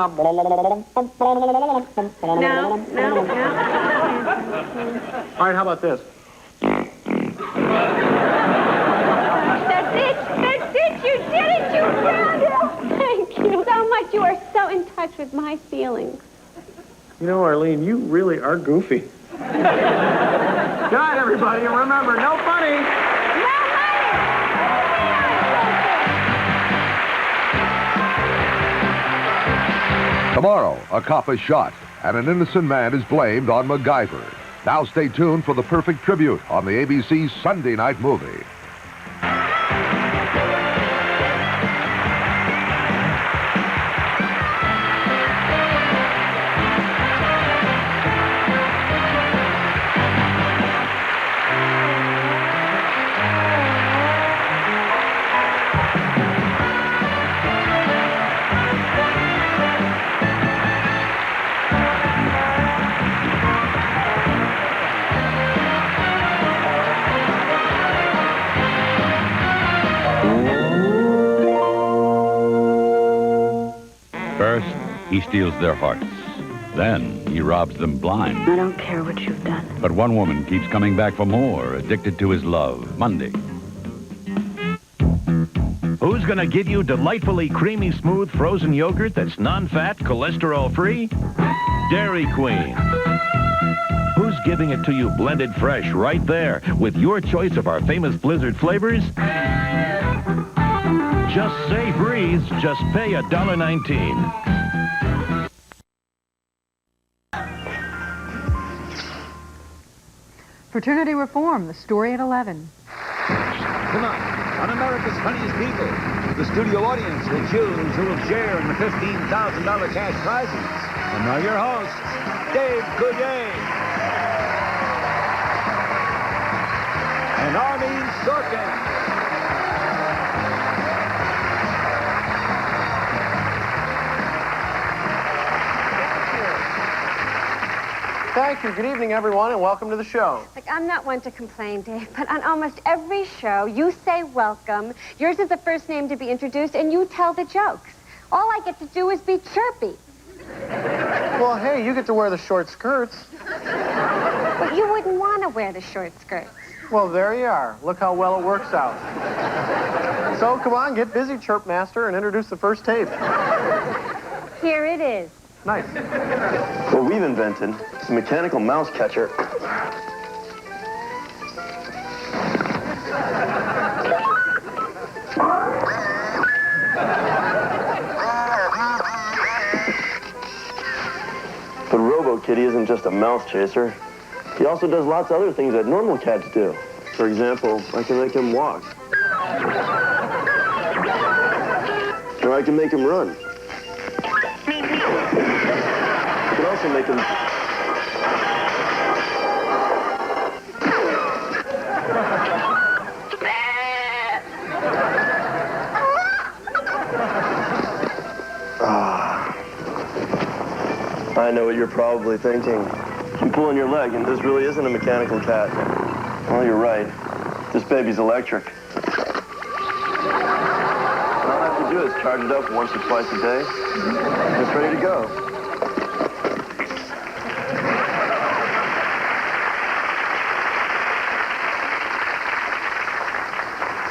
All right, how about this? That's it. You did it. You found it. Thank you so much. You are so in touch with my feelings. You know, Arlene, you really are goofy. Good night, everybody, and remember, no funny. Tomorrow, a cop is shot, and an innocent man is blamed on MacGyver. Now stay tuned for the perfect tribute on the ABC Sunday Night Movie. First, he steals their hearts. Then, he robs them blind. I don't care what you've done. But one woman keeps coming back for more, addicted to his love. Monday. Who's gonna give you delightfully creamy, smooth frozen yogurt that's non-fat, cholesterol-free? Dairy Queen. Who's giving it to you blended fresh right there with your choice of our famous Blizzard flavors? Just say Breeze, just pay $1.19. Fraternity Reform, the story at 11. Tonight, on America's Funniest People, the studio audience will choose who will share in the $15,000 cash prizes. And now your hosts, Dave Coulier and Armin Sorkin. Thank you. Good evening, everyone, and welcome to the show. Like, I'm not one to complain, Dave, but on almost every show, you say welcome, yours is the first name to be introduced, and you tell the jokes. All I get to do is be chirpy. Well, hey, you get to wear the short skirts. But you wouldn't want to wear the short skirts. Well, there you are. Look how well it works out. So, come on, get busy, Chirp Master, and introduce the first tape. Here it is. Nice. What we've invented is a mechanical mouse catcher. But RoboKitty isn't just a mouse chaser. He also does lots of other things that normal cats do. For example, I can make him walk. Or I can make him run. I can also make him... I know what you're probably thinking. I'm pulling your leg, and this really isn't a mechanical cat. Well, you're right. This baby's electric. All I have to do is charge it up once or twice a day, and it's ready to go.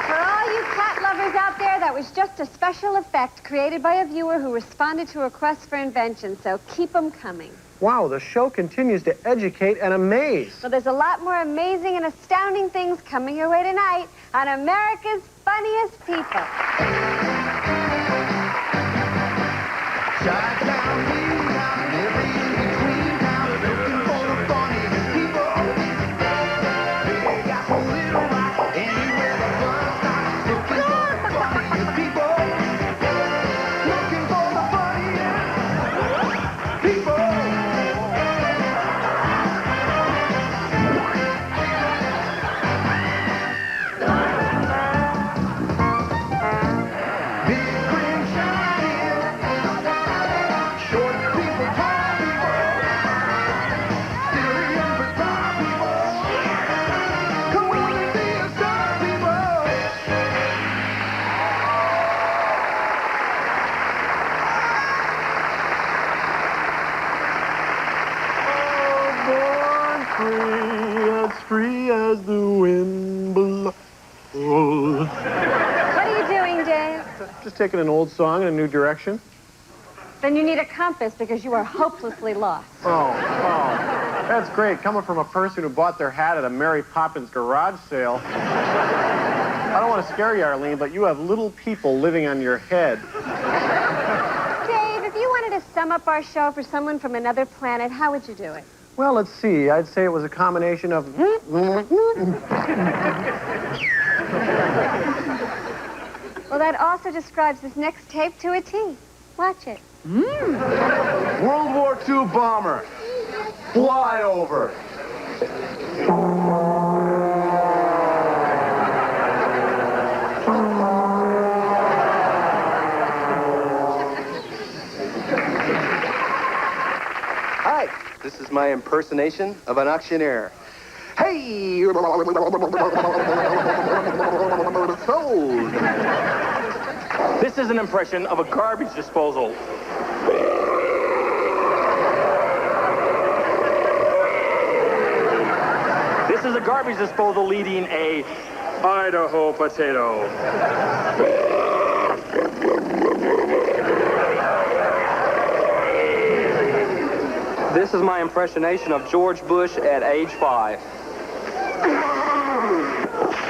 For all you cat lovers out there, that was just a special effect created by a viewer who responded to a request for invention, so keep them coming. Wow, the show continues to educate and amaze. Well, there's a lot more amazing and astounding things coming your way tonight on America's Funniest People. taking an old song in a new direction. Then you need a compass because you are hopelessly lost. Oh, that's great. Coming from a person who bought their hat at a Mary Poppins garage sale. I don't want to scare you, Arlene, but you have little people living on your head. Dave, if you wanted to sum up our show for someone from another planet, how would you do it? Well, let's see. I'd say it was a combination of... Well, that also describes this next tape to a T. Watch it. World War II bomber. Flyover. Hi, this is my impersonation of an auctioneer. Hey! Sold! This is an impression of a garbage disposal. This is a garbage disposal leading a Idaho potato. This is my impersonation of George Bush at age 5.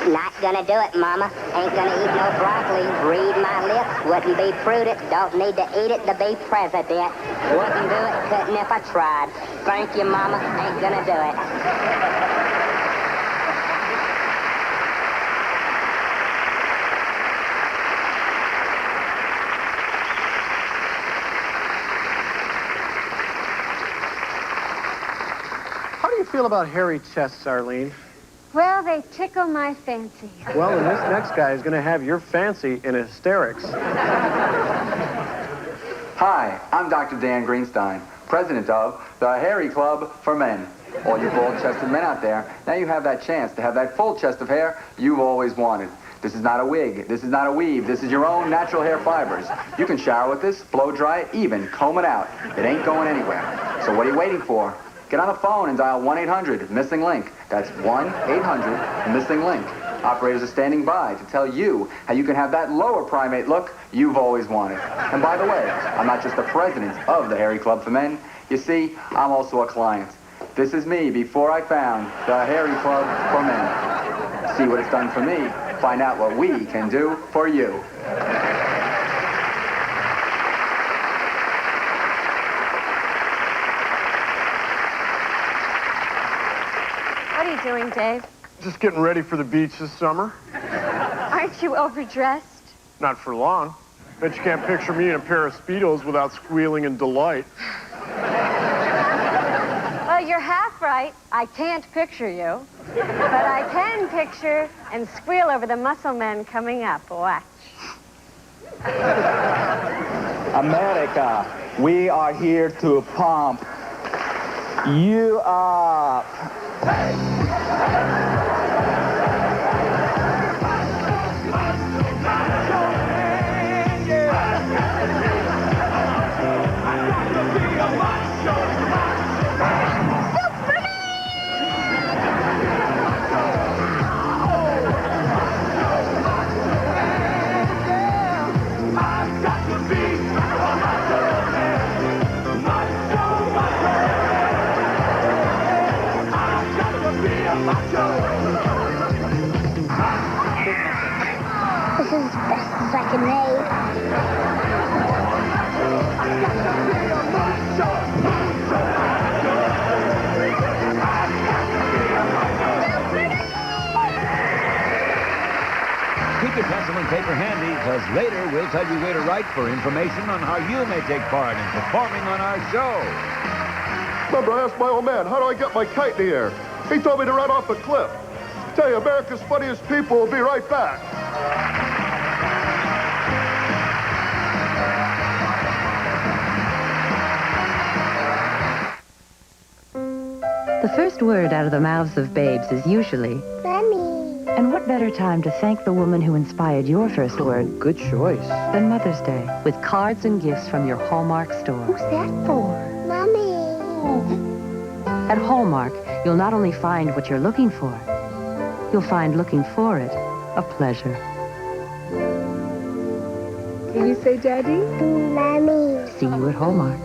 Not gonna do it, Mama. Ain't gonna eat no broccoli. Read my lips. Wouldn't be prudent. Don't need to eat it to be president. Wouldn't do it. Couldn't if I tried. Thank you, Mama. Ain't gonna do it. How do you feel about hairy chests, Arlene? Well, they tickle my fancy. Well, then this next guy is going to have your fancy in hysterics. Hi, I'm Dr. Dan Greenstein, president of the Hairy Club for Men. All you bald-chested men out there, now you have that chance to have that full chest of hair you've always wanted. This is not a wig. This is not a weave. This is your own natural hair fibers. You can shower with this, blow dry it, even comb it out. It ain't going anywhere. So what are you waiting for? Get on the phone and dial 1-800-MISSING LINK. That's 1-800-MISSING LINK. Operators are standing by to tell you how you can have that lower primate look you've always wanted. And by the way, I'm not just the president of the Hairy Club for Men. You see, I'm also a client. This is me before I found the Hairy Club for Men. See what it's done for me. Find out what we can do for you. What are you doing, Dave? Just getting ready for the beach this summer. Aren't you overdressed? Not for long. Bet you can't picture me in a pair of Speedos without squealing in delight. Well, you're half right. I can't picture you. But I can picture and squeal over the muscle men coming up. Watch. America, we are here to pump you up. This is as best as I can make. Keep your pencil and paper handy, because later we'll tell you where to write for information on how you may take part in performing on our show. Remember, I asked my old man, how do I get my kite in the air? He told me to run off a cliff. Tell you, America's Funniest People will be right back. The first word out of the mouths of babes is usually, Mommy. and what better time to thank the woman who inspired your first word? Good choice. Than Mother's Day, with cards and gifts from your Hallmark store. Who's that for? Mommy. At Hallmark, you'll not only find what you're looking for, you'll find looking for it a pleasure. Can you say Daddy? Mommy. See you at Hallmark.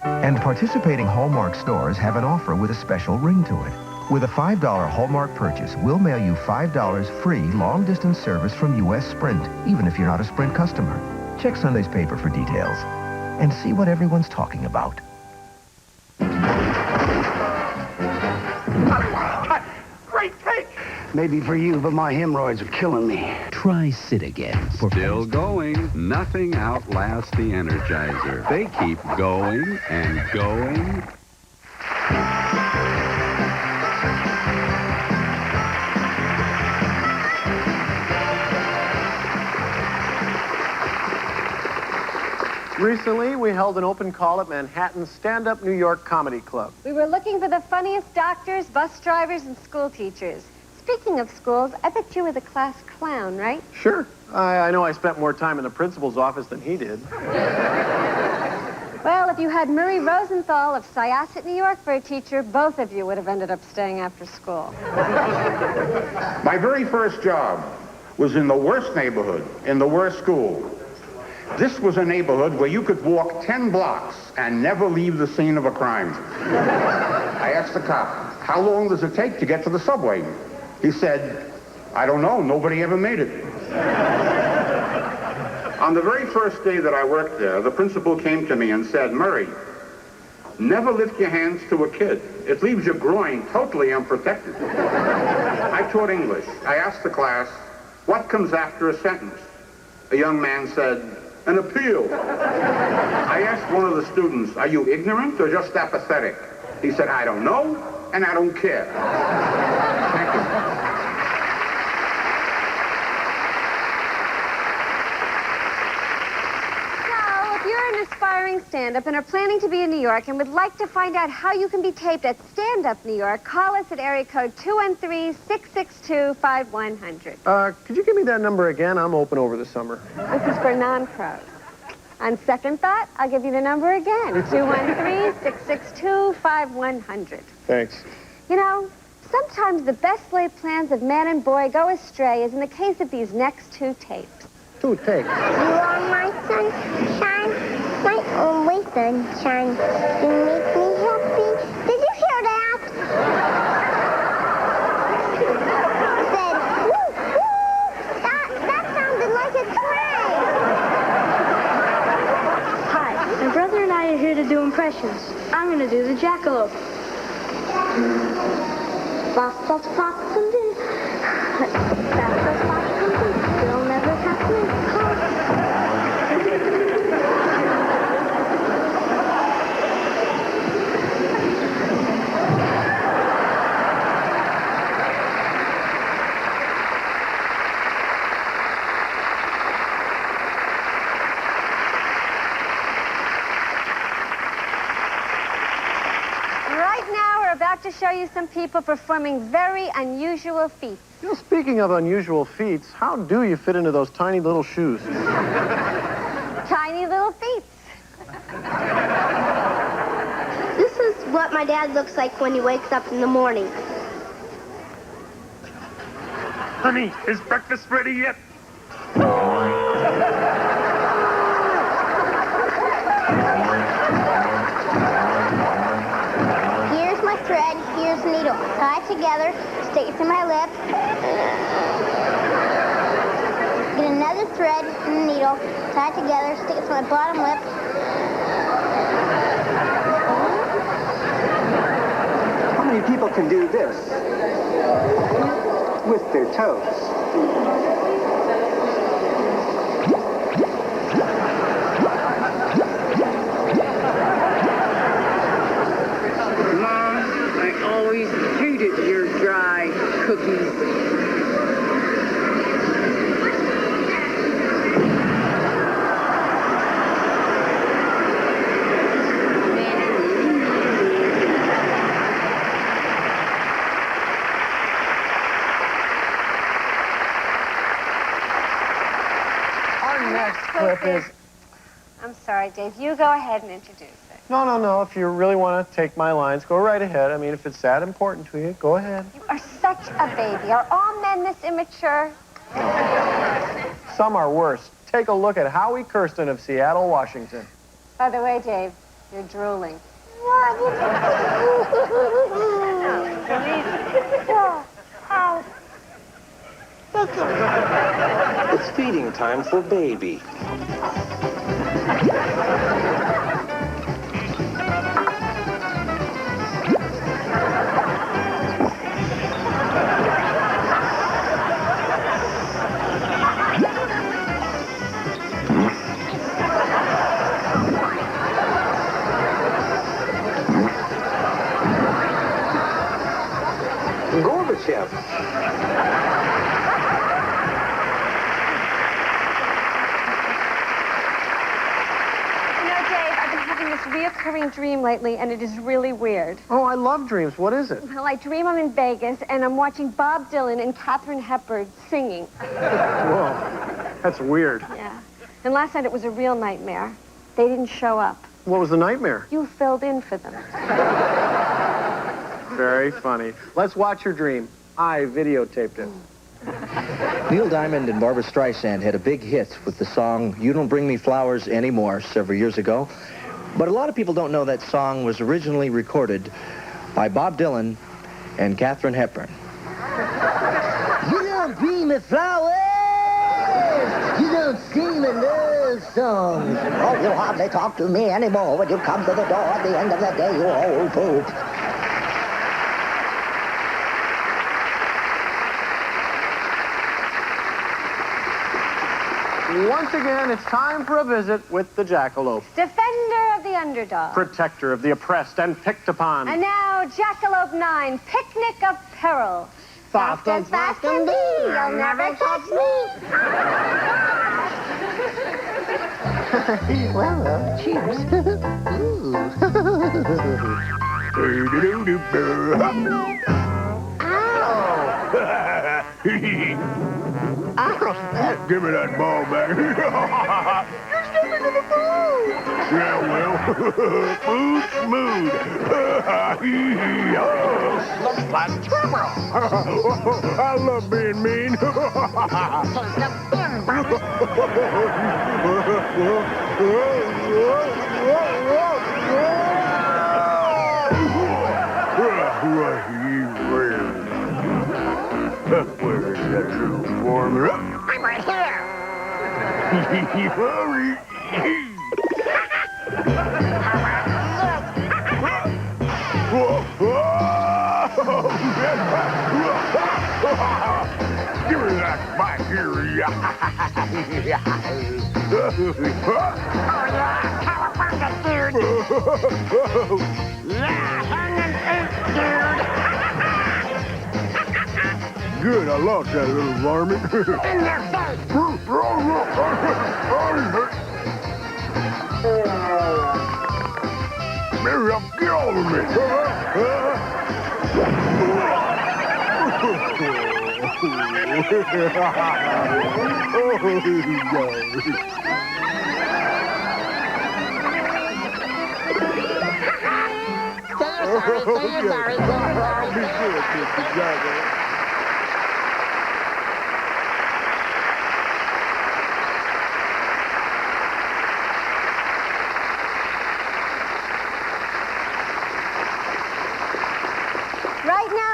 And participating Hallmark stores have an offer with a special ring to it. With a $5 Hallmark purchase, we'll mail you $5 free long-distance service from U.S. Sprint, even if you're not a Sprint customer. Check Sunday's paper for details and see what everyone's talking about. Great cake! Maybe for you, but my hemorrhoids are killing me. Try Sit Again. Still going. Nothing outlasts the Energizer. They keep going and going. Recently, we held an open call at Manhattan's Stand-Up New York Comedy Club. We were looking for the funniest doctors, bus drivers, and school teachers. Speaking of schools, I bet you were the class clown, right? Sure. I know I spent more time in the principal's office than he did. Well, if you had Murray Rosenthal of Syosset, New York for a teacher, both of you would have ended up staying after school. My very first job was in the worst neighborhood, in the worst school. This was a neighborhood where you could walk 10 blocks and never leave the scene of a crime. I asked the cop, how long does it take to get to the subway? He said, I don't know, nobody ever made it. On the very first day that I worked there, the principal came to me and said, Murray, never lift your hands to a kid. It leaves your groin totally unprotected. I taught English. I asked the class, what comes after a sentence? A young man said, an appeal. I asked one of the students, are you ignorant or just apathetic? He said, I don't know, and I don't care. Thank you. So, if you're an aspiring stand-up and are planning to be in New York and would like to find out how you can be taped at Stand Up New York, call us at area code 213-662-5100. Could you give me that number again? I'm open over the summer. This is for non-pros. On second thought, I'll give you the number again, 213-662-5100. Thanks. You know, sometimes the best laid plans of man and boy go astray, as in the case of these next two tapes. Two tapes. You are my sunshine, my only sunshine. You make me happy. Did you hear that? Said, woo, woo. That sounded like a train. Hi, my brother and I are here to do impressions. I'm going to do the jackalope. Boss, boss, boss, and do. Boss, boss, boss, and do. You'll never have to call. About to show you some people performing very unusual feats. You know, speaking of unusual feats, how do you fit into those tiny little shoes? Tiny little feats. This is what my dad looks like when he wakes up in the morning. Honey, is breakfast ready yet? Thread, here's a needle. Tie it together, stick it to my lip. Get another thread and a needle, tie it together, stick it to my bottom lip. How many people can do this with their toes? Hated your dry cookies. Our next clip is... I'm sorry, Dave. You go ahead and introduce it. No. If you really want to take my lines, go right ahead. I mean, if it's that important to you, go ahead. You are such a baby. Are all men this immature? Some are worse. take a look at Howie Kirsten of Seattle, Washington. By the way, Dave, you're drooling. It's feeding time for baby. Gorbachev. Reoccurring dream lately, and it is really weird. Oh, I love dreams. What is it? Well, I dream I'm in Vegas, and I'm watching Bob Dylan and Katharine Hepburn singing. Whoa, that's weird. Yeah. And last night it was a real nightmare. They didn't show up. What was the nightmare? You filled in for them. Very funny. Let's watch your dream. I videotaped it. Neil Diamond and Barbra Streisand had a big hit with the song You Don't Bring Me Flowers Anymore several years ago. But a lot of people don't know that song was originally recorded by Bob Dylan and Katharine Hepburn. You don't bring me flowers. You don't sing me love songs. Oh, you hardly talk to me anymore when you come to the door at the end of the day, you old poop. Once again, it's time for a visit with the jackalope. Defender of the underdog. Protector of the oppressed and picked upon. And now, Jackalope 9, Picnic of Peril. Fast and fast and be, you'll never touch me. Well, cheers. Give me that ball back. You're stepping in the food. Yeah, well, food smooth. Like trouble. I love being mean. Where's that little warmer up? I'm right here. Hurry. Give me that back here. Oh, yeah, California, dude. Yeah, hanging eight, dude. Good, I lost that little varmint. In their face. Miriam, get over me. Sorry. I'll be good, Mr. Jagger.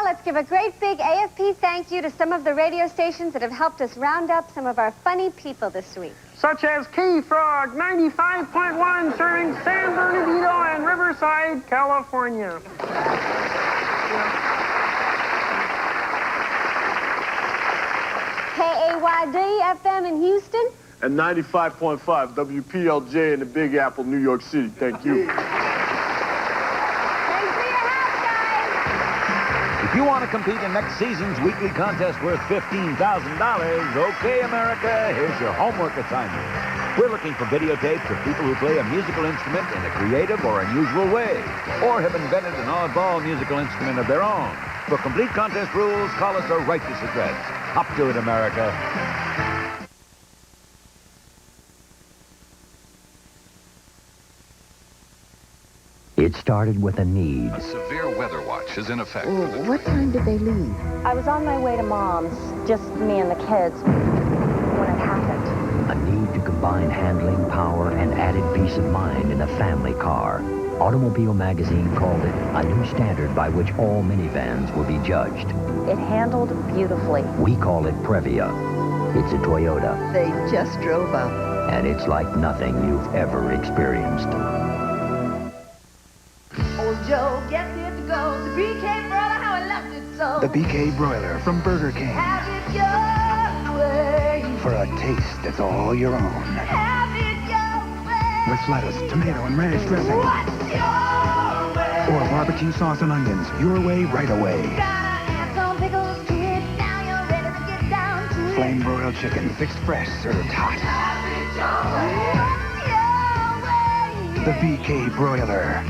Let's give a great big AFP thank you to some of the radio stations that have helped us round up some of our funny people this week. Such as K-Frog 95.1 serving San Bernardino and Riverside, California. KAYD FM in Houston. And 95.5 WPLJ in the Big Apple, New York City. Thank you. If you want to compete in next season's weekly contest worth $15,000, okay, America, here's your homework assignment. We're looking for videotapes of people who play a musical instrument in a creative or unusual way, or have invented an oddball musical instrument of their own. For complete contest rules, call us or write this address. Up to it, America. It started with a need. A severe weather watch is in effect. What time did they leave? I was on my way to Mom's, just me and the kids, when it happened. A need to combine handling, power, and added peace of mind in a family car. Automobile Magazine called it a new standard by which all minivans will be judged. It handled beautifully. We call it Previa. It's a Toyota, They just drove up. and it's like nothing you've ever experienced. Old Joe gets it to go. The BK brother, how I left it so. The BK broiler from Burger King. Have it your way. For a taste that's all your own. Have it your way. With lettuce, tomato, and ranch dressing. What's your way? Or barbecue sauce and onions. Your way, right away. Gotta add some pickles to it. Now you're ready to get down to it. Flame broiled chicken, fixed fresh, served hot. The BK broiler.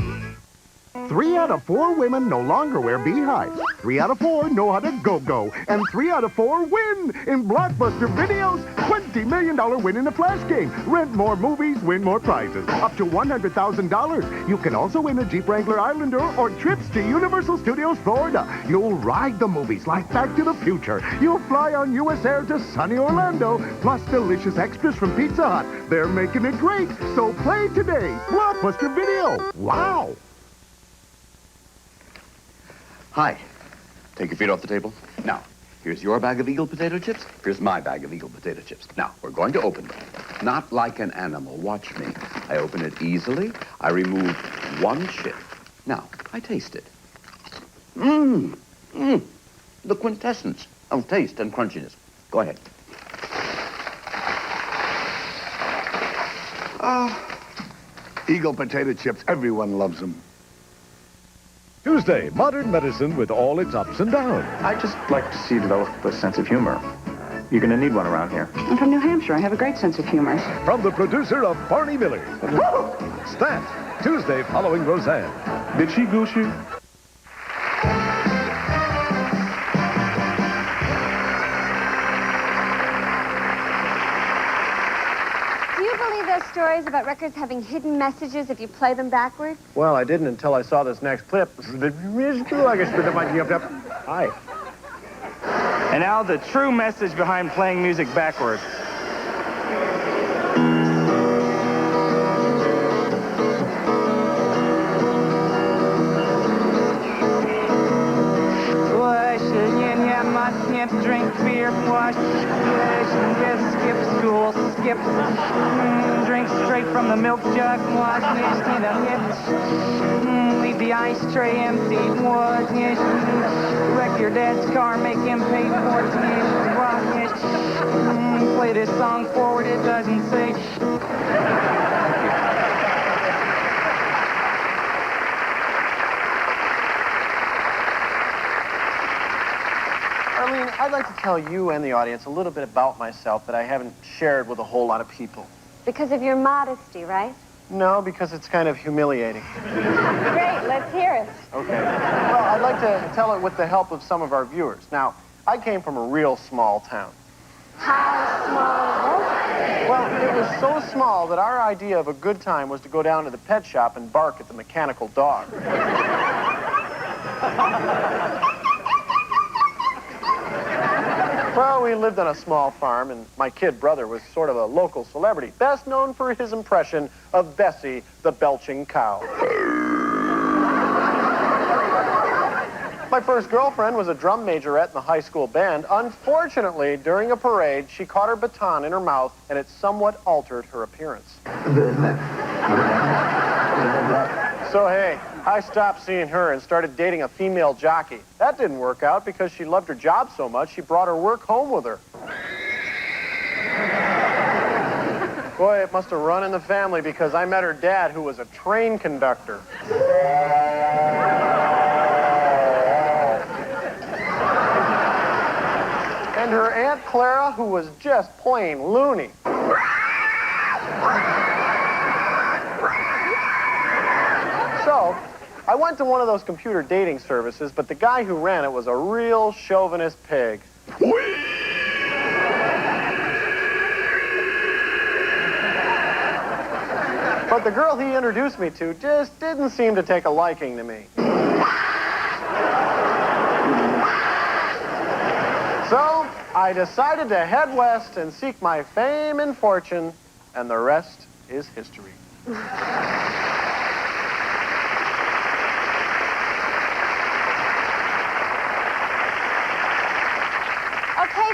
3 out of 4 women no longer wear beehives. 3 out of 4 know how to go-go. And 3 out of 4 win in Blockbuster Video's $20 million win in a flash game. Rent more movies, win more prizes. Up to $100,000. You can also win a Jeep Wrangler Islander or trips to Universal Studios Florida. You'll ride the movies like Back to the Future. You'll fly on U.S. Air to sunny Orlando. Plus delicious extras from Pizza Hut. They're making it great. So play today. Blockbuster Video. Wow. Hi. Take your feet off the table. Now, here's your bag of Eagle potato chips. Here's my bag of Eagle potato chips. Now, we're going to open them. Not like an animal. Watch me. I open it easily. I remove one chip. Now, I taste it. Mmm. Mmm. The quintessence of taste and crunchiness. Go ahead. Eagle potato chips, everyone loves them. Tuesday, modern medicine with all its ups and downs. I'd just like to see you develop a sense of humor. You're going to need one around here. I'm from New Hampshire. I have a great sense of humor. From the producer of Barney Miller. Stant, Tuesday following Roseanne. Did she goose you? Do you believe those stories about records having hidden messages if you play them backwards? Well, I didn't until I saw this next clip. Hi. And now the true message behind playing music backwards. Mustn't drink beer, wash, skip school, skip, drink straight from the milk jug, wash, leave the ice tray empty, wash, wreck your dad's car, make him pay for it, play this song forward, it doesn't say. Arlene, I'd like to tell you and the audience a little bit about myself that I haven't shared with a whole lot of people. Because of your modesty, right? No, because it's kind of humiliating. Great, let's hear it. Okay. Well, I'd like to tell it with the help of some of our viewers. Now, I came from a real small town. How small? Well, it was so small that our idea of a good time was to go down to the pet shop and bark at the mechanical dog. Well, we lived on a small farm, and my kid brother was sort of a local celebrity, best known for his impression of Bessie, the belching cow. My first girlfriend was a drum majorette in the high school band. Unfortunately, during a parade, she caught her baton in her mouth, and it somewhat altered her appearance. So, hey, I stopped seeing her and started dating a female jockey. That didn't work out because she loved her job so much, she brought her work home with her. Boy, it must have run in the family because I met her dad, who was a train conductor. And her Aunt Clara, who was just plain loony. So, I went to one of those computer dating services, but the guy who ran it was a real chauvinist pig. But the girl he introduced me to just didn't seem to take a liking to me. So, I decided to head west and seek my fame and fortune, and the rest is history. Okay,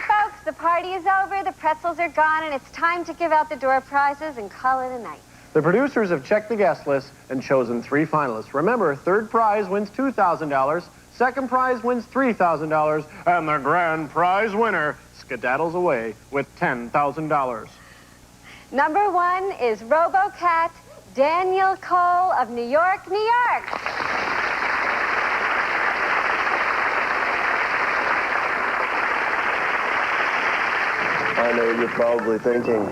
folks, the party is over, the pretzels are gone, and it's time to give out the door prizes and call it a night. The producers have checked the guest list and chosen 3 finalists. Remember, third prize wins $2,000, second prize wins $3,000, and the grand prize winner skedaddles away with $10,000. Number 1 is RoboCat Daniel Cole of New York, New York. I know what you're probably thinking.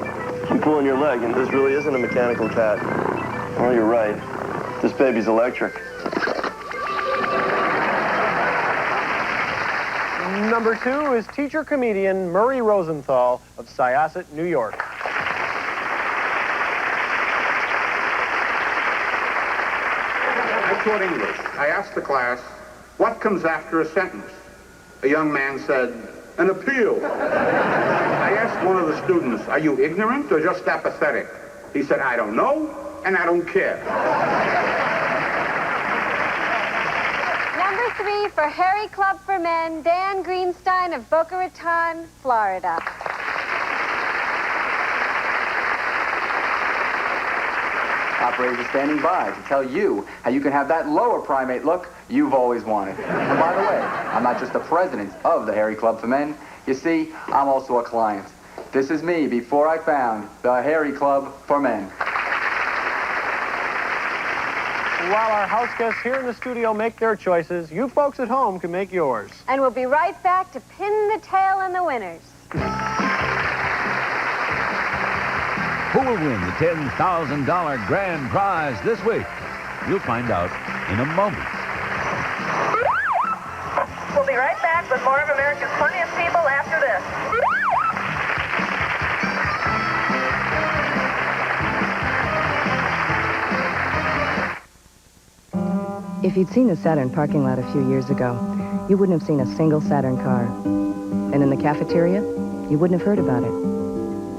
I'm pulling your leg, and this really isn't a mechanical cat. Well, you're right. This baby's electric. Number 2 is teacher-comedian Murray Rosenthal of Syosset, New York. I taught English. I asked the class, what comes after a sentence? A young man said, an appeal. I asked one of the students, are you ignorant or just apathetic? He said, I don't know, and I don't care. Number 3 for Harry Club for Men, Dan Greenstein of Boca Raton, Florida. Operators are standing by to tell you how you can have that lower primate look you've always wanted. And by the way, I'm not just the president of the Hairy Club for Men. You see, I'm also a client. This is me before I found the Hairy Club for Men. While our house guests here in the studio make their choices, you folks at home can make yours. And we'll be right back to pin the tail on the winners. Who will win the $10,000 grand prize this week? You'll find out in a moment. We'll be right back with more of America's Funniest People after this. If you'd seen the Saturn parking lot a few years ago, you wouldn't have seen a single Saturn car. And in the cafeteria, you wouldn't have heard about it.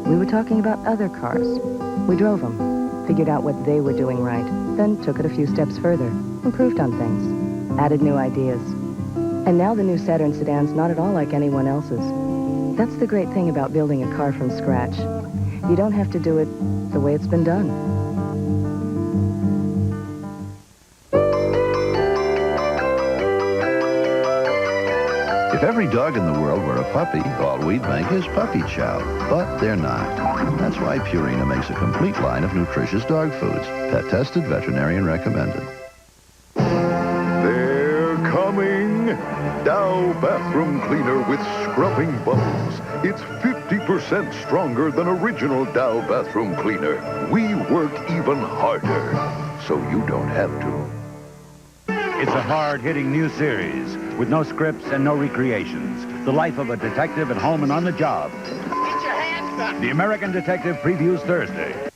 We were talking about other cars. We drove them, figured out what they were doing right, then took it a few steps further, improved on things, added new ideas. And now the new Saturn sedan's not at all like anyone else's. That's the great thing about building a car from scratch. You don't have to do it the way it's been done. If every dog in the world were a puppy, all we'd make is puppy chow. But they're not. That's why Purina makes a complete line of nutritious dog foods. Pet-tested, veterinarian recommended. They're coming. Dow Bathroom Cleaner with scrubbing bubbles. It's 50% stronger than original Dow Bathroom Cleaner. We work even harder, so you don't have to. It's a hard-hitting new series with no scripts and no recreations. The life of a detective at home and on the job. Get your hands up! The American Detective previews Thursday. All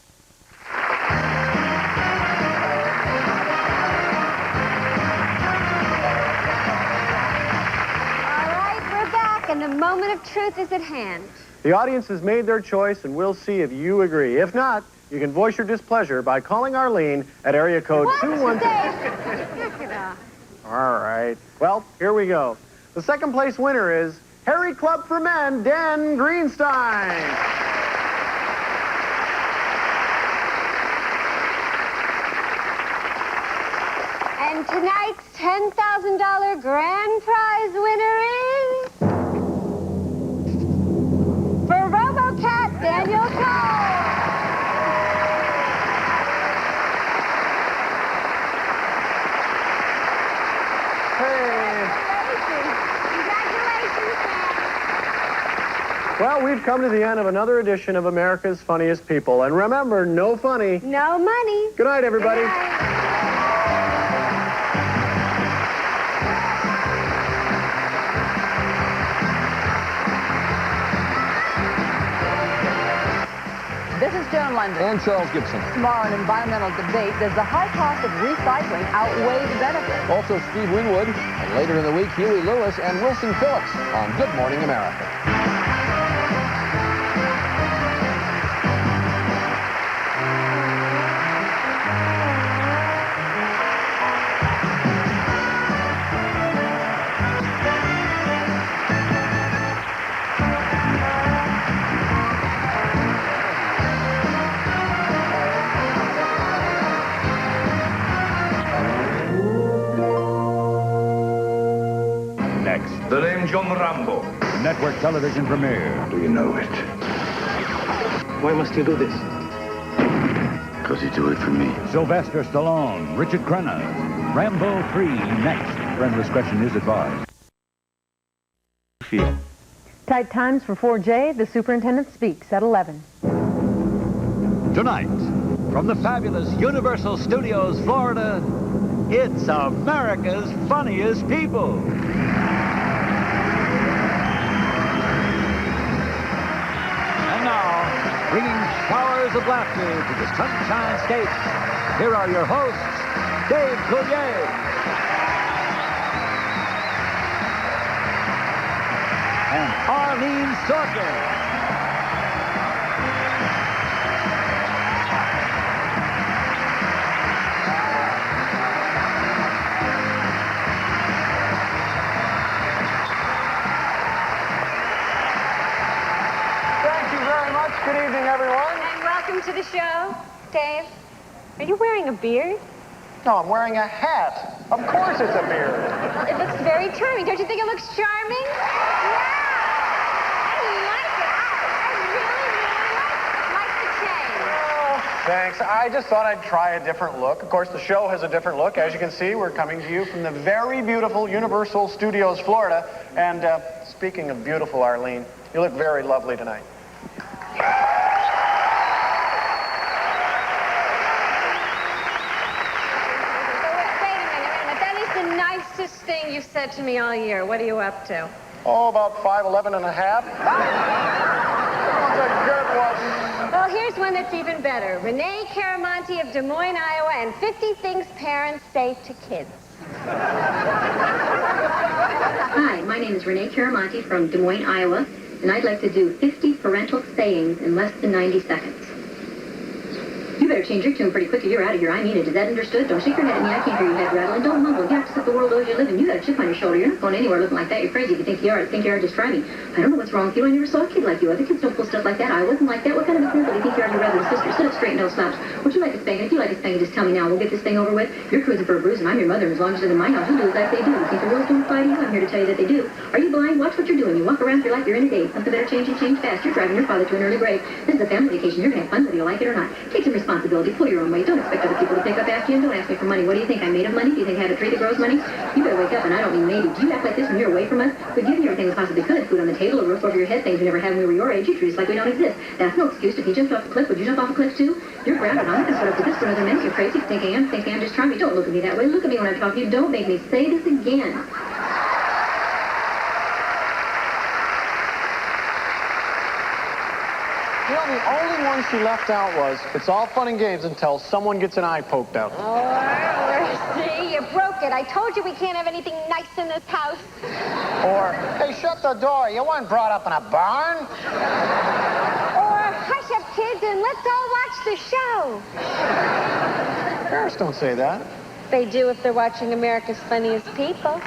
right, we're back, and the moment of truth is at hand. The audience has made their choice, and we'll see if you agree. If not, you can voice your displeasure by calling Arlene at area code 212. All right. Well, here we go. The second place winner is Hairy Club for Men, Dan Greenstein. And tonight's $10,000 grand prize winner is... for RoboCat, Daniel Cole. Well, we've come to the end of another edition of America's Funniest People. And remember, no funny. No money. Good night, everybody. Good night. This is Joan London. And Charles Gibson. Tomorrow, an environmental debate. Does the high cost of recycling outweigh the benefits? Also Steve Winwood. And later in the week, Huey Lewis and Wilson Phillips on Good Morning America. The name John Rambo. Network television premiere. Do you know it? Why must you do this? Because you do it for me. Sylvester Stallone, Richard Crenna. Rambo 3 next. Friend discretion is advised. Feel. Tight times for 4J. The superintendent speaks at 11. Tonight, from the fabulous Universal Studios, Florida, it's America's Funniest People. And now, bringing showers of laughter to the Sunshine State, here are your hosts, Dave Coulier and Arlene Sorkin. Good evening, everyone. And welcome to the show. Dave, are you wearing a beard? No, I'm wearing a hat. Of course it's a beard. Well, it looks very charming. Don't you think it looks charming? Yeah! I like it. I really like the change. Oh, thanks. I just thought I'd try a different look. Of course, the show has a different look. As you can see, we're coming to you from the very beautiful Universal Studios, Florida. And speaking of beautiful, Arlene, you look very lovely tonight. Wait a minute. That is the nicest thing you've said to me all year. What are you up to? Oh, about 5'11" and a half. That's a good one. Well, here's one that's even better. Renee Caramonte of Des Moines, Iowa, and 50 things parents say to kids. Hi, my name is Renee Caramonte from Des Moines, Iowa, and I'd like to do 50 parental sayings in less than 90 seconds. You better change your tune pretty quick or you're out of here. I mean it. Is that understood? Don't shake your head at me. I can't hear your head rattling. Don't mumble. You have to set the world owes you living. You got a chip on your shoulder. You're not going anywhere looking like that. You're crazy if you think you are. Think you are, just try me. I don't know what's wrong with you. I never saw a kid like you. Other kids don't pull stuff like that. I wasn't like that. What kind of example do you think you are to your brother and sister? Sit up straight and don't slouch. Would you like a spanking? If you like a spanking, just tell me now. We'll get this thing over with. You're cruising for a bruise and I'm your mother. And as long as you're in my house, you'll do as they do. You think the world's going to fight you? I'm here to tell you that they do. Are you blind? Watch what you're doing. You walk around here like you're in a daze. Something better change and change fast. You're driving your father to an early grave. This is a family vacation. You're going to have fun whether you like it or not. Take some responsibility. Pull your own weight. Don't expect other people to pick up after you. And don't ask me for money. What do you think? I'm made of money? Do you think I have a tree that grows money? You better wake up, and I don't mean maybe. Do you act like this when you're away from us? We've given you everything we possibly could. Food on the table, a roof over your head, things we never had when we were your age. You treat us like we don't exist. That's no excuse. If you jumped off a cliff, would you jump off a cliff too? You're grounded. I'm not going to put up with this for another minute. You're crazy. Think I am. Think I am. Just try me. Don't look at me that way. Look at me when I talk to you. Don't make me say this again. You know, the only one she left out was, it's all fun and games until someone gets an eye poked out. See, you broke it. I told you we can't have anything nice in this house. Or, hey, shut the door. You weren't brought up in a barn. Or, hush up, kids, and let's all watch the show. Parents don't say that. They do if they're watching America's Funniest People.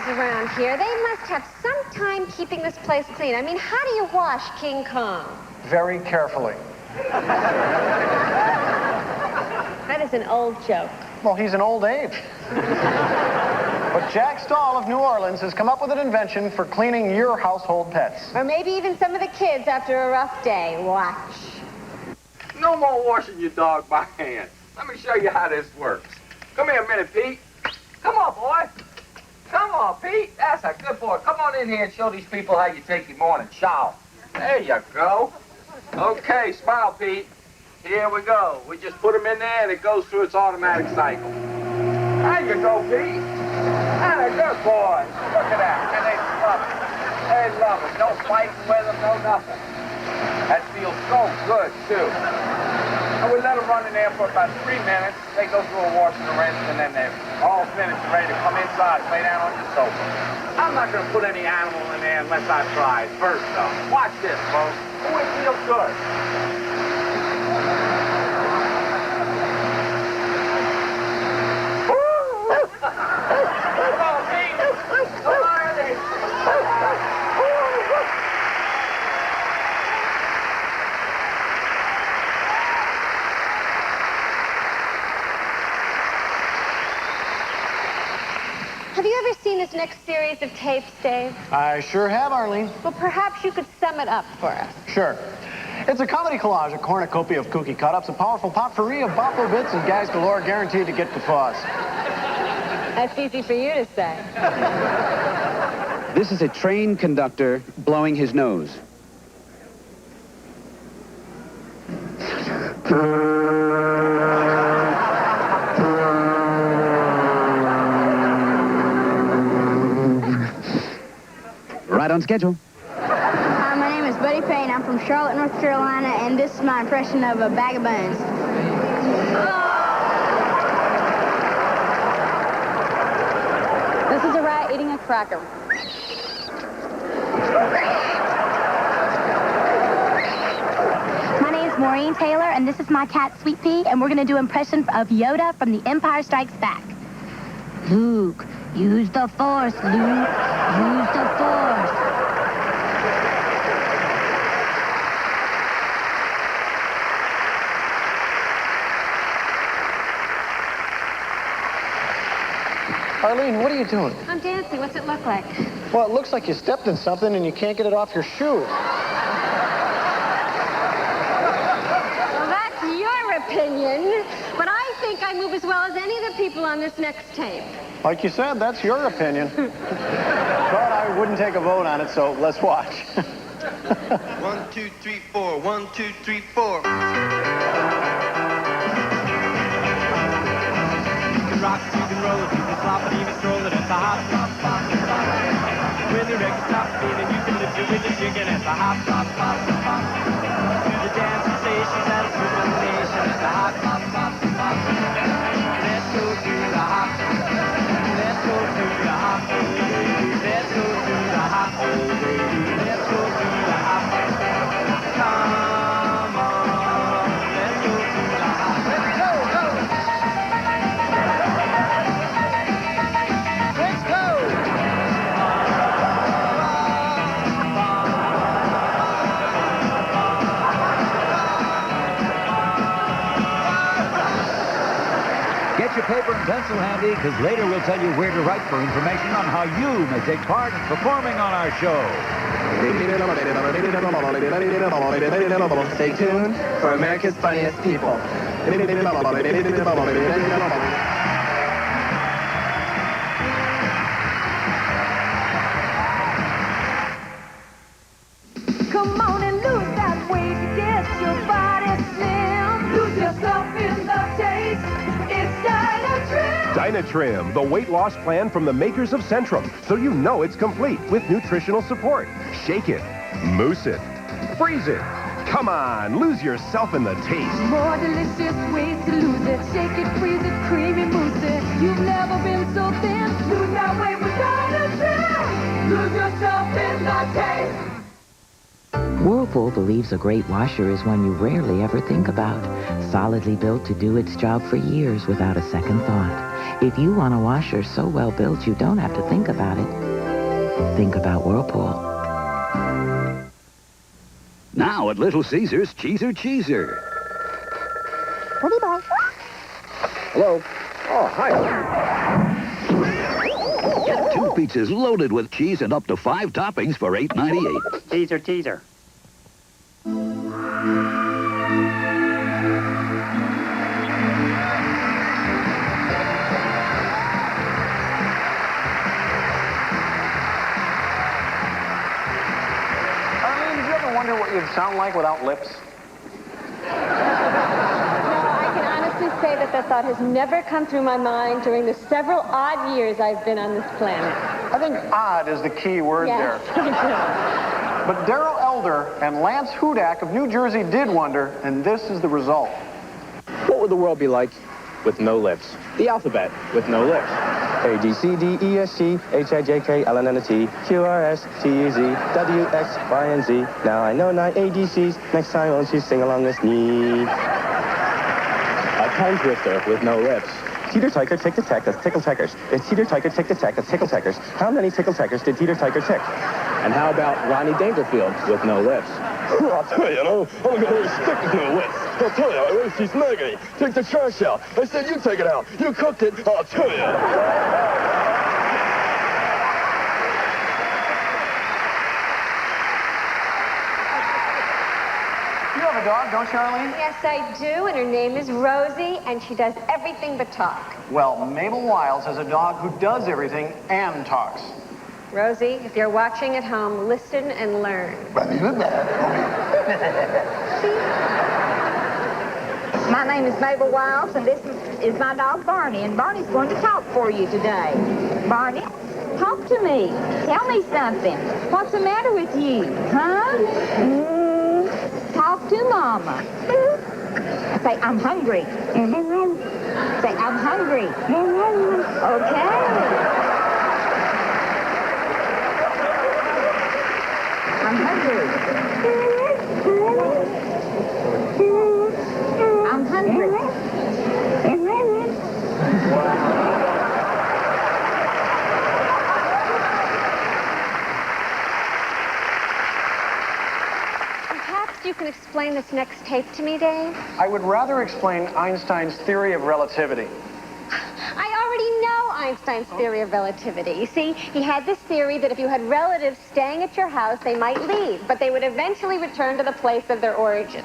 Around here, they must have some time keeping this place clean. I mean, how do you wash King Kong? Very carefully. That is an old joke. Well, he's an old age. But Jack Stahl of New Orleans has come up with an invention for cleaning your household pets. Or maybe even some of the kids after a rough day. Watch. No more washing your dog by hand. Let me show you how this works. Come here a minute, Pete. Come on, boy. Come on, Pete. That's a good boy. Come on in here and show these people how you take your morning shower. There you go. Okay, smile, Pete. Here we go. We just put them in there and it goes through its automatic cycle. There you go, Pete. And a good boy. Look at that. And they love it. They love it. No fighting with them, no nothing. That feels so good, too. And we let them run in there for about 3 minutes. They go through a wash and a rinse, and then they're all finished and ready to come inside and lay down on your sofa. I'm not going to put any animal in there unless I try it first, though. Watch this, folks. Oh, it feels good. Come on, Pete. Come on, Eddie. Have you ever seen this next series of tapes, Dave? I sure have, Arlene. Well, perhaps you could sum it up for us. Sure. It's a comedy collage, a cornucopia of kooky cut-ups, a powerful potpourri of bopper bits, and guys galore guaranteed to get guffaws. That's easy for you to say. This is a train conductor blowing his nose. Right on schedule. Hi, my name is Buddy Payne. I'm from Charlotte, North Carolina, and this is my impression of a bag of buns. This is a rat eating a cracker. My name is Maureen Taylor, and this is my cat, Sweet Pea, and we're going to do impression of Yoda from The Empire Strikes Back. Luke, use the Force, Luke. Use the Force. Arlene, what are you doing? I'm dancing. What's it look like? Well, it looks like you stepped in something and you can't get it off your shoe. Well, that's your opinion, but I think I move as well as any of the people on this next tape. Like you said, that's your opinion. But I wouldn't take a vote on it, so let's watch. 1, 2, 3, 4. 1, 2, 3, 4. Rock, you can roll it, you can flop it, even stroll it at the hop, hop, hop, hop. When the record stops beating, you can lift it with the chicken at the hop, hop, hop, hop. Do the dance and say she's at a super nation at the hop, hop, hop, hop. Let's go to the hop. Let's go to the hop. Let's go to the hop. Let's go to the hop. Come on, let's go to the hop. Let's go, go. Let's go! Get your paper and pencil handy, because later we'll tell you where to write for information on how you may take part in performing on our show. Stay tuned for America's Funniest People. Come on and lose that weight to get your body slim. Lose yourself in the taste. It's Dynatrim. Dynatrim, the weight loss plan from the makers of Centrum, so you know it's complete with nutritional support. Shake it, mousse it, freeze it. Come on, lose yourself in the taste. More delicious ways to lose it. Shake it, freeze it, creamy mousse it. You've never been so thin. Lose that weight with Dynatrim. Lose yourself in the taste. Whirlpool believes a great washer is one you rarely ever think about. Solidly built to do its job for years without a second thought. If you want a washer so well built you don't have to think about it, think about Whirlpool. Now at Little Caesars, Cheeser. Pretty boy. Hello. Oh, hi. Get 2 pizzas loaded with cheese and up to 5 toppings for $8.98. Teaser, teaser. what you'd sound like without lips? I can honestly say that that thought has never come through my mind during the several odd years I've been on this planet. I think odd is the key word there. But Darrell Elder and Lance Hudak of New Jersey did wonder, and this is the result. What would the world be like with no lips? The alphabet with no lips. A, D, C, D, E, F, G, H, I, J, K, L, N, N, T, Q, R, S, T, U, Z, W, X, Y, and Z. Now I know 9 ABCs. Next time, won't you sing along with me? A tongue twister with no lips. Teeter Tiker tick the tack, that's tickle tickers. It's Teeter Tiker tick the tack, that's tickle tickers. How many tickle tickers did Teeter Tiker tick? And how about Ronnie Dangerfield with no lips? I'll tell you, I'm gonna hold a stick with no lips. I'll tell you, I raised these maggoty. Take the trash out. I said you take it out. You cooked it. I'll tell you. You have a dog, don't you, Arlene? Yes, I do, and her name is Rosie, and she does everything but talk. Well, Mabel Wiles has a dog who does everything and talks. Rosie, if you're watching at home, listen and learn. My name is Mabel Wiles, and this is my dog, Barney. And Barney's going to talk for you today. Barney, talk to me. Tell me something. What's the matter with you? Huh? Talk to Mama. Say, I'm hungry. Say, I'm hungry. Okay. I'm hungry. I'm hungry. Perhaps you can explain this next tape to me, Dave? I would rather explain Einstein's theory of relativity. I already know Einstein's theory of relativity. You see, he had this theory that if you had relatives staying at your house, they might leave, but they would eventually return to the place of their origin,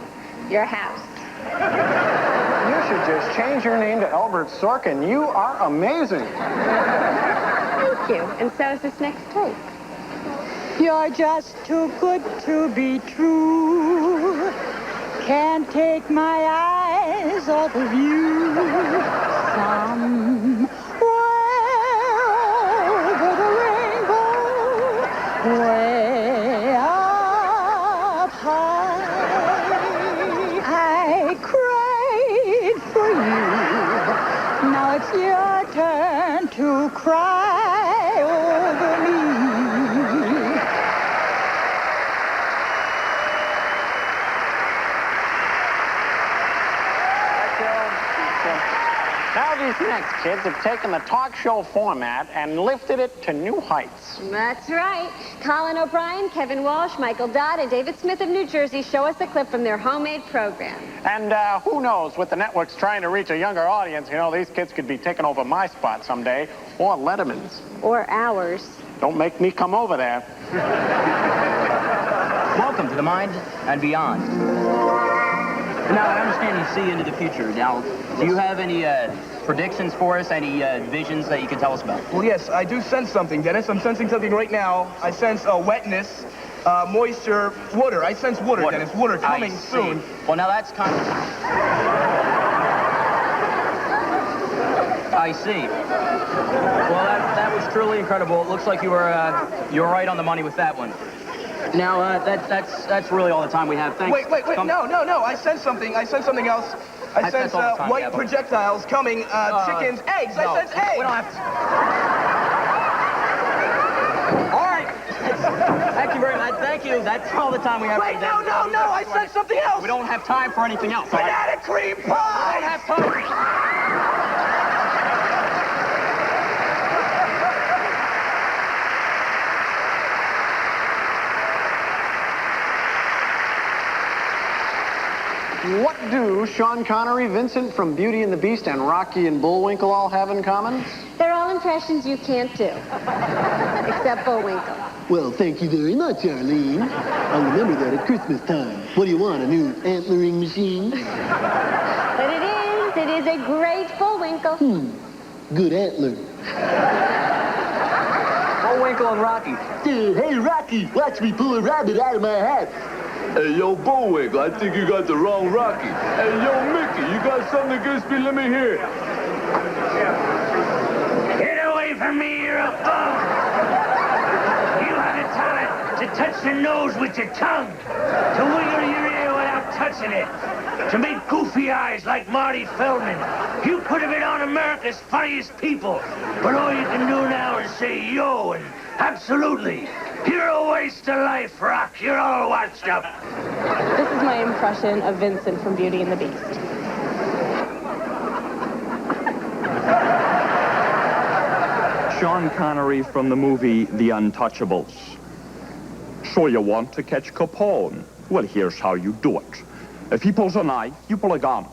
your house. You should just change your name to Albert Sorkin. You are amazing. Thank you. And so is this next tape. You're just too good to be true. Can't take my eyes off of you. Somewhere over the rainbow, way up high, I cried for you. Now it's your turn to cry over me. Now these next kids have taken the talk show format and lifted it to new heights. That's right. Colin O'Brien, Kevin Walsh, Michael Dodd, and David Smith of New Jersey show us a clip from their homemade program. And who knows, with the networks trying to reach a younger audience, you know, these kids could be taking over my spot someday, or Letterman's. Or ours. Don't make me come over there. Welcome to the Mind and Beyond. Now, I understand you see into the future. Now, do you have any predictions for us, any visions that you can tell us about? Well, yes, I do sense something, Dennis. I'm sensing something right now. I sense wetness, moisture, water. I sense water, Dennis. Water coming soon. Well, now that's kind of... I see. Well, that was truly incredible. It looks like you were right on the money with that one. Now, that's really all the time we have. Thanks. Wait. No. I sense something. I sense something else. I sense white projectiles coming, chickens, eggs. I sense eggs. We don't have to... All right. Thank you very much. Thank you. That's all the time we have. Wait, no. I sense something else. We don't have time for anything else. Banana cream pie. We don't have time. What do Sean Connery, Vincent from Beauty and the Beast, and Rocky and Bullwinkle all have in common? They're all impressions you can't do. Except Bullwinkle. Well, thank you very much, Arlene. I'll remember that at Christmas time. What do you want, a new antlering machine? But it is a great Bullwinkle. Good antler. Bullwinkle and Rocky. Hey, Rocky, watch me pull a rabbit out of my hat. Hey, yo, Bullwinkle, I think you got the wrong Rocky. Hey, yo, Mickey, you got something against me? Let me hear it. Get away from me, you're a bum! You have a talent to touch the nose with your tongue, to wiggle your ear without touching it, to make goofy eyes like Marty Feldman. You could have been on America's Funniest People, but all you can do now is say yo and absolutely. You're a waste of life, Rock. You're all washed up. This is my impression of Vincent from Beauty and the Beast. Sean Connery from the movie The Untouchables. So you want to catch Capone? Well, here's how you do it. If he pulls a knife, you pull a gun.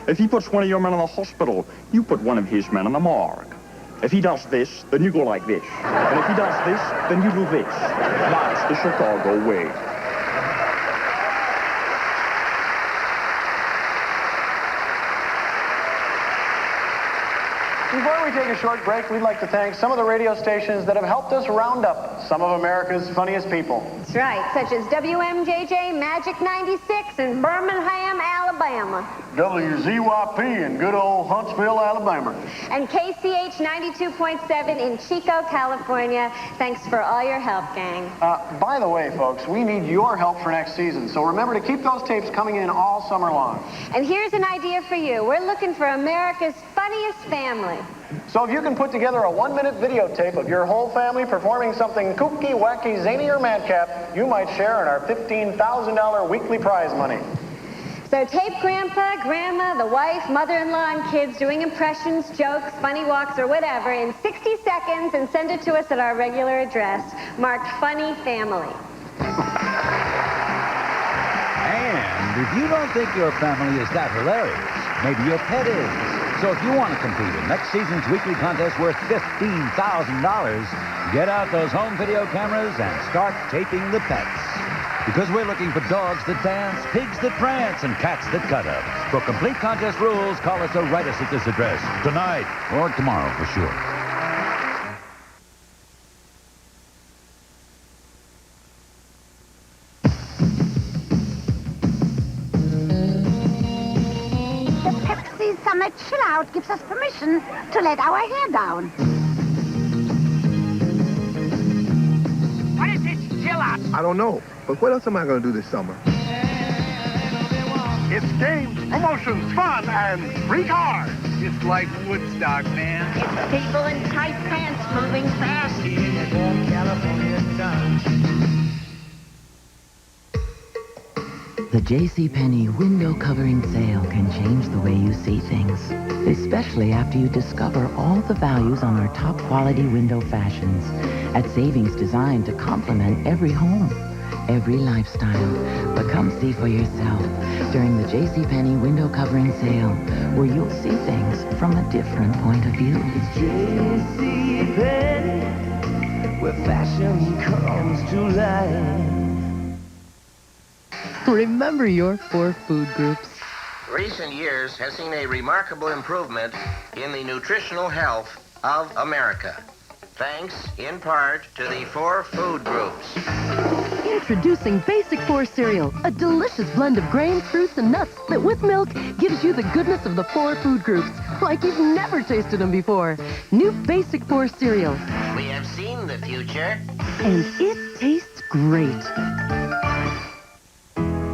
If he puts one of your men in the hospital, you put one of his men in the morgue. If he does this, then you go like this. And if he does this, then you do this. That's the Chicago way. Before we take a short break, we'd like to thank some of the radio stations that have helped us round up some of America's funniest people. That's right, such as WMJJ, Magic 96, and Birmingham, Alabama. WZYP in good old Huntsville, Alabama. And KCH 92.7 in Chico, California. Thanks for all your help, gang. By the way, folks, we need your help for next season, so remember to keep those tapes coming in all summer long. And here's an idea for you. We're looking for America's funniest family. So if you can put together a 1-minute videotape of your whole family performing something kooky, wacky, zany, or madcap, you might share in our $15,000 weekly prize money. So tape Grandpa, Grandma, the wife, mother-in-law, and kids doing impressions, jokes, funny walks, or whatever in 60 seconds and send it to us at our regular address, marked Funny Family. And if you don't think your family is that hilarious, maybe your pet is. So if you want to compete in next season's weekly contest worth $15,000, get out those home video cameras and start taping the pets. Because we're looking for dogs that dance, pigs that prance, and cats that cuddle. For complete contest rules, call us or write us at this address tonight or tomorrow for sure. Summer Chill Out gives us permission to let our hair down. What is this chill out? I don't know, but what else am I going to do this summer? It's games, promotions, fun, and free cars. It's like Woodstock, man. It's people in tight pants moving fast. California sun. The JCPenney window covering sale can change the way you see things, especially after you discover all the values on our top quality window fashions at savings designed to complement every home, every lifestyle. But come see for yourself during the JCPenney window covering sale, where you'll see things from a different point of view. It's JCPenney, where fashion comes to life. Remember your 4 food groups. Recent years has seen a remarkable improvement in the nutritional health of America, thanks in part to the 4 food groups. Introducing Basic 4 cereal, a delicious blend of grains, fruits, and nuts that with milk gives you the goodness of the 4 food groups, like you've never tasted them before. New Basic 4 cereal. We have seen the future. And it tastes great.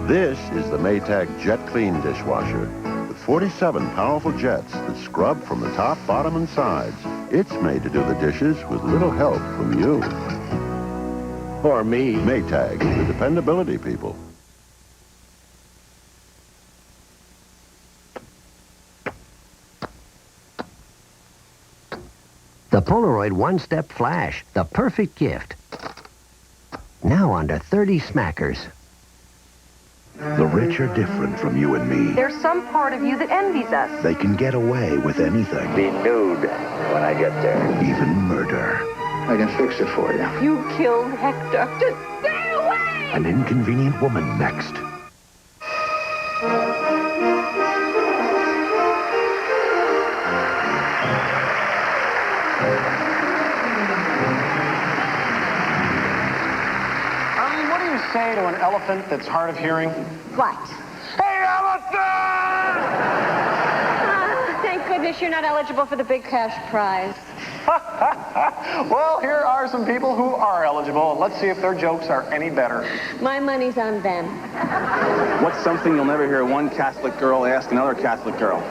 This is the Maytag Jet Clean dishwasher. With 47 powerful jets that scrub from the top, bottom, and sides, it's made to do the dishes with little help from you. Or me. Maytag, the dependability people. The Polaroid One-Step Flash, the perfect gift. Now under 30 smackers. The rich are different from you and me. There's some part of you that envies us. They can get away with anything. Be nude when I get there. Even murder. I can fix it for you. You killed Hector. Just stay away! An inconvenient woman next. you say to an elephant that's hard of hearing? What? Hey, elephant! Thank goodness you're not eligible for the big cash prize. Well, here are some people who are eligible. Let's see if their jokes are any better. My money's on them. What's something you'll never hear one Catholic girl ask another Catholic girl?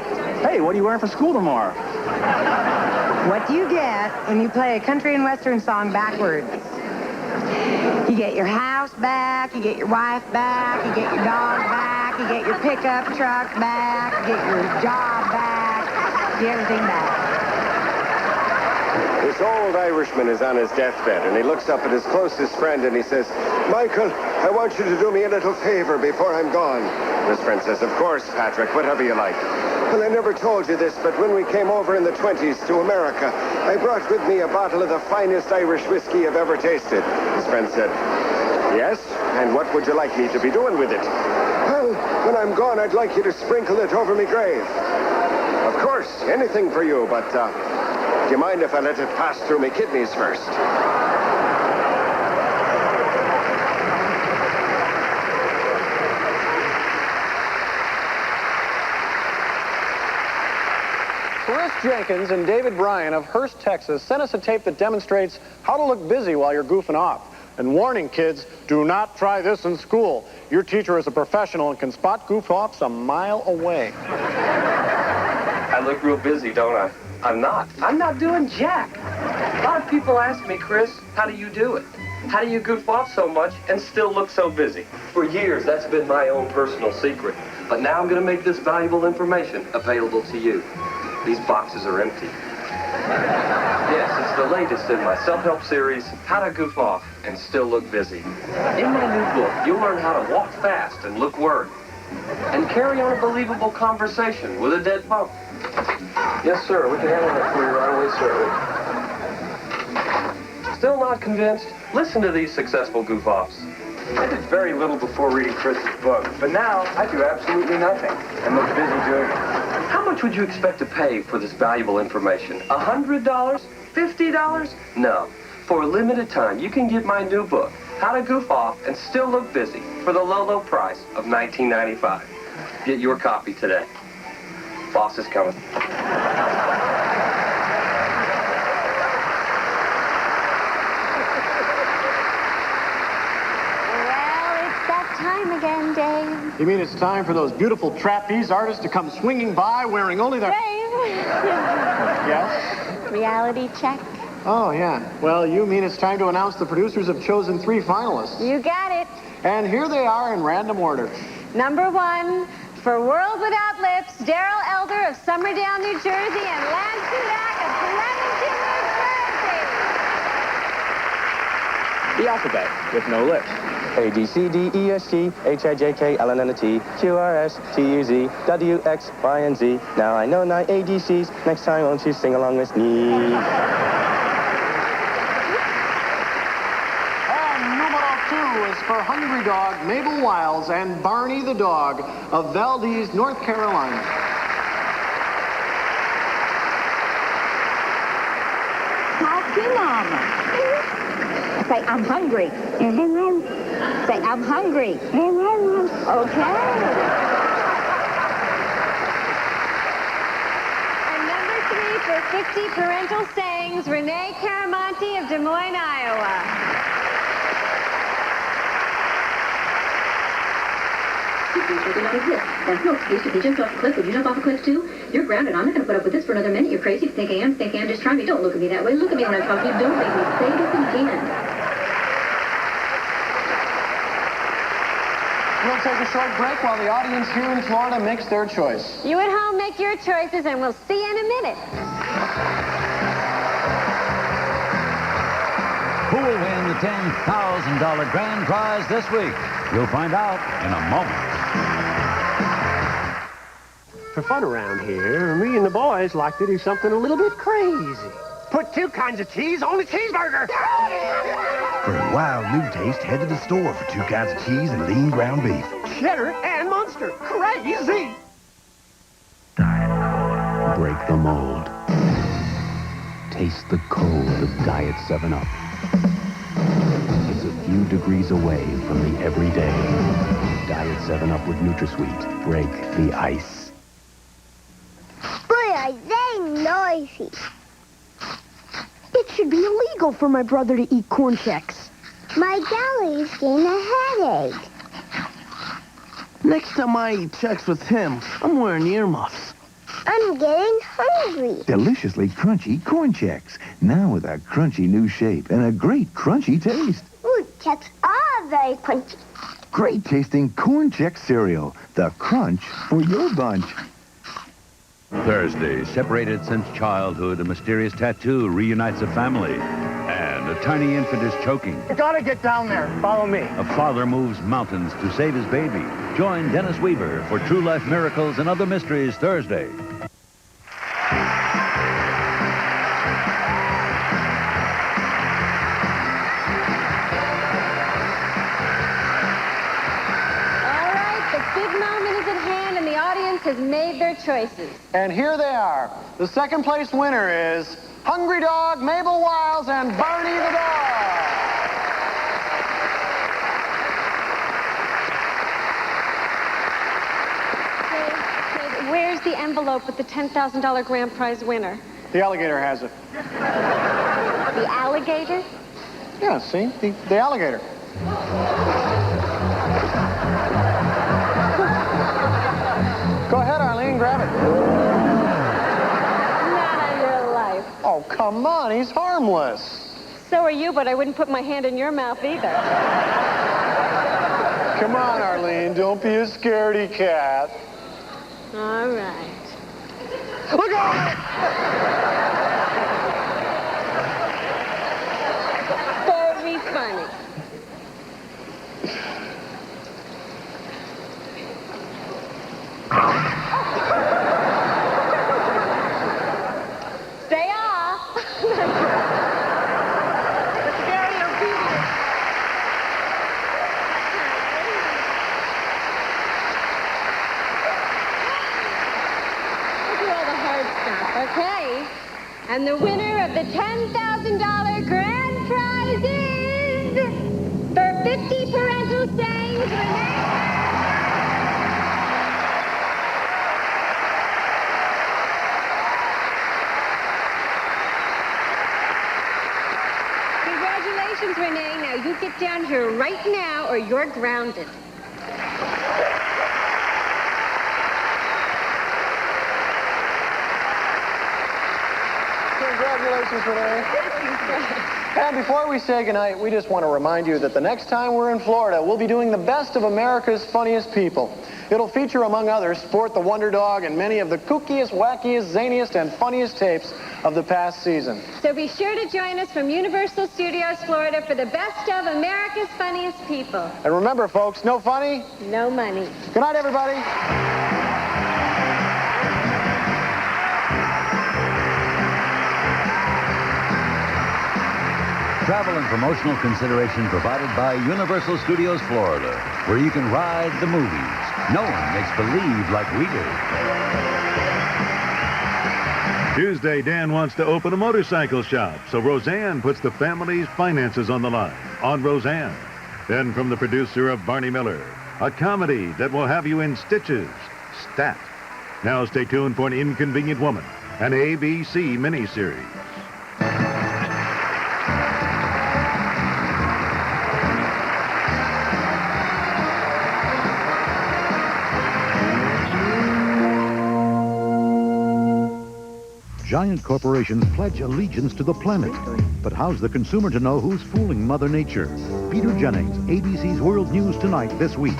Hey, what are you wearing for school tomorrow? What do you get when you play a country and western song backwards? You get your house back, you get your wife back, you get your dog back, you get your pickup truck back, you get your job back, you get everything back. This old Irishman is on his deathbed, and he looks up at his closest friend and he says, Michael, I want you to do me a little favor before I'm gone. His friend says, of course, Patrick, whatever you like. Well, I never told you this, but when we came over in the 20s to America, I brought with me a bottle of the finest Irish whiskey I've ever tasted. His friend said, yes, and what would you like me to be doing with it? Well, when I'm gone, I'd like you to sprinkle it over me grave. Of course, anything for you, but, do you mind if I let it pass through my kidneys first? Chris Jenkins and David Bryan of Hurst, Texas, sent us a tape that demonstrates how to look busy while you're goofing off. And warning, kids, do not try this in school. Your teacher is a professional and can spot goof-offs a mile away. I look real busy, don't I? I'm not. I'm not doing jack. A lot of people ask me, Chris, how do you do it? How do you goof off so much and still look so busy? For years, that's been my own personal secret. But now I'm going to make this valuable information available to you. These boxes are empty. Yes, it's the latest in my self-help series, How to Goof Off and Still Look Busy. In my new book, you'll learn how to walk fast and look worried, and carry on a believable conversation with a dead pump. Yes, sir, we can handle that for you right away, sir. Still not convinced? Listen to these successful goof-offs. I did very little before reading Chris's book, but now I do absolutely nothing and look busy doing it. How much would you expect to pay for this valuable information? $100? $50? No. For a limited time, you can get my new book, How to Goof Off and Still Look Busy, for the low, low price of $19.95. Get your copy today. Boss is coming. Time again, Dave. You mean it's time for those beautiful trapeze artists to come swinging by wearing only their... Dave! Yes? Reality check. Oh, yeah. Well, you mean it's time to announce the producers have chosen 3 finalists. You got it. And here they are in random order. Number 1, for World Without Lips, Daryl Elder of Somerdale, New Jersey, and Lance Sudak of Clementon, New Jersey. The alphabet with no lips. A, D, C, D, E, S, T, H, I, J, K, L, N, N, T, Q, R, S, T, U, Z, W, X, Y, and Z. Now I know 9 ABCs. Next time, won't you sing along with me? And numero 2 is for Hungry Dog, Mabel Wiles, and Barney the Dog of Valdez, North Carolina. Talk to Mama. Say, I'm hungry. Say, I'm hungry. Okay. And number 3 for 50 parental sayings, Renee Caramonte of Des Moines, Iowa. Something like this. That's no excuse. If you jumped off a cliff, would you jump off a cliff too? You're grounded. I'm not going to put up with this for another minute. You're crazy. Think I am. Just try me. Don't look at me that way. Look at me when I talk to you. Don't make me say this again. We'll take a short break while the audience here in Florida makes their choice. You at home make your choices, and we'll see you in a minute. Who will win the $10,000 grand prize this week? You'll find out in a moment. For fun around here, me and the boys like to do something a little bit crazy. Put 2 kinds of cheese on a cheeseburger. For a wild new taste, head to the store for 2 kinds of cheese and lean ground beef. Cheddar and Munster. Crazy. Break the mold. Taste the cold of Diet 7-Up. It's a few degrees away from the everyday. Diet 7-Up with NutraSweet. Break the ice. Boy, are they noisy. It should be illegal for my brother to eat corn checks. My belly's getting a headache. Next time I eat checks with him, I'm wearing earmuffs. I'm getting hungry. Deliciously crunchy corn checks. Now with a crunchy new shape and a great crunchy taste. Ooh, checks are very crunchy. Great tasting corn check cereal. The crunch for your bunch. Thursday, separated since childhood, a mysterious tattoo reunites a family. And a tiny infant is choking. You gotta get down there. Follow me. A father moves mountains to save his baby. Join Dennis Weaver for True Life Miracles and Other Mysteries Thursday. Has made their choices. And here they are. The second place winner is Hungry Dog, Mabel Wiles, and Barney the Dog. Hey, where's the envelope with the $10,000 grand prize winner? The alligator has it. The alligator? Yeah, see? The alligator. Go ahead, Arlene, grab it. Not on your life. Oh, come on, he's harmless. So are you, but I wouldn't put my hand in your mouth either. Come on, Arlene, don't be a scaredy cat. All right. Look out! Very funny. Stay off. Very obedient. We'll do all the hard stuff, okay? And the winner of the $10,000 grand prize is, for 50 parental sayings, Renee. Congratulations, Renee. Now you get down here right now or you're grounded. Congratulations, Renee. And before we say goodnight, we just want to remind you that the next time we're in Florida, we'll be doing the best of America's funniest people. It'll feature, among others, Sport the Wonder Dog and many of the kookiest, wackiest, zaniest, and funniest tapes of the past season. So be sure to join us from Universal Studios, Florida for the best of America's funniest people. And remember, folks, no funny, no money. Good night, everybody. Travel and promotional consideration provided by Universal Studios Florida, where you can ride the movies. No one makes believe like we do. Tuesday, Dan wants to open a motorcycle shop, so Roseanne puts the family's finances on the line on Roseanne. Then from the producer of Barney Miller, a comedy that will have you in stitches, Stat. Now stay tuned for An Inconvenient Woman, an ABC miniseries. Giant corporations pledge allegiance to the planet. But how's the consumer to know who's fooling Mother Nature? Peter Jennings, ABC's World News Tonight this week.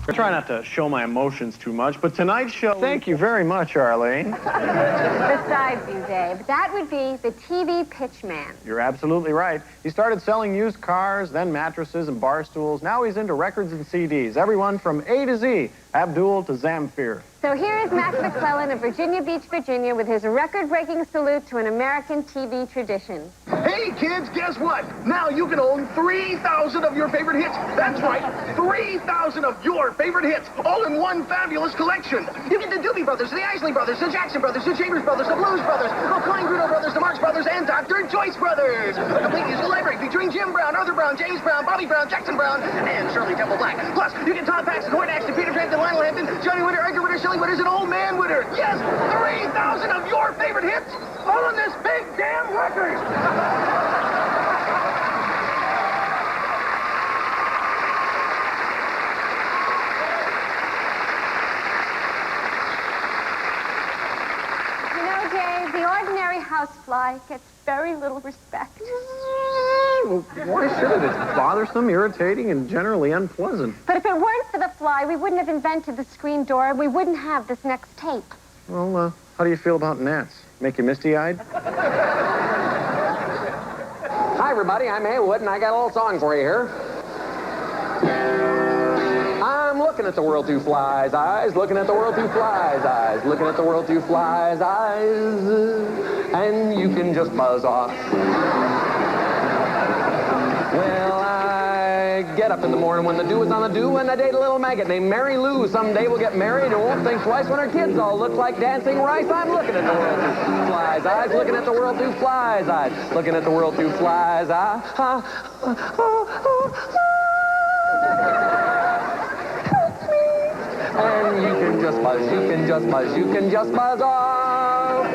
I try not to show my emotions too much, but tonight's show... Thank you very much, Arlene. Besides you, Dave, that would be the TV pitch man. You're absolutely right. He started selling used cars, then mattresses and bar stools. Now he's into records and CDs, everyone from A to Z, Abdul to Zamfir. So here is Mac McClellan of Virginia Beach, Virginia, with his record-breaking salute to an American TV tradition. Hey, kids, guess what? Now you can own 3,000 of your favorite hits. That's right, 3,000 of your favorite hits, all in one fabulous collection. You get the Doobie Brothers, the Isley Brothers, the Jackson Brothers, the Chambers Brothers, the Blues Brothers, the Klein-Grunow Brothers, the Marx Brothers, and Dr. Joyce Brothers. A complete musical library featuring Jim Brown, Arthur Brown, James Brown, Bobby Brown, Jackson Brown, and Shirley Temple Black. Plus, you get Tom Paxton, Hoyt Axton, Peter Frampton, Lionel Hampton, Johnny Winter, Edgar Winter, Shelley Winters, and Old Man Winter. Yes, 3,000 of your favorite hits, all on this big damn record. You know, Dave, the ordinary housefly gets very little respect. Well, why should it? It's bothersome, irritating, and generally unpleasant. But if it weren't for the fly, we wouldn't have invented the screen door, and we wouldn't have this next tape. Well, how do you feel about gnats? Make you misty-eyed? Hi, everybody. I'm Haywood, and I got a little song for you here. I'm looking at the world through flies' eyes, looking at the world through flies' eyes, looking at the world through flies' eyes, and you can just buzz off. Well, I get up in the morning when the dew is on the dew, and I date a little maggot named Mary Lou. Someday we'll get married and won't think twice when our kids all look like dancing rice. I'm looking at the world through flies' eyes, looking at the world through flies' eyes, looking at the world through flies' eyes. And you can just buzz, you can just buzz, you can just buzz off.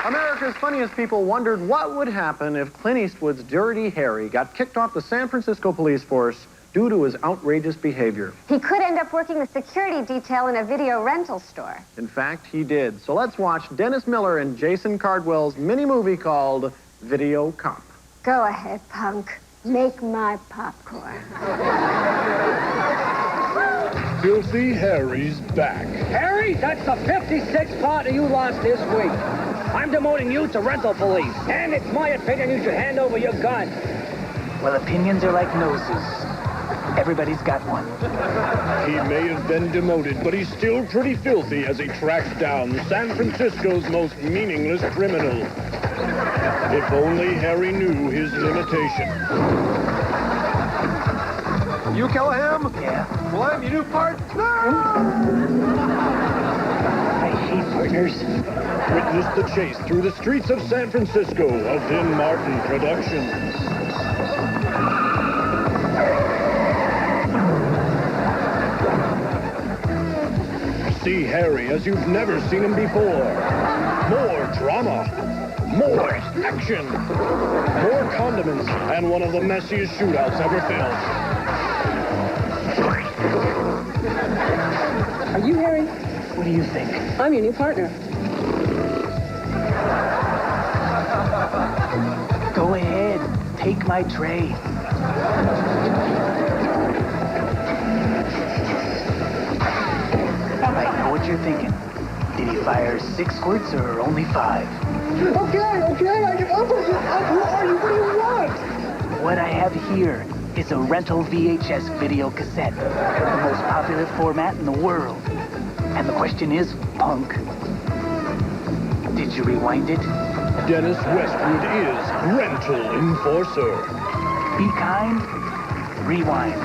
America's Funniest People wondered what would happen if Clint Eastwood's Dirty Harry got kicked off the San Francisco police force due to his outrageous behavior. He could end up working the security detail in a video rental store. In fact, he did. So let's watch Dennis Miller and Jason Cardwell's mini-movie called Video Cop. Go ahead, punk. Make my popcorn. Filthy Harry's back. Harry, that's the 56th party you lost this week. I'm demoting you to rental police. And it's my opinion you should hand over your gun. Well, opinions are like noses. Everybody's got one. He may have been demoted, but he's still pretty filthy as he tracks down San Francisco's most meaningless criminal. If only Harry knew his limitation. You kill him? Yeah. Well, I'm your new partner. I hate partners. Witness the chase through the streets of San Francisco of Vin Martin Productions. See Harry as you've never seen him before. More drama, more action, more condiments, and one of the messiest shootouts ever filmed. Are you Harry? What do you think? I'm your new partner. Go ahead. Take my tray. I know what you're thinking. Did he fire 6 squirts or only 5? Okay, I can offer you. Who are you? What do you want? What I have here is a rental VHS video cassette, the most popular format in the world. And the question is, punk, did you rewind it? Dennis Westwood is Rental Enforcer. Be kind, rewind.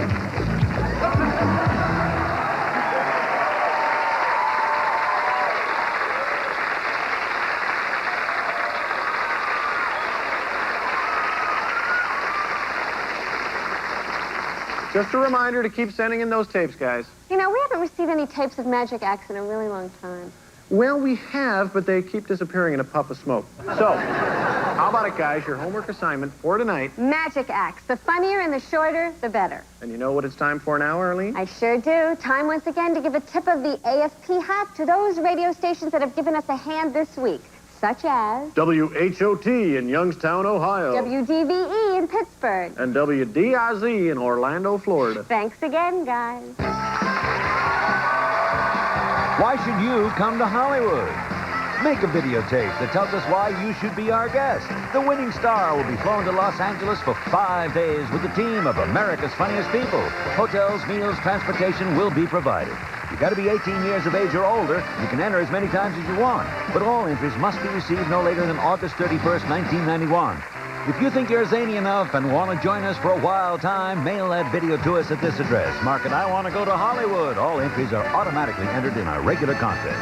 Just a reminder to keep sending in those tapes, guys. You know, we haven't received any tapes of Magic Acts in a really long time. Well, we have, but they keep disappearing in a puff of smoke. So, how about it, guys? Your homework assignment for tonight. Magic Acts. The funnier and the shorter, the better. And you know what it's time for now, Arlene? I sure do. Time once again to give a tip of the ASP hat to those radio stations that have given us a hand this week, such as WHOT in Youngstown, Ohio. WDVE in Pittsburgh. And WDIZ in Orlando, Florida. Thanks again, guys. Why should you come to Hollywood? Make a videotape that tells us why you should be our guest. The winning star will be flown to Los Angeles for 5 days with a team of America's Funniest People. Hotels, meals, transportation will be provided. You got to be 18 years of age or older. You can enter as many times as you want, but all entries must be received no later than August 31st, 1991. If you think you're zany enough and want to join us for a wild time, mail that video to us at this address. Mark it, I want to go to Hollywood. All entries are automatically entered in our regular contest.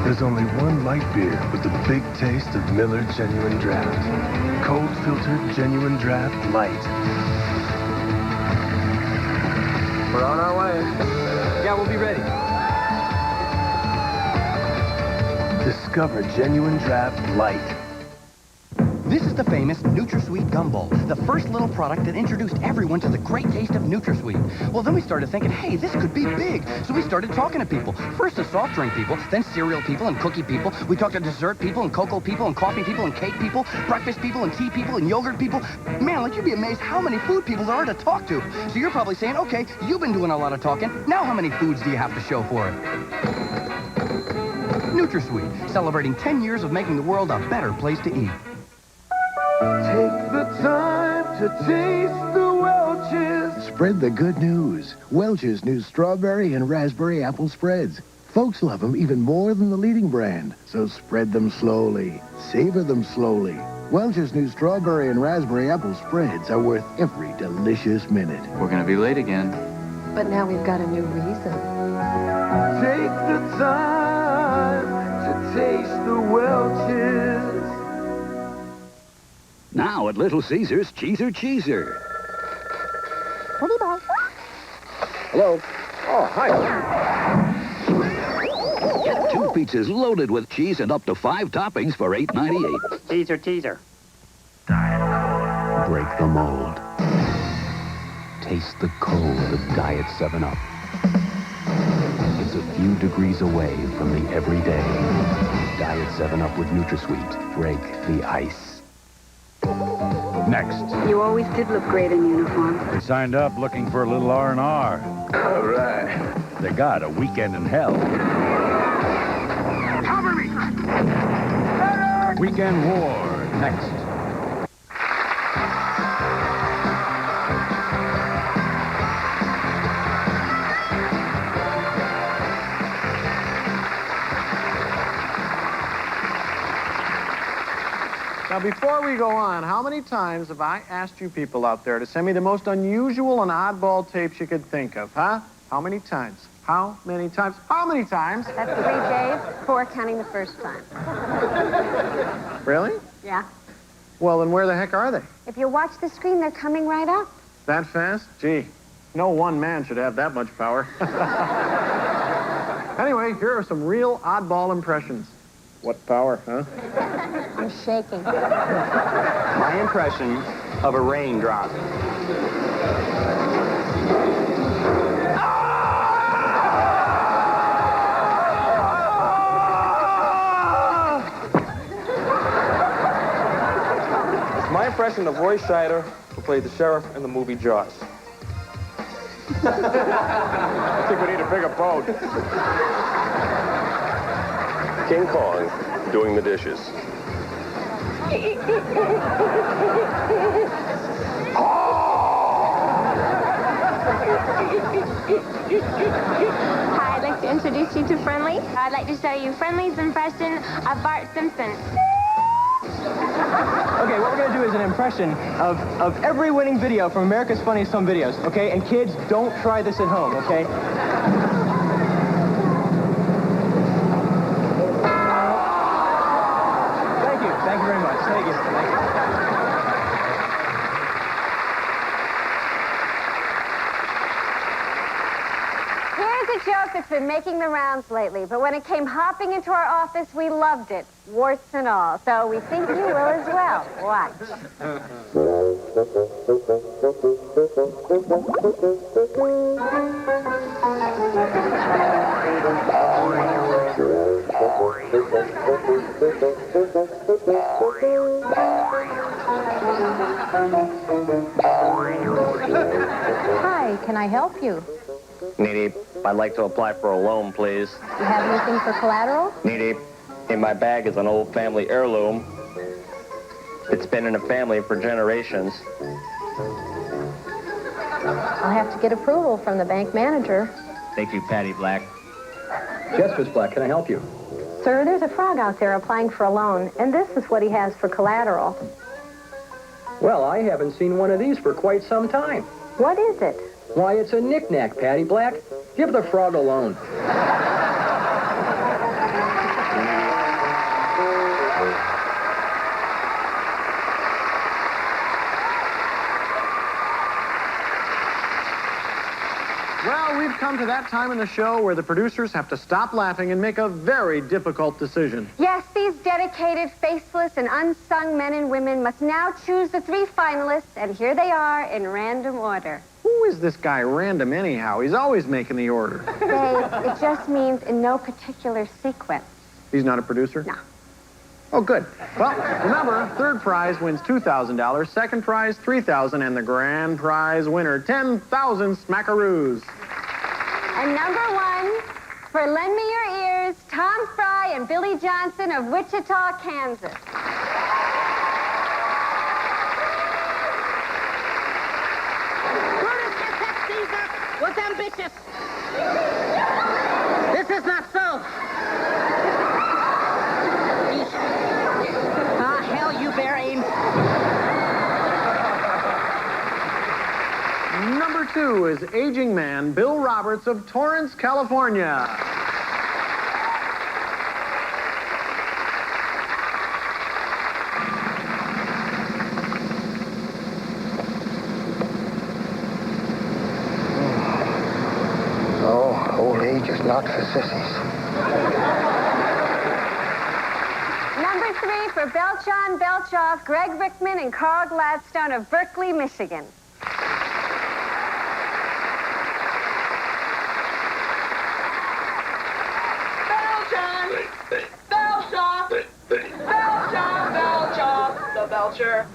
There's only one light beer with the big taste of Miller Genuine Draft. Cold filtered Genuine Draft Light. We're on our way. Yeah, we'll be ready. Discover Genuine Draft Light. This is the famous NutraSweet Gumball, the first little product that introduced everyone to the great taste of NutraSweet. Well, then we started thinking, hey, this could be big. So we started talking to people. First to soft drink people, then cereal people and cookie people. We talked to dessert people and cocoa people and coffee people and cake people, breakfast people and tea people and yogurt people. Man, like, you'd be amazed how many food people there are to talk to. So you're probably saying, okay, you've been doing a lot of talking. Now how many foods do you have to show for it? NutraSweet, celebrating 10 years of making the world a better place to eat. Take the time to taste the Welch's. Spread the good news. Welch's new strawberry and raspberry apple spreads. Folks love them even more than the leading brand. So spread them slowly. Savor them slowly. Welch's new strawberry and raspberry apple spreads are worth every delicious minute. We're going to be late again. But now we've got a new reason. Take the time to taste the Welch's. Now at Little Caesars, Cheeser. Pretty boy. Hello. Oh, hi. Get 2 pizzas loaded with cheese and up to 5 toppings for $8.98. Teaser. Break the mold. Taste the cold of Diet 7-Up. It's a few degrees away from the everyday. Diet 7-Up with NutraSweet. Break the ice. Next. You always did look great in uniform. We signed up looking for a little R&R. All right. They got a weekend in hell. Cover me! Weekend War. Next. Now, before we go on, how many times have I asked you people out there to send me the most unusual and oddball tapes you could think of, huh? How many times? How many times? How many times? That's 3, Dave. 4 counting the first time. Really? Yeah. Well, then where the heck are they? If you watch the screen, they're coming right up. That fast? Gee, no one man should have that much power. Anyway, here are some real oddball impressions. What power, huh? I'm shaking. My impression of a raindrop. It's my impression of Roy Scheider, who played the sheriff in the movie Jaws. I think we need a bigger boat. King Kong doing the dishes. Hi, I'd like to introduce you to Friendly. I'd like to show you Friendly's impression of Bart Simpson. Okay, what we're going to do is an impression of every winning video from America's Funniest Home Videos, okay? And kids, don't try this at home, okay? Thank you very much. Thank you. Thank you. Here's a joke that's been making the rounds lately, but when it came hopping into our office, we loved it, warts and all. So we think you will as well. Watch. Hi, can I help you? Needy, I'd like to apply for a loan, please. You have anything for collateral? Needy, in my bag is an old family heirloom. It's been in the family for generations. I'll have to get approval from the bank manager. Thank you, Patty Black. Yes, Miss Black, can I help you? Sir, there's a frog out there applying for a loan, and this is what he has for collateral. Well, I haven't seen one of these for quite some time. What is it? Why, it's a knick-knack, Patty Black. Give the frog a loan. Well, we've come to that time in the show where the producers have to stop laughing and make a very difficult decision. Yes, these dedicated, faceless, and unsung men and women must now choose the 3 finalists, and here they are in random order. Who is this guy Random anyhow? He's always making the order. Dave, it just means in no particular sequence. He's not a producer? No. Oh, good. Well, remember, third prize wins $2,000, second prize $3,000, and the grand prize winner, 10,000 smackaroos. And number 1, for Lend Me Your Ears, Tom Fry and Billy Johnson of Wichita, Kansas. Was ambitious. This is not so. Ah, hell, you bear aim. Number 2 is aging man Bill Roberts of Torrance, California. Old age is not for sissies. Number 3 for Belchon Belchoff, Greg Rickman, and Carl Gladstone of Berkeley, Michigan. Belchon! Belchoff! Belchon! Belchoff! The Belcher.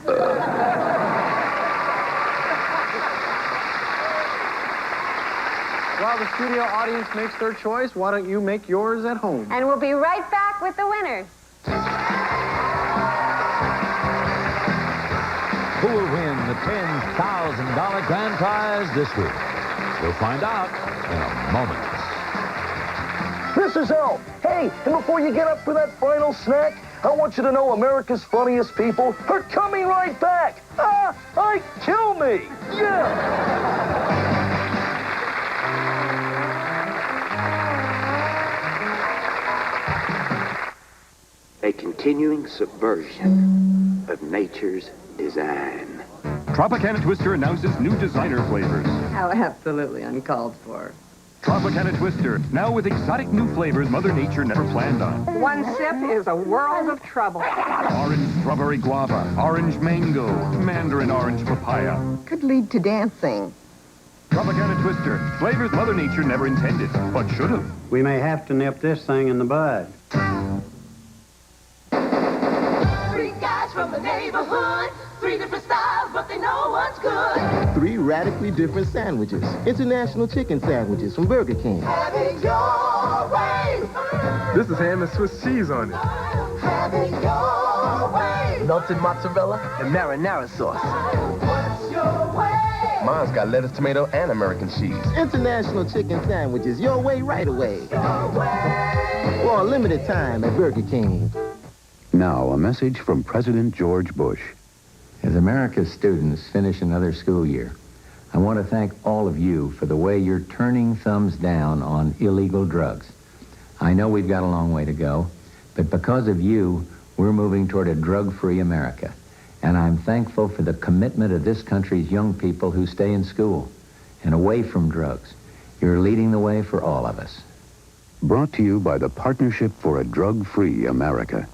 While the studio audience makes their choice, why don't you make yours at home? And we'll be right back with the winners. Who will win the $10,000 grand prize this week? We'll find out in a moment. This is Al. Hey, and before you get up for that final snack, I want you to know America's Funniest People are coming right back. Kill me. Yeah. A continuing subversion of nature's design. Tropicana Twister announces new designer flavors. How absolutely uncalled for. Tropicana Twister, now with exotic new flavors Mother Nature never planned on. One sip is a world of trouble. Orange strawberry guava, orange mango, mandarin orange papaya. Could lead to dancing. Tropicana Twister, flavors Mother Nature never intended, but should have. We may have to nip this thing in the bud. 3 guys from the neighborhood, 3 different styles, but they know what's good. 3 radically different sandwiches. International chicken sandwiches from Burger King. Have it your way. This is ham and Swiss cheese on it. Have it your way. Melted mozzarella and marinara sauce. What's your way? Mine's got lettuce, tomato, and American cheese. International chicken sandwiches, your way, right away. Your way. For a limited time at Burger King. Now, a message from President George Bush. As America's students finish another school year, I want to thank all of you for the way you're turning thumbs down on illegal drugs. I know we've got a long way to go, but because of you, we're moving toward a drug-free America. And I'm thankful for the commitment of this country's young people who stay in school and away from drugs. You're leading the way for all of us. Brought to you by the Partnership for a Drug-Free America.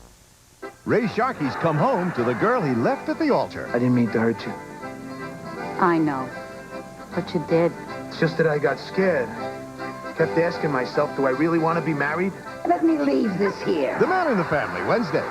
Ray Sharkey's come home to the girl he left at the altar. I didn't mean to hurt you. I know. But you did. It's just that I got scared. Kept asking myself, do I really want to be married? Let me leave this here. The Man in the Family, Wednesday.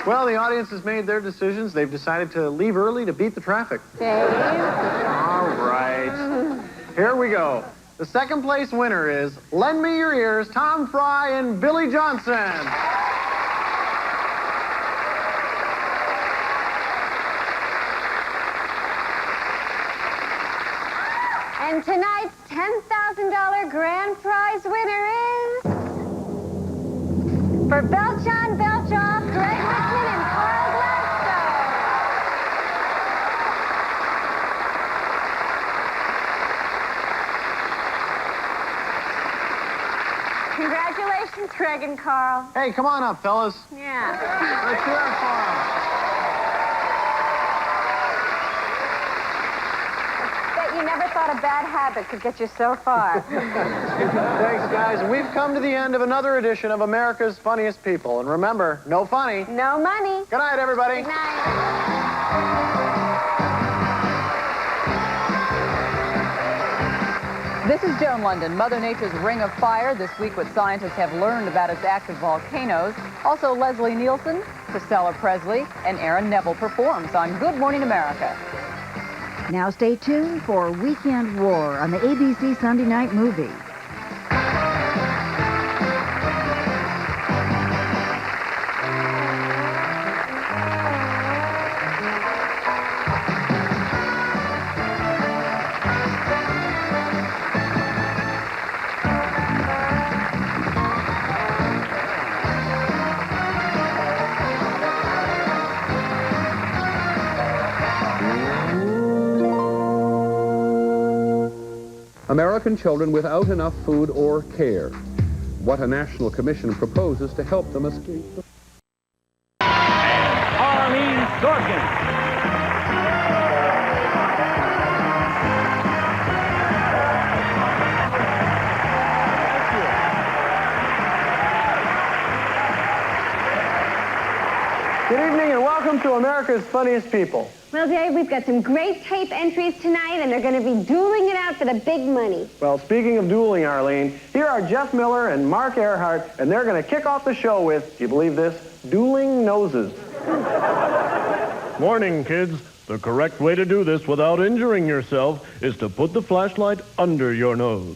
Well, the audience has made their decisions. They've decided to leave early to beat the traffic. Dave? All right. Here we go. The second place winner is Lend Me Your Ears, Tom Fry and Billy Johnson. And tonight's $10,000 grand prize winner is... For Belchon Belchoff, Greg Whitman, and Carl Gladstone. Congratulations, Greg and Carl. Hey, come on up, fellas. Yeah. Let's hear it for 'em. Bet you never thought a bad habit could get you so far. Thanks, guys. We've come to the end of another edition of America's Funniest People. And remember, no funny. No money. Good night, everybody. Good night. This is Joan London. Mother Nature's Ring of Fire. This week, what scientists have learned about its active volcanoes. Also, Leslie Nielsen, Priscilla Presley, and Aaron Neville performs on Good Morning America. Now stay tuned for Weekend War on the ABC Sunday Night Movie. American children without enough food or care. What a national commission proposes to help them escape. Arlene Sorkin. Good evening and welcome to America's Funniest People. Well, Dave, we've got some great tape entries tonight, and they're going to be dueling it out for the big money. Well, speaking of dueling, Arlene, here are Jeff Miller and Mark Earhart, and they're going to kick off the show with, do you believe this, dueling noses. Morning, kids. The correct way to do this without injuring yourself is to put the flashlight under your nose.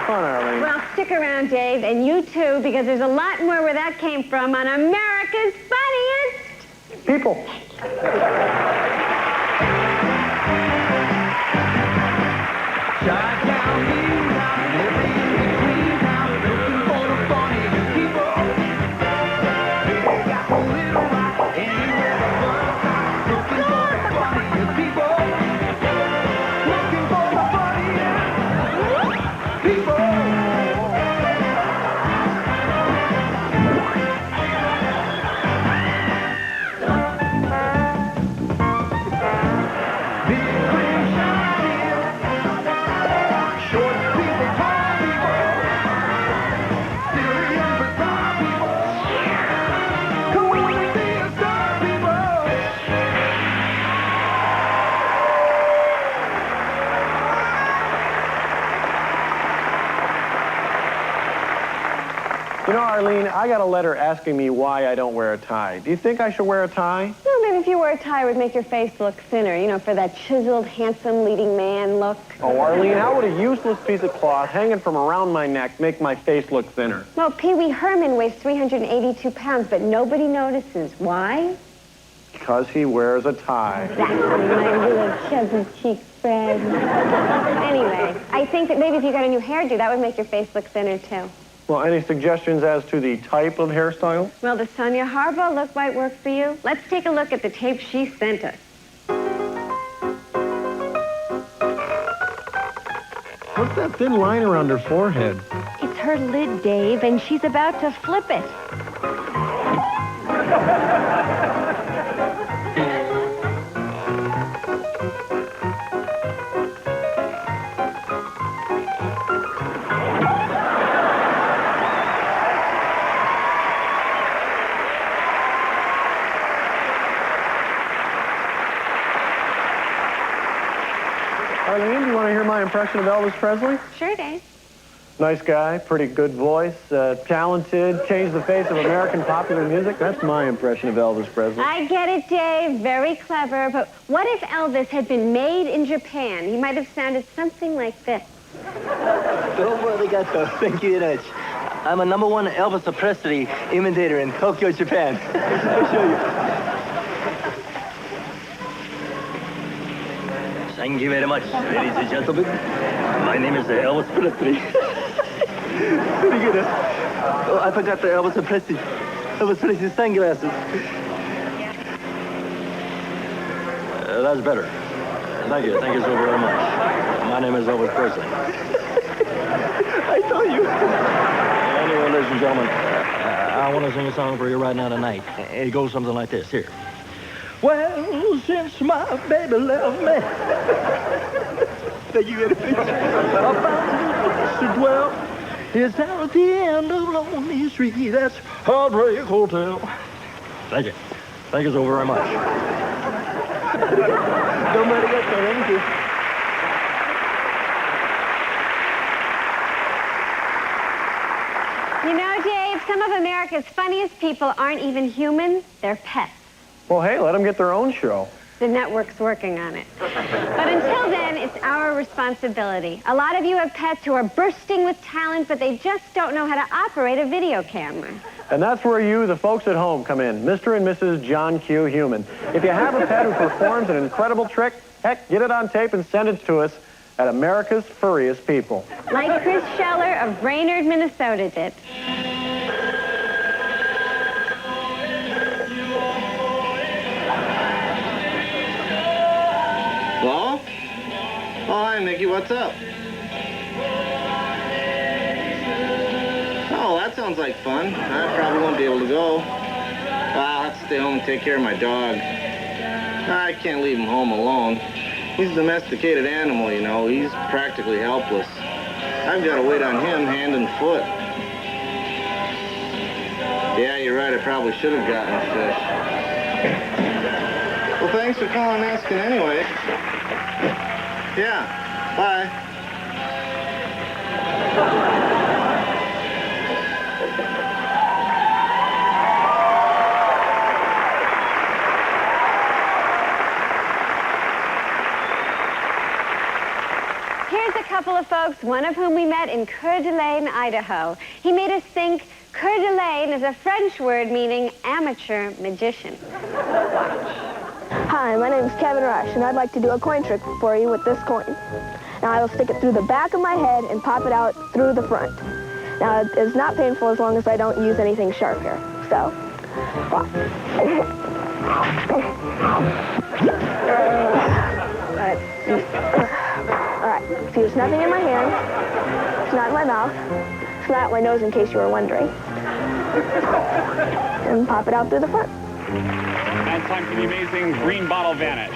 Well, stick around, Dave, and you too, because there's a lot more where that came from on America's Funniest People. You know, Arlene, I got a letter asking me why I don't wear a tie. Do you think I should wear a tie? No, maybe if you wore a tie, it would make your face look thinner, you know, for that chiseled, handsome leading man look. Oh, Arlene, how would a useless piece of cloth hanging from around my neck make my face look thinner? Well, Pee Wee Herman weighs 382 pounds, but nobody notices. Why? Because he wears a tie. That's my little chubby cheek friend. Anyway, I think that maybe if you got a new hairdo, that would make your face look thinner, too. Well, any suggestions as to the type of hairstyle? Well, the Sonia Harbaugh look might work for you. Let's take a look at the tape she sent us. What's that thin line around her forehead? It's her lid, Dave, and she's about to flip it. Arlene, do you want to hear my impression of Elvis Presley? Sure, Dave. Nice guy, pretty good voice, talented, changed the face of American popular music. That's my impression of Elvis Presley. I get it, Dave. Very clever. But what if Elvis had been made in Japan? He might have sounded something like this. Thank you very much. I'm a #1 Elvis Presley imitator in Tokyo, Japan. I'll show you. Thank you very much, ladies and gentlemen. My name is Elvis Presley. Pretty good, huh? Oh, I forgot the Elvis Presley. Elvis Presley's sunglasses. That's better. Thank you. Thank you so very much. My name is Elvis Presley. I told you. Anyway, ladies and gentlemen, I want to sing a song for you right now tonight. It goes something like this. Here. Well, since my baby left me, thank you very much. I found a new place to dwell. It's down at the end of Lonely Street. That's Heartbreak Hotel. Thank you. Thank you so very much. Nobody got that, thank you. You know, Dave, some of America's funniest people aren't even human. They're pets. Well, hey, let them get their own show. The network's working on it. But until then, it's our responsibility. A lot of you have pets who are bursting with talent, but they just don't know how to operate a video camera. And that's where you, the folks at home, come in. Mr. and Mrs. John Q. Human. If you have a pet who performs an incredible trick, heck, get it on tape and send it to us at America's Furriest People. Like Chris Scheller of Brainerd, Minnesota did. Hello? Oh, hi, Mickey. What's up? Oh, that sounds like fun. I probably won't be able to go. I'll have to stay home and take care of my dog. I can't leave him home alone. He's a domesticated animal, you know. He's practically helpless. I've got to wait on him hand and foot. Yeah, you're right. I probably should have gotten a fish. Well, thanks for calling and asking anyway. Yeah, bye. Here's a couple of folks, one of whom we met in Coeur d'Alene, Idaho. He made us think Coeur d'Alene is a French word meaning amateur magician. Hi, my name is Kevin Rush, and I'd like to do a coin trick for you with this coin. Now, I will stick it through the back of my head and pop it out through the front. Now, it's not painful as long as I don't use anything sharp here. So, watch. All right, see, there's nothing in my hand. It's not in my mouth. It's not out my nose, in case you were wondering. And pop it out through the front. Now it's time for the amazing green bottle vanish.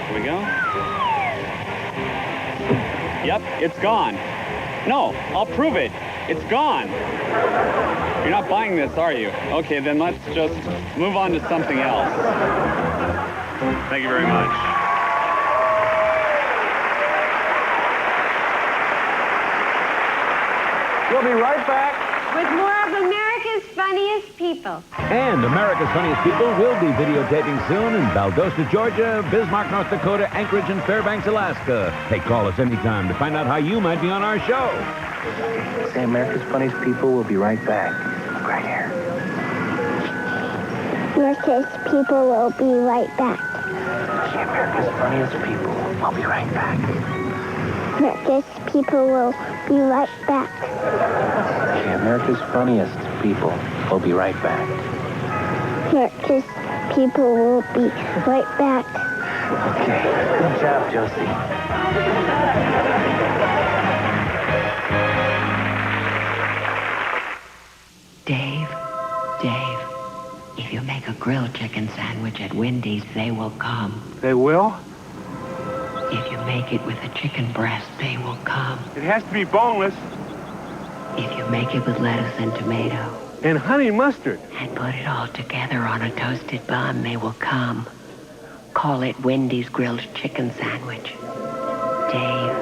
Here we go. Yep, it's gone. No, I'll prove it. It's gone. You're not buying this, are you? Okay, then let's just move on to something else. Thank you very much. We'll be right back with more of America's Funniest People. And America's Funniest People will be videotaping soon in Valdosta, Georgia, Bismarck, North Dakota, Anchorage, and Fairbanks, Alaska. Hey, call us anytime to find out how you might be on our show. Say America's Funniest People will be right back. Right here. America's People will be right back. Say America's Funniest People. I'll be right back. America's People will be right back. Okay, America's Funniest People will be right back. America's People will be right back. Okay, good job, Josie. Dave, if you make a grilled chicken sandwich at Wendy's, they will come. They will? If you make it with a chicken breast, they will come. It has to be boneless. If you make it with lettuce and tomato. And honey mustard. And put it all together on a toasted bun, they will come. Call it Wendy's grilled chicken sandwich. Dave,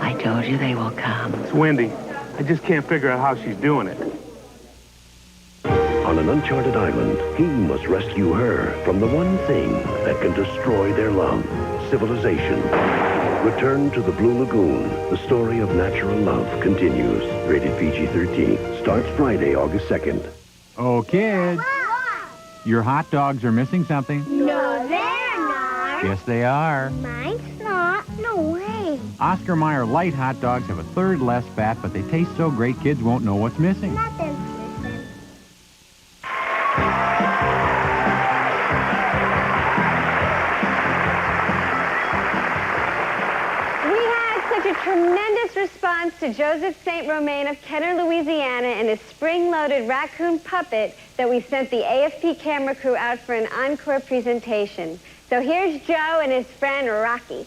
I told you they will come. It's Wendy. I just can't figure out how she's doing it. On an uncharted island, he must rescue her from the one thing that can destroy their love, civilization. Return to the Blue Lagoon. The story of natural love continues. Rated PG-13. Starts Friday, August 2nd. Oh, kids. Your hot dogs are missing something. No, they're not. Yes, they are. Mine's not. No way. Oscar Mayer light hot dogs have a third less fat, but they taste so great kids won't know what's missing. Nothing's missing. A tremendous response to Joseph St. Romain of Kenner, Louisiana, and his spring-loaded raccoon puppet that we sent the AFP camera crew out for an encore presentation. So here's Joe and his friend Rocky.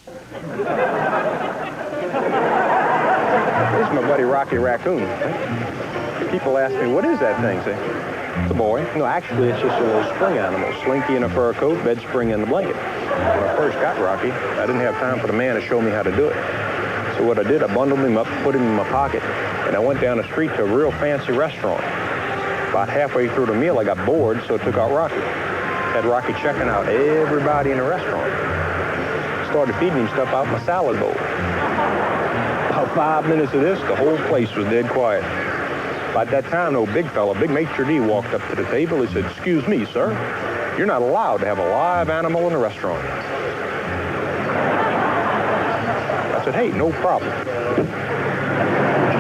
This is my buddy Rocky Raccoon. People ask me, what is that thing? Say, it's a boy. No, actually, it's just a little spring animal. Slinky in a fur coat, bed spring in the blanket. When I first got Rocky, I didn't have time for the man to show me how to do it. So what I did, I bundled him up, put him in my pocket, and I went down the street to a real fancy restaurant. About halfway through the meal, I got bored, so I took out Rocky. Had Rocky checking out everybody in the restaurant. Started feeding him stuff out my salad bowl. About 5 minutes of this, the whole place was dead quiet. By that time, no big fella, big maitre d' walked up to the table. He said, "Excuse me, sir. You're not allowed to have a live animal in the restaurant." I said, "Hey, no problem. Would you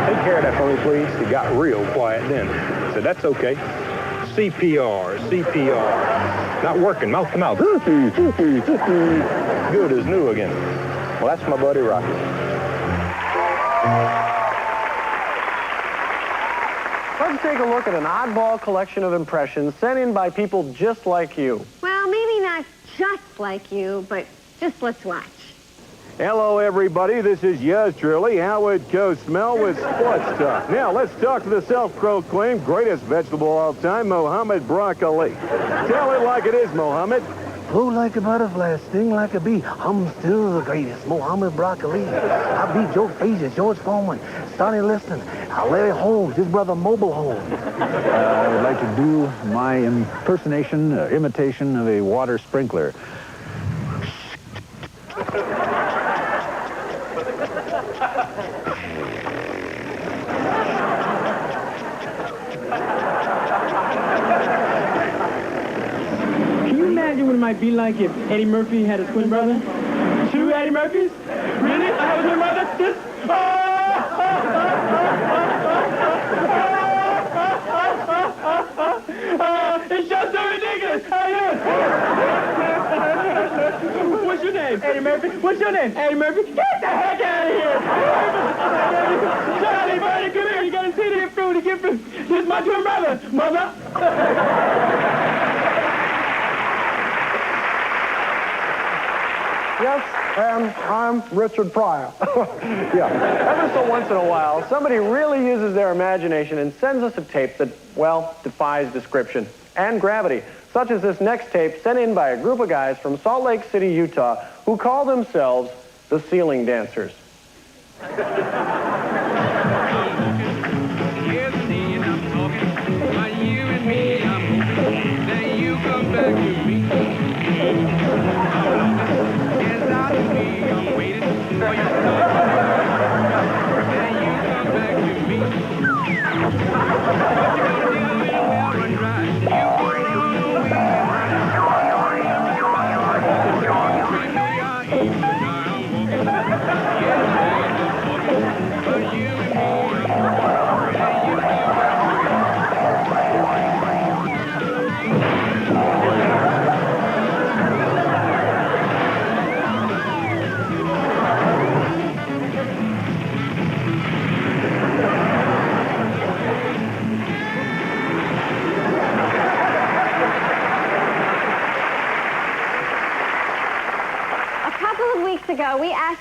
take care of that for me, please?" He got real quiet then. I said, "That's okay. CPR, CPR. Not working, mouth to mouth. Good as new again." Well, that's my buddy Rocky. Let's take a look at an oddball collection of impressions sent in by people just like you. Well, maybe not just like you, but just let's watch. Hello, everybody. This is yours truly, Howard Cosmell with Sports Talk. Now, let's talk to the self-proclaimed greatest vegetable of all time, Mohammed Broccoli. Tell it like it is, Mohammed. Flow like a butterfly, sting like a bee. I'm still the greatest, Mohammed Broccoli. I beat Joe Frazier, George Foreman, Sonny Liston, Larry Holmes, his brother Mobile Holmes. I would like to do my imitation of a water sprinkler. What it might be like if Eddie Murphy had a twin brother? 2 Eddie Murphys? Really? I have a twin brother? This? It's just so ridiculous. How you doing? What's your name? Eddie Murphy. What's your name? Eddie Murphy. Get the heck out of here! Charlie, buddy, come here. You gotta see the fruit. This is my twin brother, mother. Yes, and I'm Richard Pryor. Yeah. Ever so once in a while, somebody really uses their imagination and sends us a tape that, well, defies description and gravity, such as this next tape sent in by a group of guys from Salt Lake City, Utah, who call themselves the Ceiling Dancers.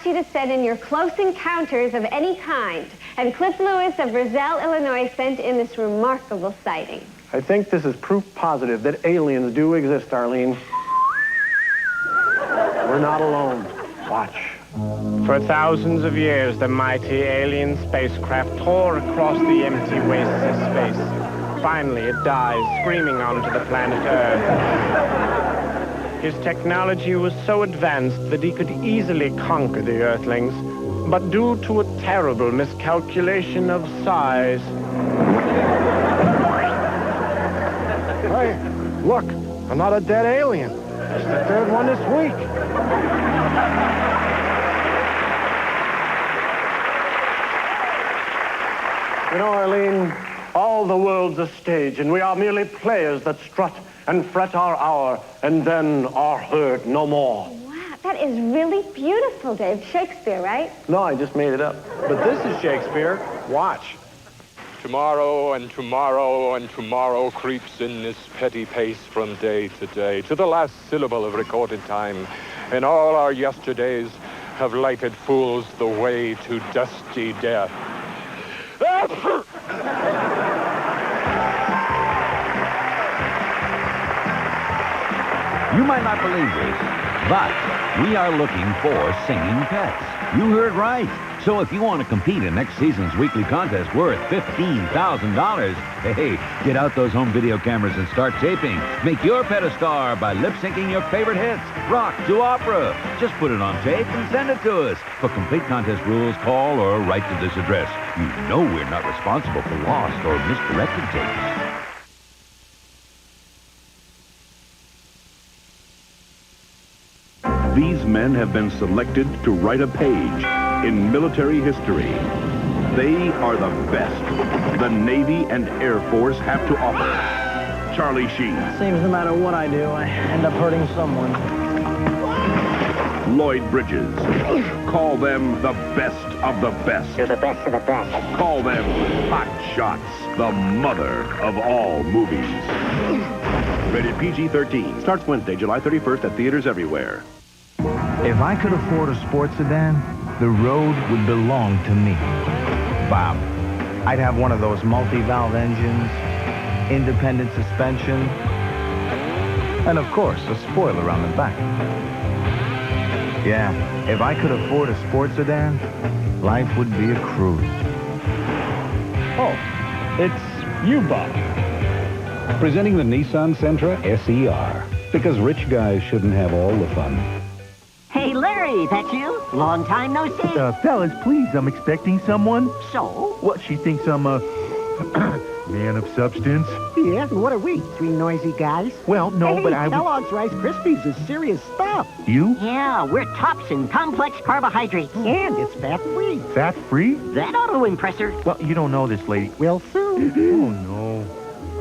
asked you to send in your close encounters of any kind. And Cliff Lewis of Roselle, Illinois, sent in this remarkable sighting. I think this is proof positive that aliens do exist, Arlene. We're not alone. Watch. For thousands of years, the mighty alien spacecraft tore across the empty wastes of space. Finally, it dies, screaming onto the planet Earth. His technology was so advanced that he could easily conquer the Earthlings, but due to a terrible miscalculation of size... Hey, look, another dead alien. It's the third one this week. You know, Arlene, all the world's a stage, and we are merely players that strut and fret our hour, and then are heard no more. Wow, that is really beautiful, Dave. Shakespeare, right? No, I just made it up. But this is Shakespeare. Watch. Tomorrow and tomorrow and tomorrow creeps in this petty pace from day to day, to the last syllable of recorded time, and all our yesterdays have lighted fools the way to dusty death. You might not believe this, but we are looking for singing pets. You heard right. So if you want to compete in next season's weekly contest worth $15,000, hey, get out those home video cameras and start taping. Make your pet a star by lip-syncing your favorite hits, rock to opera. Just put it on tape and send it to us. For complete contest rules, call or write to this address. You know we're not responsible for lost or misdirected tapes. These men have been selected to write a page in military history. They are the best the Navy and Air Force have to offer. Charlie Sheen. Seems no matter what I do, I end up hurting someone. Lloyd Bridges. Call them the best of the best. You're the best of the best. Call them Hot Shots, the mother of all movies. Rated PG-13. Starts Wednesday, July 31st at theaters everywhere. If I could afford a sports sedan, the road would belong to me. Bob, I'd have one of those multi-valve engines, independent suspension, and of course, a spoiler on the back. Yeah, if I could afford a sports sedan, life would be a cruise. Oh, it's you, Bob. Presenting the Nissan Sentra SER. Because rich guys shouldn't have all the fun. Hey, Larry, that's you? Long time no see. Fellas, please, I'm expecting someone. So? What, she thinks I'm a man of substance? Yeah, what are we, three noisy guys? Well, no, hey, but I... Kellogg's Rice Krispies is serious stuff. You? Yeah, we're tops in complex carbohydrates. And it's fat-free. Fat-free? That ought to impress her. Well, you don't know this lady. Well, soon. Oh, no.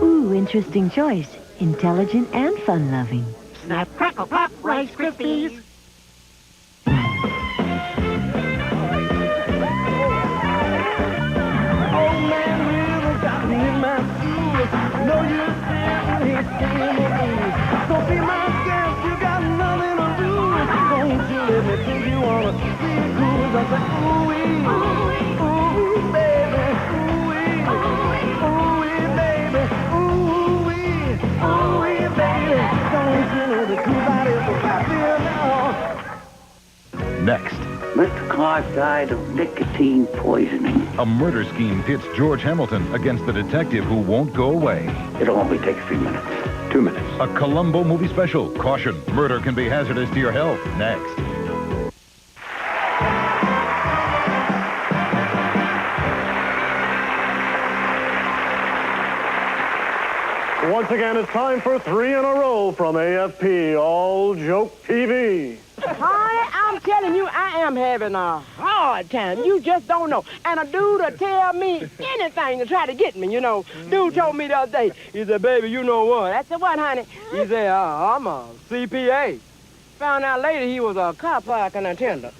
Ooh, interesting choice. Intelligent and fun-loving. Snap, crackle, pop, Rice Krispies. No, you stand here saying don't be my guest, you got nothing to lose. Don't you let me think you wanna see who's I say, ooh-wee, ooh-wee, baby, ooh-wee, ooh-wee, baby, ooh-wee, ooh-wee, baby. Don't you know the truth out is so happy now. Next. Mr. Clark died of nicotine poisoning. A murder scheme pits George Hamilton against the detective who won't go away. It'll only take 3 minutes. 2 minutes. A Columbo movie special. Caution, murder can be hazardous to your health. Next. Once again, it's time for 3 in a row from AFP, All Joke TV. Honey, I'm telling you, I am having a hard time. You just don't know. And a dude will tell me anything to try to get me, you know. Dude told me the other day, he said, baby, you know what? I said, what, honey? He said, I'm a CPA. Found out later he was a car parking attendant.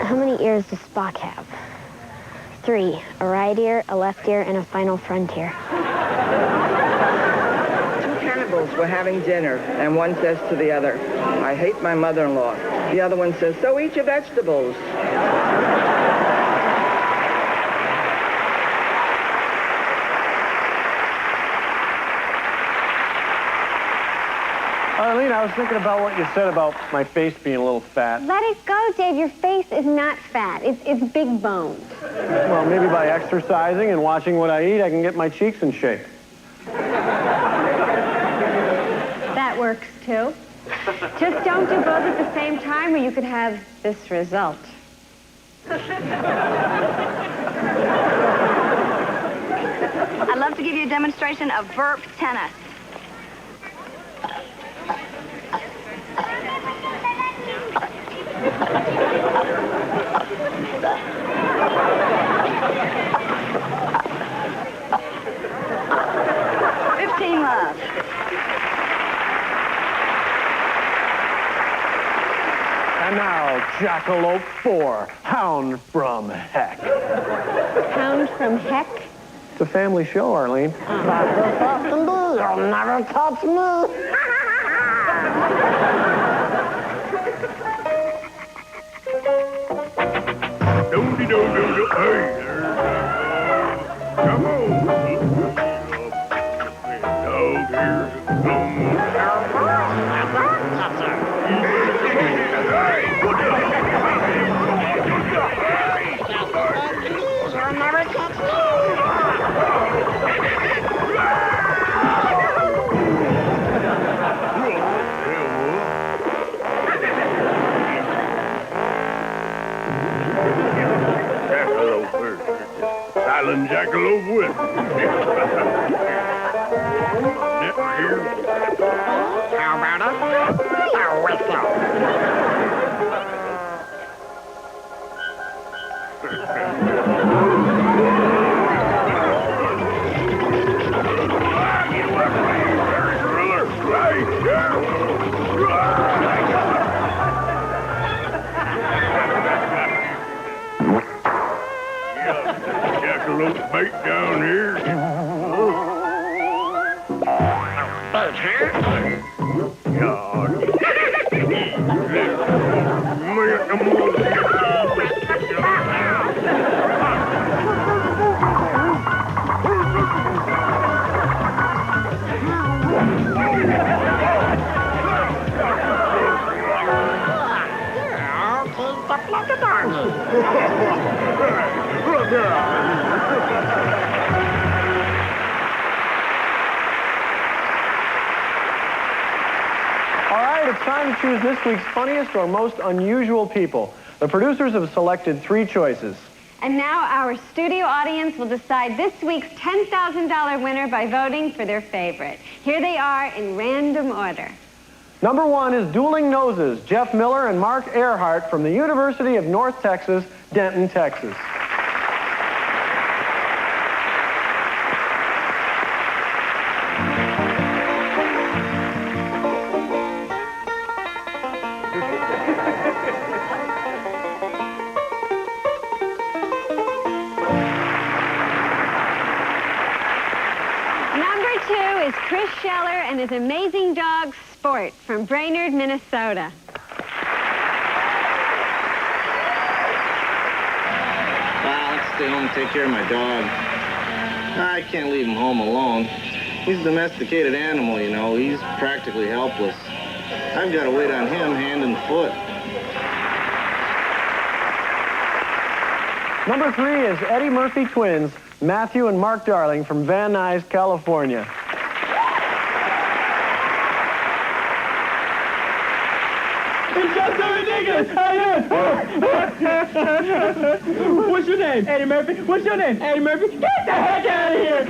How many ears does Spock have? 3. A right ear, a left ear, and a final frontier. 2 cannibals couples were having dinner, and one says to the other, "I hate my mother-in-law." The other one says, "So eat your vegetables." Arlene, I was thinking about what you said about my face being a little fat. Let it go, Dave. Your face is not fat. It's big boned. Well, maybe by exercising and watching what I eat, I can get my cheeks in shape. That works, too. Just don't do both at the same time or you could have this result. I'd love to give you a demonstration of Burp tennis. Love. And now, Jackalope 4, Hound from Heck. Hound from Heck? It's a family show, Arlene. You'll never touch me. Hey, come on. Silent Jackalope with How about a whistle? Jackalope bait down here. Bird here? All right, it's time to choose this week's funniest or most unusual people. The producers have selected 3 choices. And now our studio audience will decide this week's $10,000 winner by voting for their favorite. Here they are in random order. Number 1 is Dueling Noses, Jeff Miller and Mark Earhart from the University of North Texas, Denton, Texas. Number 2 is Chris Scheller and his amazing dog, Sport, from Brainerd, Minnesota. Let's stay home and take care of my dog. I can't leave him home alone. He's a domesticated animal, you know. He's practically helpless. I've got to wait on him hand and foot. Number 3 is Eddie Murphy twins, Matthew and Mark Darling from Van Nuys, California. It's just so ridiculous. What's your name? Eddie Murphy. What's your name? Eddie Murphy. Get the heck out of here.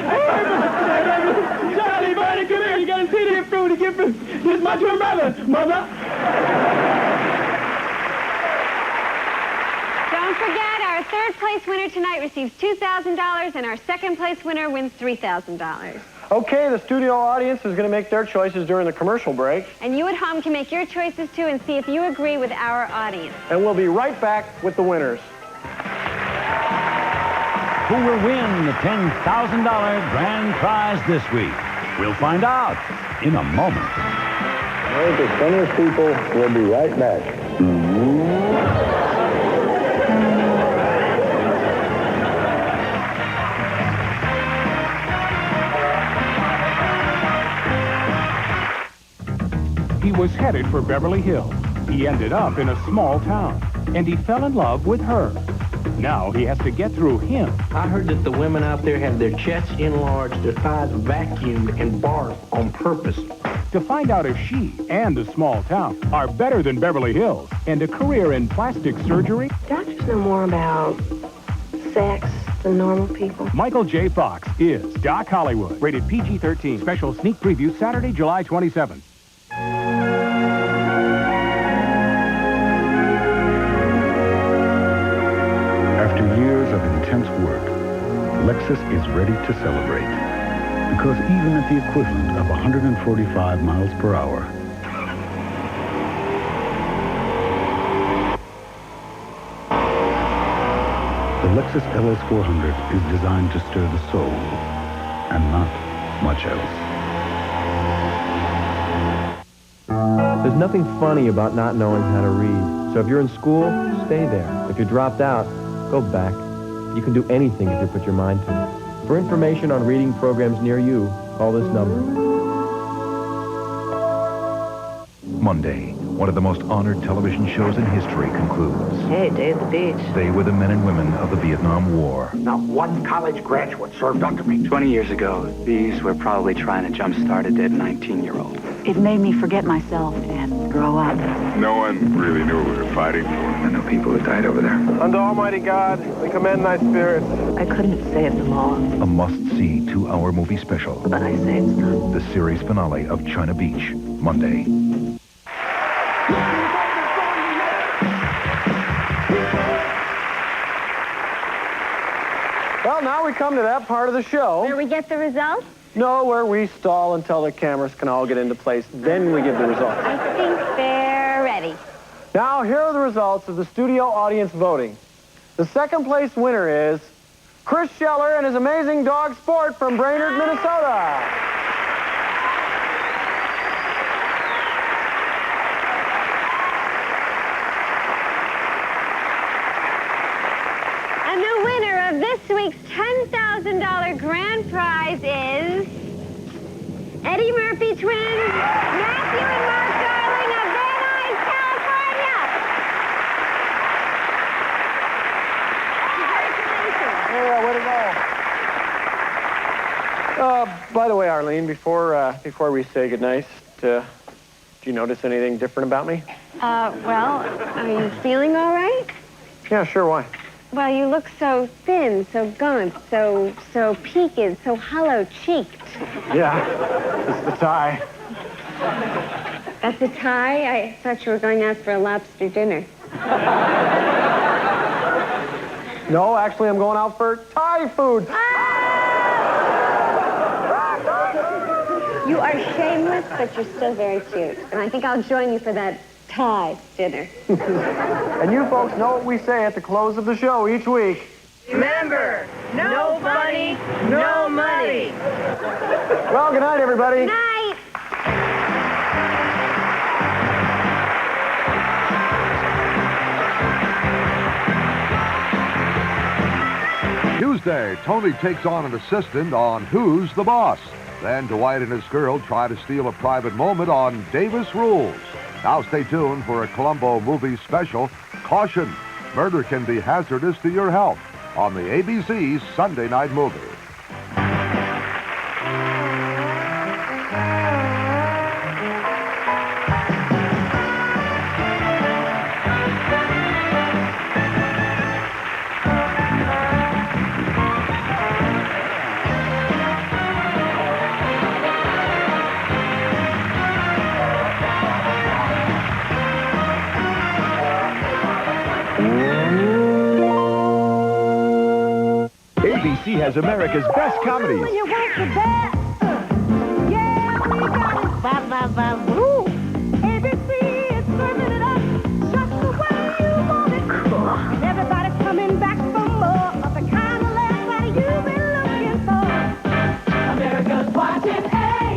Charlie, buddy, come here. You got to see the fruit to get fruit. This is my twin brother, mother. Don't forget, our third place winner tonight receives $2,000 and our second place winner wins $3,000. Okay, the studio audience is going to make their choices during the commercial break. And you at home can make your choices too and see if you agree with our audience. And we'll be right back with the winners. Who will win the $10,000 grand prize this week? We'll find out in a moment. America's Funniest People will be right back. He was headed for Beverly Hills. He ended up in a small town, and he fell in love with her. Now he has to get through him. I heard that the women out there have their chests enlarged, their thighs vacuumed and barfed on purpose. To find out if she and the small town are better than Beverly Hills and a career in plastic surgery. Doctors know more about sex than normal people. Michael J. Fox is Doc Hollywood. Rated PG-13. Special sneak preview Saturday, July 27th. After years of intense work, Lexus is ready to celebrate. Because even at the equivalent of 145 miles per hour, the Lexus LS400 is designed to stir the soul and not much else. There's nothing funny about not knowing how to read. So if you're in school, stay there. If you dropped out, go back. You can do anything if you put your mind to it. For information on reading programs near you, call this number. Monday, one of the most honored television shows in history concludes. Hey, Day at the Beach. They were the men and women of the Vietnam War. Not one college graduate served under me. 20 years ago, these were probably trying to jumpstart a dead 19-year-old. It made me forget myself and grow up. No one really knew what we were fighting for. I know people who died over there. Unto Almighty God, we commend thy spirit. I couldn't have saved them all, A must-see 2-hour movie special. but I saved some. The series finale of China Beach, Monday. Well, now we come to that part of the show. Where we get the results? No, where we stall until the cameras can all get into place. Then we give the results. I think they're ready. Now, here are the results of the studio audience voting. The second place winner is Chris Scheller and his amazing dog Sport from Brainerd, Minnesota. And the winner of this week's $10,000 grand prize is Eddie Murphy twins, Matthew and Mark Darling of Van Nuys, California. Yeah, way to go. By the way, Arlene, before we say goodnight, do you notice anything different about me? Well, are you feeling all right? Yeah, sure, why? Well, you look so thin, so gaunt, so peaked, so hollow-cheeked. Yeah, it's the tie. That's a tie? I thought you were going out for a lobster dinner. No, actually, I'm going out for Thai food. You are shameless, but you're still very cute. And I think I'll join you for that Thai dinner. And you folks know what we say at the close of the show each week. Remember, no funny, no money. Well, good night, everybody. Night. Tuesday, Tony takes on an assistant on Who's the Boss? Then Dwight and his girl try to steal a private moment on Davis Rules. Now stay tuned for a Columbo movie special, Caution, Murder Can Be Hazardous to Your Health, on the ABC Sunday Night Movie. ABC has America's best comedies. You want the best? Yeah, we got it. Ba-ba-ba-boo. ABC is serving it up just the way you want it. Cool. Everybody's coming back for more of the kind of laugh that you've been looking for. America's watching ABC.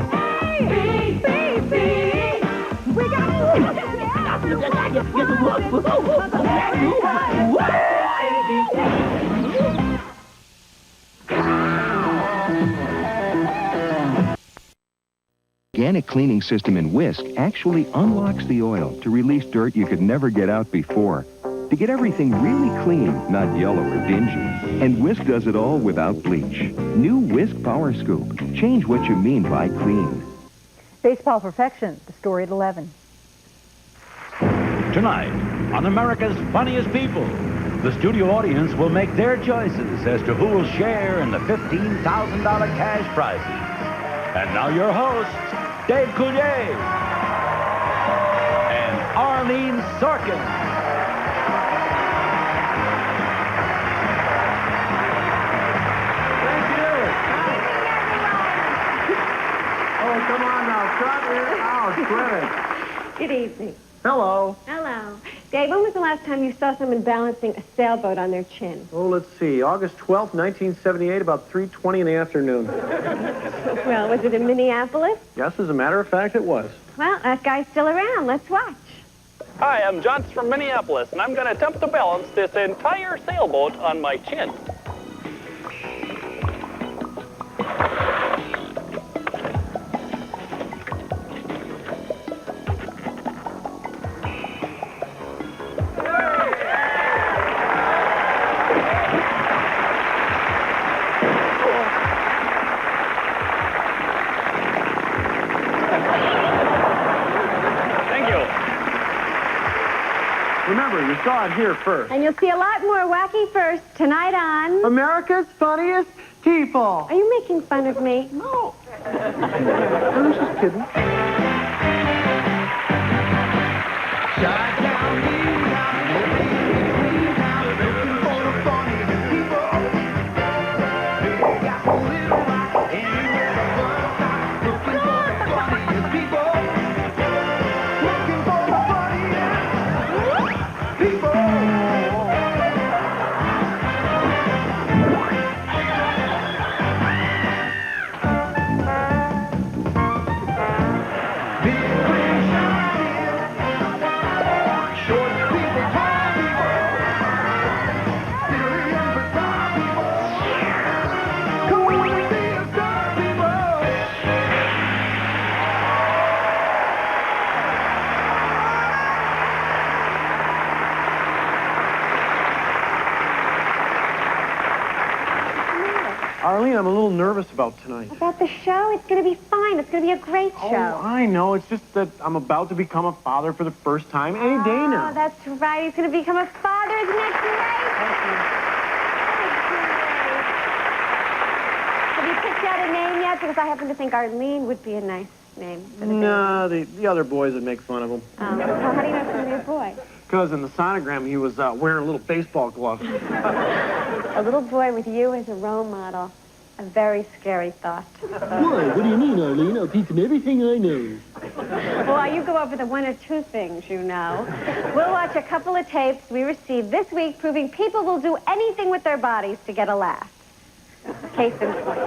Organic cleaning system in Whisk actually unlocks the oil to release dirt you could never get out before. To get everything really clean, not yellow or dingy. And Whisk does it all without bleach. New Whisk Power Scoop. Change what you mean by clean. Baseball Perfection, the story at 11. Tonight, on America's Funniest People, the studio audience will make their choices as to who will share in the $15,000 cash prizes. And now your hosts, Dave Coulier and Arlene Sorkin. Oh, come on now. Cut it out. Quit it. Good evening. Hello. Hello. Dave, when was the last time you saw someone balancing a sailboat on their chin? Oh, let's see. August 12th, 1978, about 3:20 in the afternoon. Well, was it in Minneapolis? Yes, as a matter of fact, it was. Well, that guy's still around. Let's watch. Hi, I'm Johns from Minneapolis, and I'm going to attempt to balance this entire sailboat on my chin. Remember, you saw it here first. And you'll see a lot more wacky first tonight on... America's Funniest People. Are you making fun of me? No. I was just kidding. Arlene, I'm a little nervous about tonight. About the show? It's going to be fine. It's going to be a great show. Oh, I know. It's just that I'm about to become a father for the first time any day now. Oh, that's right. He's going to become a father. Isn't that great? Have you picked out a name yet? Because I happen to think Arlene would be a nice name for the No, the other boys would make fun of him. Well, how do you know it's going to be a boy? Because in the sonogram, he was wearing a little baseball glove. A little boy with you as a role model. A very scary thought. Why? What do you mean, Arlene? I'll teach him everything I know. Well, you go over the one or two things you know. We'll watch a couple of tapes we received this week proving people will do anything with their bodies to get a laugh. Case in point.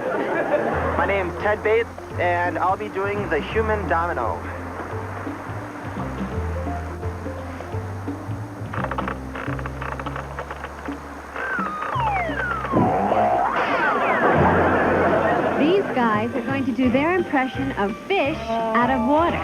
My name's Ted Bates, and I'll be doing the human domino. These guys are going to do their impression of fish out of water.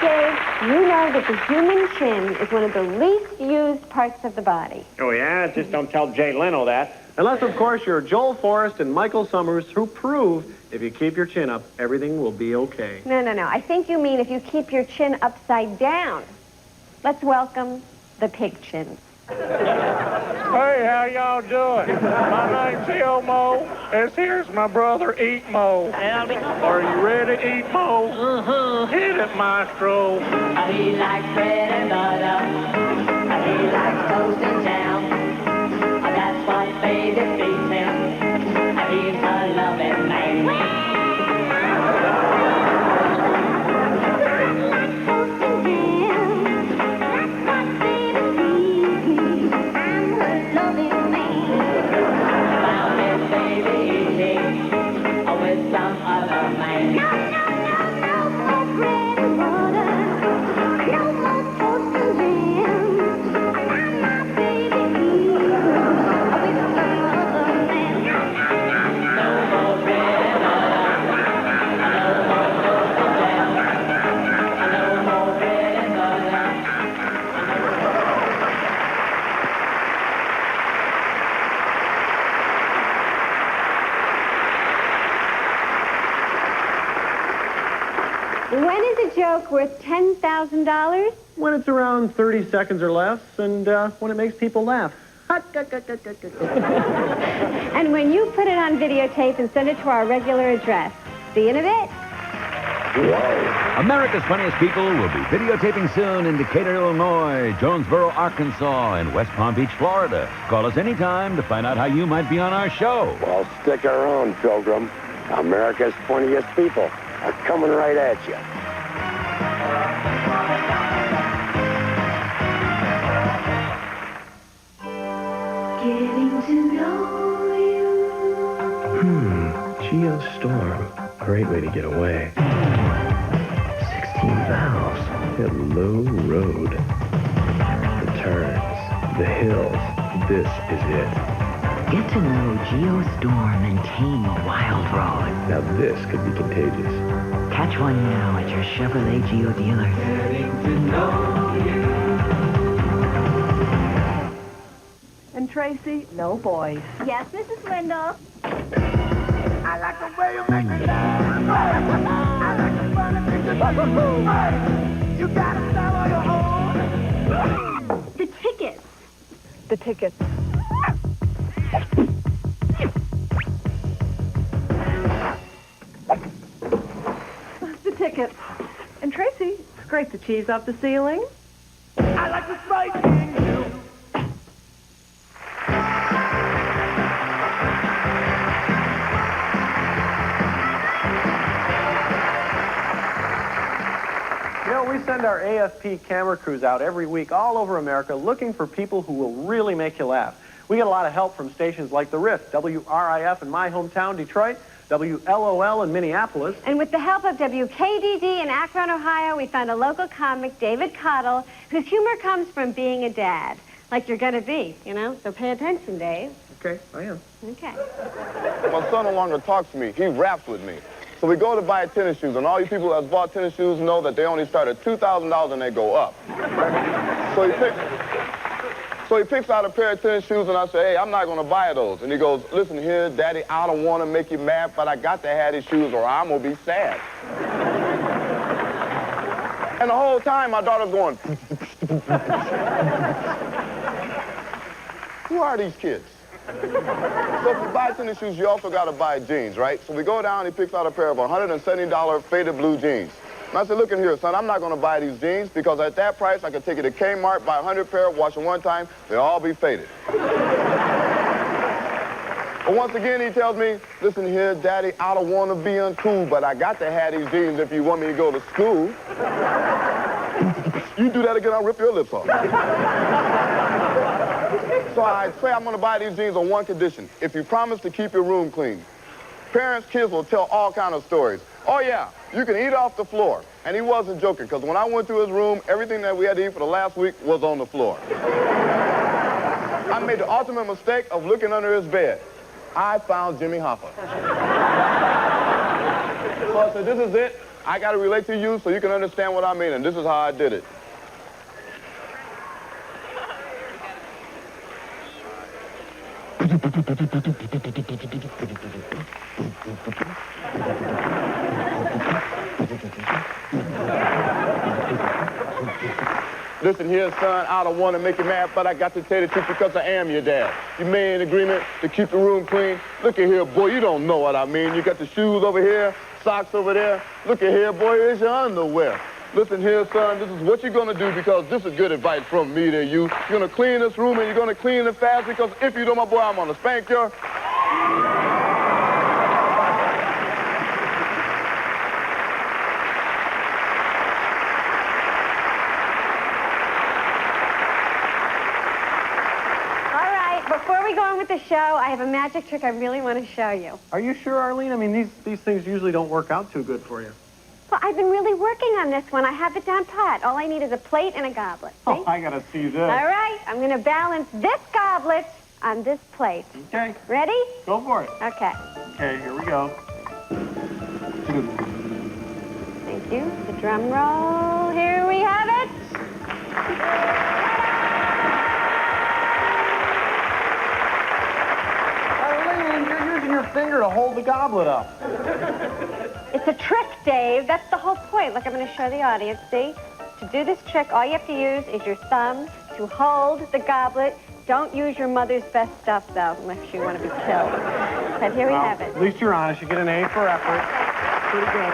Dave, you know that the human chin is one of the least used parts of the body. Oh, yeah? Just don't tell Jay Leno that. Unless, of course, you're Joel Forrest and Michael Summers, who prove if you keep your chin up, everything will be okay. No. I think you mean if you keep your chin upside down. Let's welcome the pig chins. Hey, how y'all doing? My name's Elmo, and here's my brother Eat Mo. Howdy. Are you ready, Eat Mo? Uh-huh. Hit it, maestro. He likes bread and butter. He likes toast and jam. That's what baby feeds him. He's a loving man. joke worth $10,000? When it's around 30 seconds or less, and when it makes people laugh. And when you put it on videotape and send it to our regular address. See you in a bit. America's Funniest People will be videotaping soon in Decatur, Illinois, Jonesboro, Arkansas, and West Palm Beach, Florida. Call us anytime to find out how you might be on our show. Well, stick around, Pilgrim. America's Funniest People are coming right at you. Getting to know you. Geostorm. Great way to get away. 16 valves. Hello, road. The turns. The hills. This is it. Get to know Geostorm and tame a wild road. Now this could be contagious. Catch one now at your Chevrolet Geo dealer. Getting to know you. And Tracy, no boys. Yes, Mrs. Wendell. I like the way you make me laugh. I like the funny pictures. You got a style of your own. The tickets. The tickets. The tickets. And Tracy, scrape the cheese off the ceiling. I like the spiking you. You know, we send our AFP camera crews out every week all over America looking for people who will really make you laugh. We get a lot of help from stations like The Rift, WRIF in my hometown, Detroit, WLOL in Minneapolis. And with the help of WKDD in Akron, Ohio, we found a local comic, David Cottle, whose humor comes from being a dad. Like you're gonna be, you know? So pay attention, Dave. Okay, I am. Okay. My son no longer talks to me. He raps with me. So we go to buy tennis shoes, and all you people that bought tennis shoes know that they only start at $2,000 and they go up. So he picks out a pair of tennis shoes, and I say, hey, I'm not going to buy those. And he goes, listen here, Daddy, I don't want to make you mad, but I got to have these shoes or I'm going to be sad. And the whole time, my daughter's going, who are these kids? So if you buy tennis shoes, you also got to buy jeans, right? So we go down, he picks out a pair of $170 faded blue jeans. And I said, look in here, son, I'm not going to buy these jeans because at that price, I could take you to Kmart, buy 100 pair, wash them one time, they'll all be faded. But once again, he tells me, listen here, Daddy, I don't want to be uncool, but I got to have these jeans if you want me to go to school. You do that again, I'll rip your lips off. So I say I'm going to buy these jeans on one condition. If you promise to keep your room clean. Parents, kids will tell all kinds of stories. Oh, yeah, you can eat off the floor. And he wasn't joking, because when I went to his room, everything that we had to eat for the last week was on the floor. I made the ultimate mistake of looking under his bed. I found Jimmy Hoffa. So I said, this is it. I got to relate to you so you can understand what I mean, and this is how I did it. Listen here, son, I don't want to make you mad, but I got to tell you the truth because I am your dad. You made an agreement to keep the room clean. Look at here, boy, you don't know what I mean. You got the shoes over here, socks over there. Look at here, boy, here's your underwear. Listen here, son, this is what you're going to do because this is good advice from me to you. You're going to clean this room and you're going to clean it fast because if you don't, my boy, I'm going to spank you. Before we go on with the show, I have a magic trick I really want to show you. Are you sure, Arlene? I mean, these things usually don't work out too good for you. Well, I've been really working on this one. I have it down pat. All I need is a plate and a goblet. See? Oh, I gotta see this. All right, I'm going to balance this goblet on this plate. Okay. Ready? Go for it. Okay. Okay, here we go. Thank you. The drum roll. Here we have it. Arlene, you're using your finger to hold the goblet up. It's a trick, Dave. That's the whole point. Look, I'm going to show the audience. See? To do this trick, all you have to use is your thumb to hold the goblet. Don't use your mother's best stuff, though, unless you want to be killed. But here we have it. At least you're honest. You get an A for effort. Pretty good.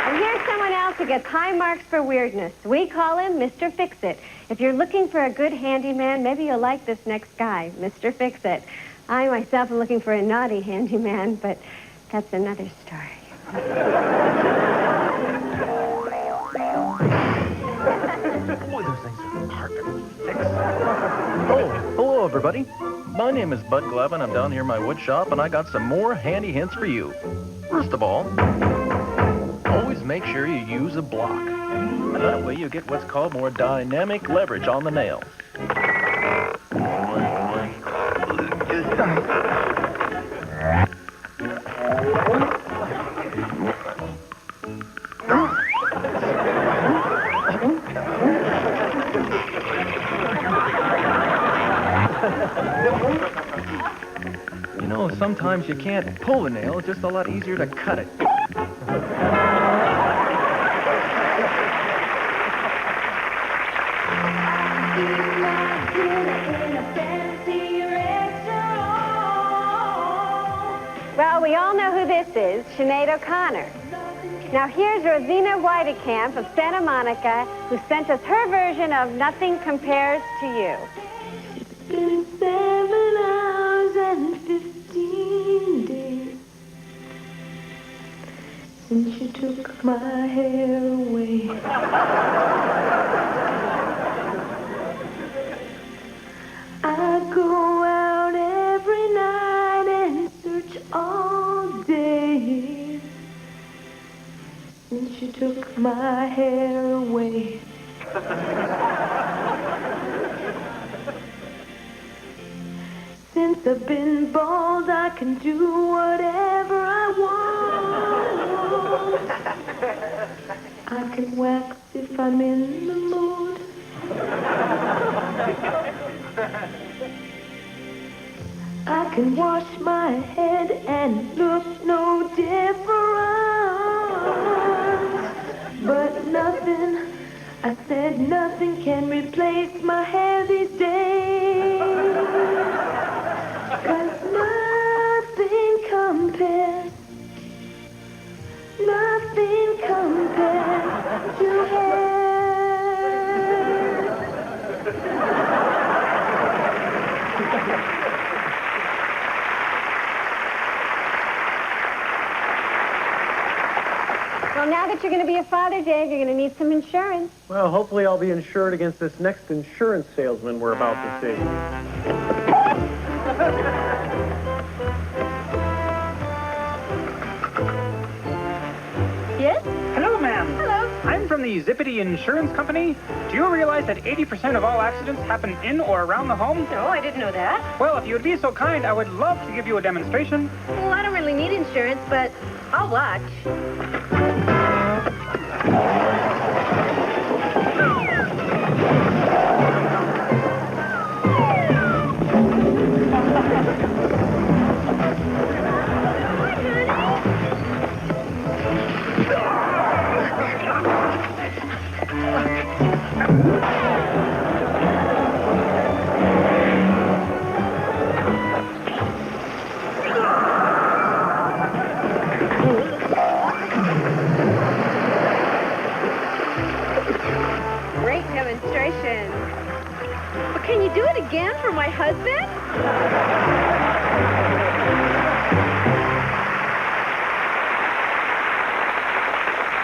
And here's someone else who gets high marks for weirdness. We call him Mr. Fix-It. If you're looking for a good handyman, maybe you'll like this next guy, Mr. Fix-It. I myself am looking for a naughty handyman, but that's another story. Boy, those things are hard to fix. Oh, hello, everybody. My name is Bud Glove, and I'm down here in my wood shop, and I got some more handy hints for you. First of all, always make sure you use a block. And that way you get what's called more dynamic leverage on the nail. You know, sometimes you can't pull the nail. It's just a lot easier to cut it. Well, we all know who this is, Sinead O'Connor. Now, here's Rosina Weidekamp of Santa Monica, who sent us her version of Nothing Compares to You. It's been 7 hours and 15 days since you took my hair away. I go out every night and search all day since you took my hair away. Since I've been bald, I can do whatever I want. I can wax if I'm in the mood. I can wash my head and look no different. But nothing, I said nothing can replace my hair these days. 'Cause nothing compares to hair. Well, now that you're going to be a father, Dave, you're going to need some insurance. Well, hopefully I'll be insured against this next insurance salesman we're about to see. Yes? Hello, ma'am. Hello. I'm from the Zippity Insurance Company. Do you realize that 80% of all accidents happen in or around the home? No, I didn't know that. Well, if you would be so kind, I would love to give you a demonstration. Well, I don't really need insurance, but I'll watch. Great demonstration. But can you do it again for my husband?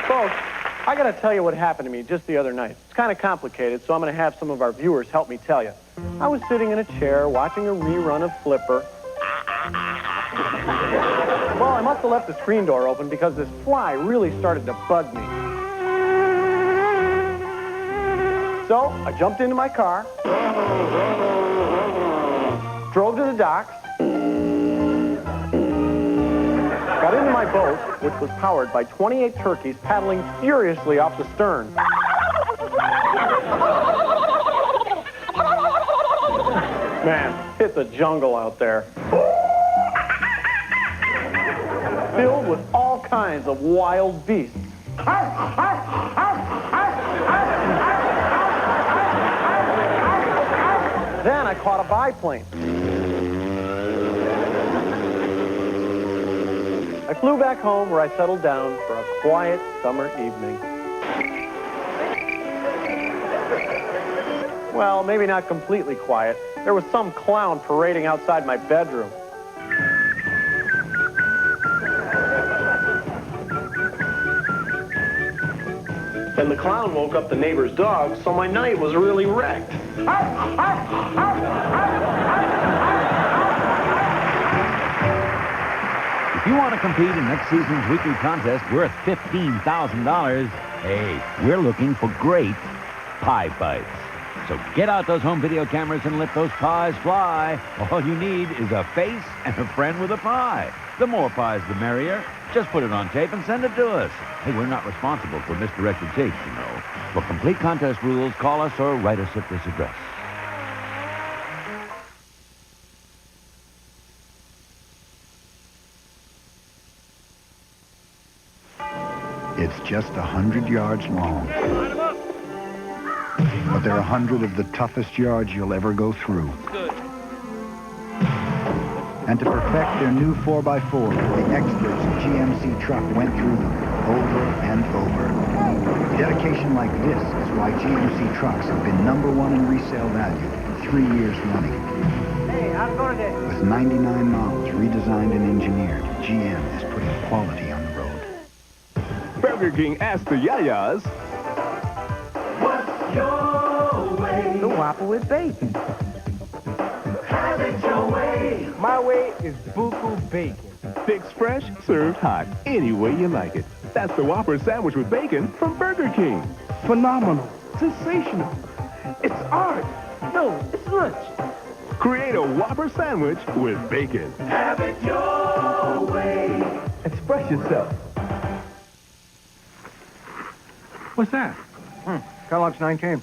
Folks, I gotta tell you what happened to me just the other night. It's kind of complicated, so I'm gonna have some of our viewers help me tell you. I was sitting in a chair watching a rerun of Flipper. Well, I must have left the screen door open because this fly really started to bug me. So I jumped into my car, drove to the docks, got into my boat, which was powered by 28 turkeys paddling furiously off the stern. Man, it's a jungle out there. filled with all kinds of wild beasts. Then I caught a biplane. I flew back home where I settled down for a quiet summer evening. Well, maybe not completely quiet. There was some clown parading outside my bedroom. And the clown woke up the neighbor's dog, so my night was really wrecked. If you want to compete in next season's weekly contest worth $15,000, hey, we're looking for great pie fights. So get out those home video cameras and let those pies fly. All you need is a face and a friend with a pie. The more pies, the merrier. Just put it on tape and send it to us. Hey, we're not responsible for misdirected tapes, you know. For complete contest rules, call us or write us at this address. It's just 100 yards long. But they're 100 of the toughest yards you'll ever go through. And to perfect their new 4x4, the experts at GMC Truck went through them over and over. Dedication like this is why GMC Trucks have been #1 in resale value for 3 years running. Hey, how's it going today? With 99 models redesigned and engineered, GM is putting quality on the road. Burger King asked the Yayas. What's your way? The Whopper with bacon. Have it your way. My way is buku bacon. Fixed fresh, served hot, any way you like it. That's the Whopper sandwich with bacon from Burger King. Phenomenal. Sensational. It's art. No, it's lunch. Create a Whopper sandwich with bacon. Have it your way. Express yourself. What's that? Kellogg's 19.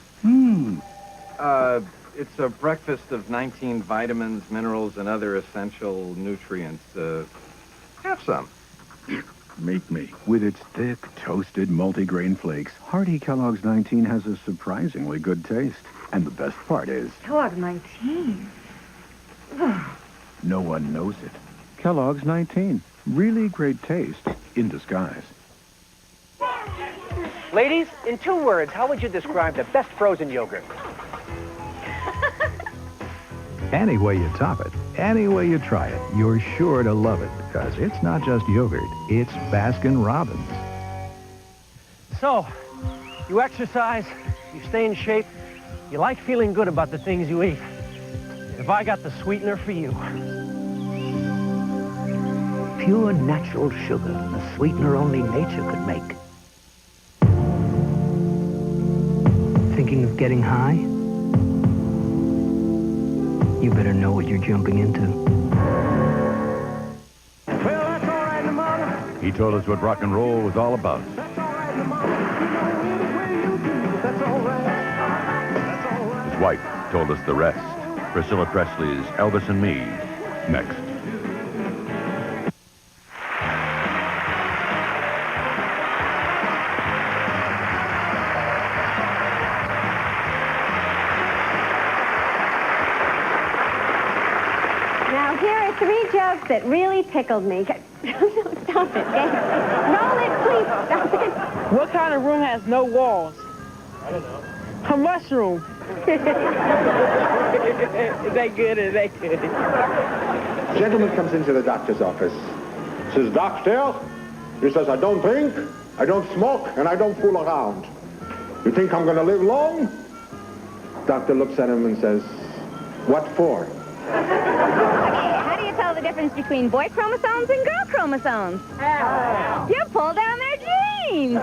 It's a breakfast of 19 vitamins, minerals, and other essential nutrients. Have some. Make me. With its thick, toasted multigrain flakes, Hearty Kellogg's 19 has a surprisingly good taste. And the best part is, Kellogg's 19. no one knows it. Kellogg's 19. Really great taste in disguise. Ladies, in 2 words, how would you describe the best frozen yogurt? Any way you top it, any way you try it, you're sure to love it, because it's not just yogurt, it's Baskin-Robbins. So, you exercise, you stay in shape, you like feeling good about the things you eat. Have I got the sweetener for you? Pure natural sugar, a sweetener only nature could make. Thinking of getting high? You better know what you're jumping into. Well, that's all right, Mama. He told us what rock and roll was all about. That's all right, Mama. You know, any way you do, that's all right. That's all right. His wife told us the rest. Priscilla Presley's Elvis and Me, next. Now, here are 3 jokes that really tickled me. No, stop it, Dave. Roll it, please. Stop it. What kind of room has no walls? I don't know. A mushroom. Is that good? Is that good? Gentleman comes into the doctor's office. Says, Doctor, he says, I don't drink, I don't smoke, and I don't fool around. You think I'm going to live long? Doctor looks at him and says, what for? How do you tell the difference between boy chromosomes and girl chromosomes? You pull down their jeans.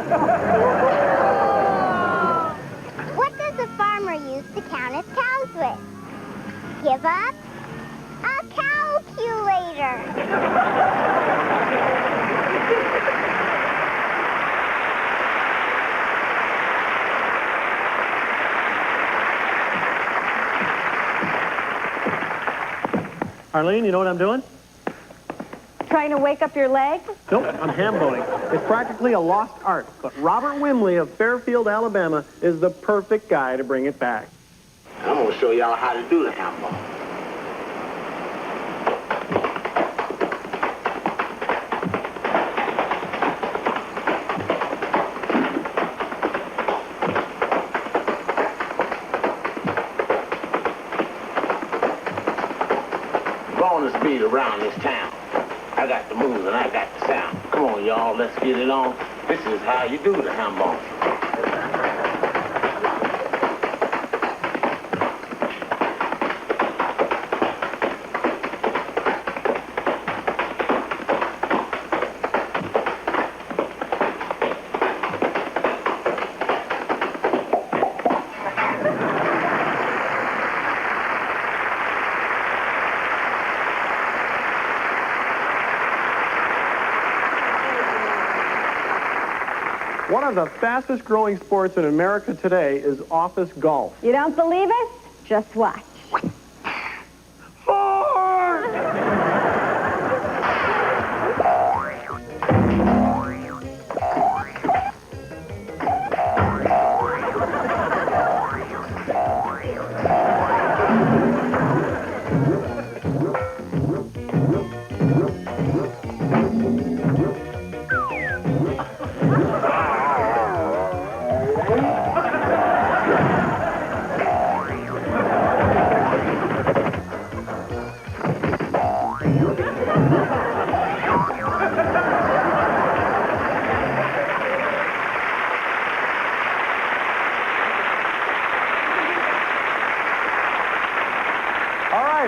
What does a farmer use to count his cows with? Give up a calculator. Arlene, you know what I'm doing? Trying to wake up your leg? Nope, I'm ham boning. It's practically a lost art, but Robert Wimley of Fairfield, Alabama is the perfect guy to bring it back. I'm going to show y'all how to do the ham bone. Going to speed around this town. I got the moves and I got the sound. Come on, y'all, let's get it on. This is how you do the ham bone. One of the fastest growing sports in America today is office golf. You don't believe us? Just watch.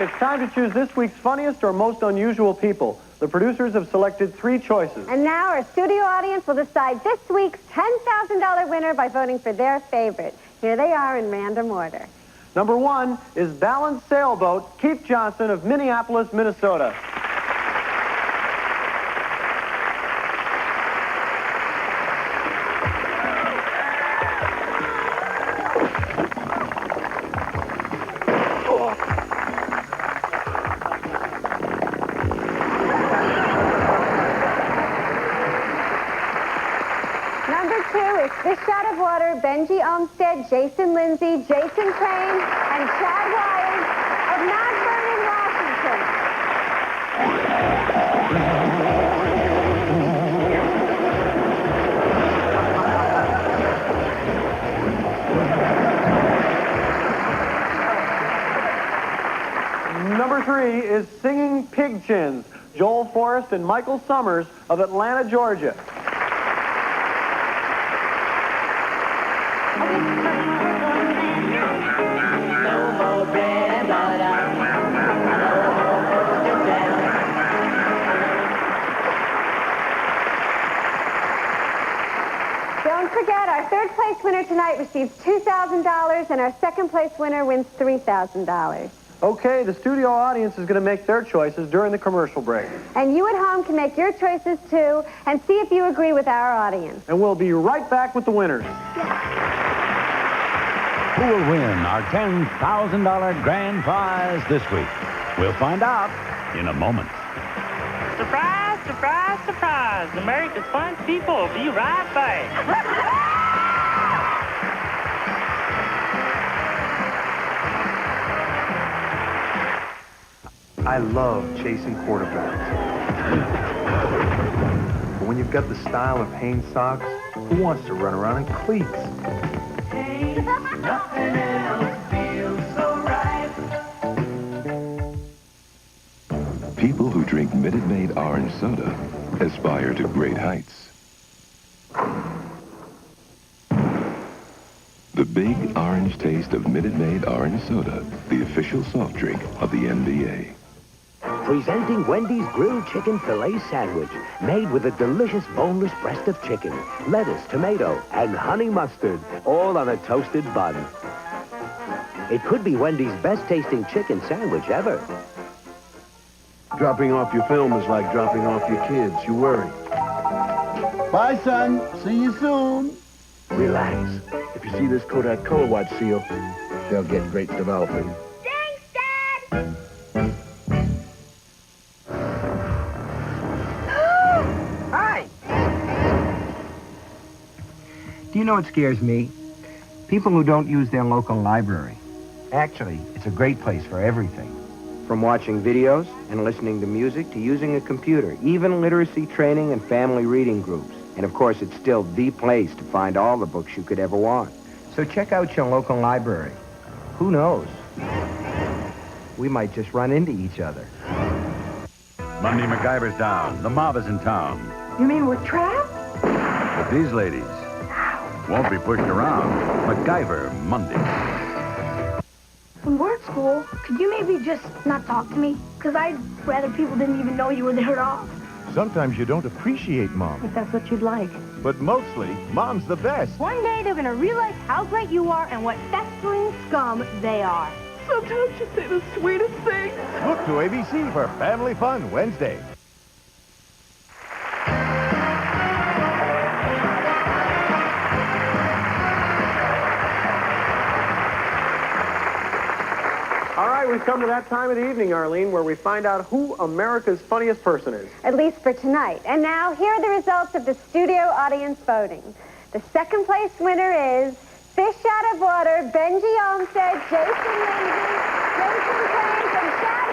It's time to choose this week's funniest or most unusual people. The producers have selected 3 choices. And now our studio audience will decide this week's $10,000 winner by voting for their favorite. Here they are in random order. Number 1 is Balanced Sailboat, Keith Johnson of Minneapolis, Minnesota. Fish Out of Water, Benji Olmsted, Jason Lindsay, Jason Crane, and Chad Wires of Mount Vernon, Washington. Number 3 is Singing Pig Chins, Joel Forrest and Michael Summers of Atlanta, Georgia. Don't forget, our third place winner tonight receives $2,000, and our second place winner wins $3,000. Okay, the studio audience is going to make their choices during the commercial break. And you at home can make your choices too, and see if you agree with our audience. And we'll be right back with the winners. Who will win our $10,000 grand prize this week? We'll find out in a moment. Surprise, surprise, surprise. America's fun people will be right back. I love chasing quarterbacks. But when you've got the style of Hanes socks, who wants to run around in cleats? Hanes, nothing else feels so right. People who drink Minute Maid orange soda aspire to great heights. The big orange taste of Minute Maid orange soda, the official soft drink of the NBA. Presenting Wendy's grilled chicken filet sandwich, made with a delicious boneless breast of chicken, lettuce, tomato, and honey mustard, all on a toasted bun. It could be Wendy's best-tasting chicken sandwich ever. Dropping off your film is like dropping off your kids. You worry. Bye, son. See you soon. Relax. If you see this Kodak Color Watch seal, they'll get great development. know what scares me? People who don't use their local library. Actually, it's a great place for everything. From watching videos and listening to music to using a computer, even literacy training and family reading groups. And of course, it's still the place to find all the books you could ever want. So check out your local library. Who knows? We might just run into each other. Monday MacGyver's down. The mob is in town. You mean we're trapped? But these ladies won't be pushed around. MacGyver Monday. When we're at school, could you maybe just not talk to me? Because I'd rather people didn't even know you were there at all. Sometimes you don't appreciate Mom. If that's what you'd like. But mostly, Mom's the best. One day they're going to realize how great you are and what festering scum they are. Sometimes you say the sweetest things. Look to ABC for Family Fun Wednesday. All right, we've come to that time of the evening, Arlene, where we find out who America's funniest person is. At least for tonight. And now, here are the results of the studio audience voting. The second place winner is Fish Out of Water, Benji Olmsted, Jason Lindsay, Jason James, and Chad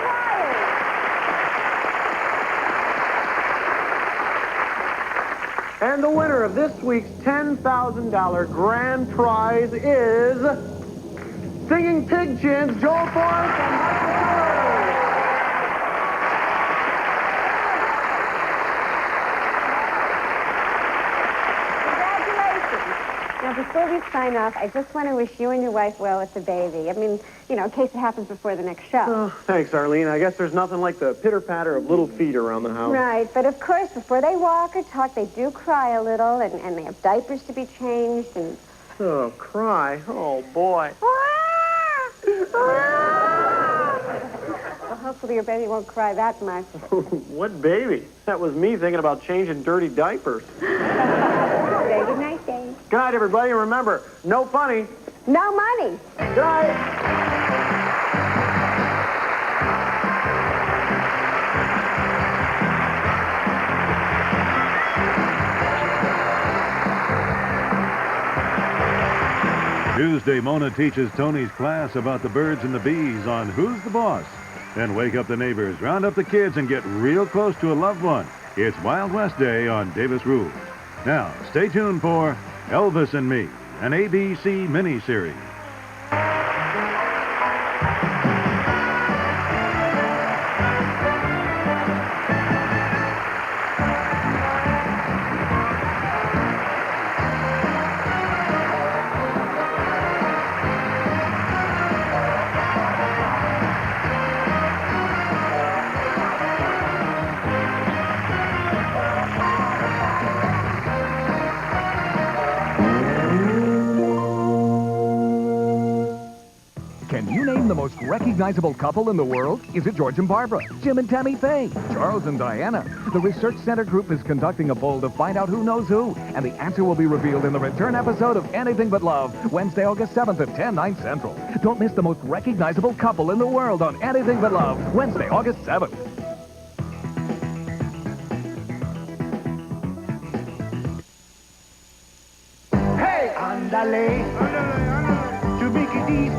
Wyatt. And the winner of this week's $10,000 grand prize is Singing Pig Chins, Joel Forrest and Michael Stewart. Congratulations. Now, before we sign off, I just want to wish you and your wife well with the baby. I mean, you know, in case it happens before the next show. Oh, thanks, Arlene. I guess there's nothing like the pitter-patter of little feet around the house. Right, but of course, before they walk or talk, they do cry a little, and they have diapers to be changed, and... Oh, cry. Oh, boy. Well, hopefully your baby won't cry that much. What baby? That was me thinking about changing dirty diapers. Baby, nice day. Good night, everybody. And remember, no funny. No money. Good night. Tuesday, Mona teaches Tony's class about the birds and the bees on Who's the Boss? Then wake up the neighbors, round up the kids, and get real close to a loved one. It's Wild West Day on Davis Rules. Now, stay tuned for Elvis and Me, an ABC miniseries. Can you name the most recognizable couple in the world? Is it George and Barbara, Jim and Tammy Faye, Charles and Diana? The Research Center Group is conducting a poll to find out who knows who, and the answer will be revealed in the return episode of Anything But Love, Wednesday, August 7th at 10, 9 Central. Don't miss the most recognizable couple in the world on Anything But Love, Wednesday, August 7th. Hey, andale, to Mickey D's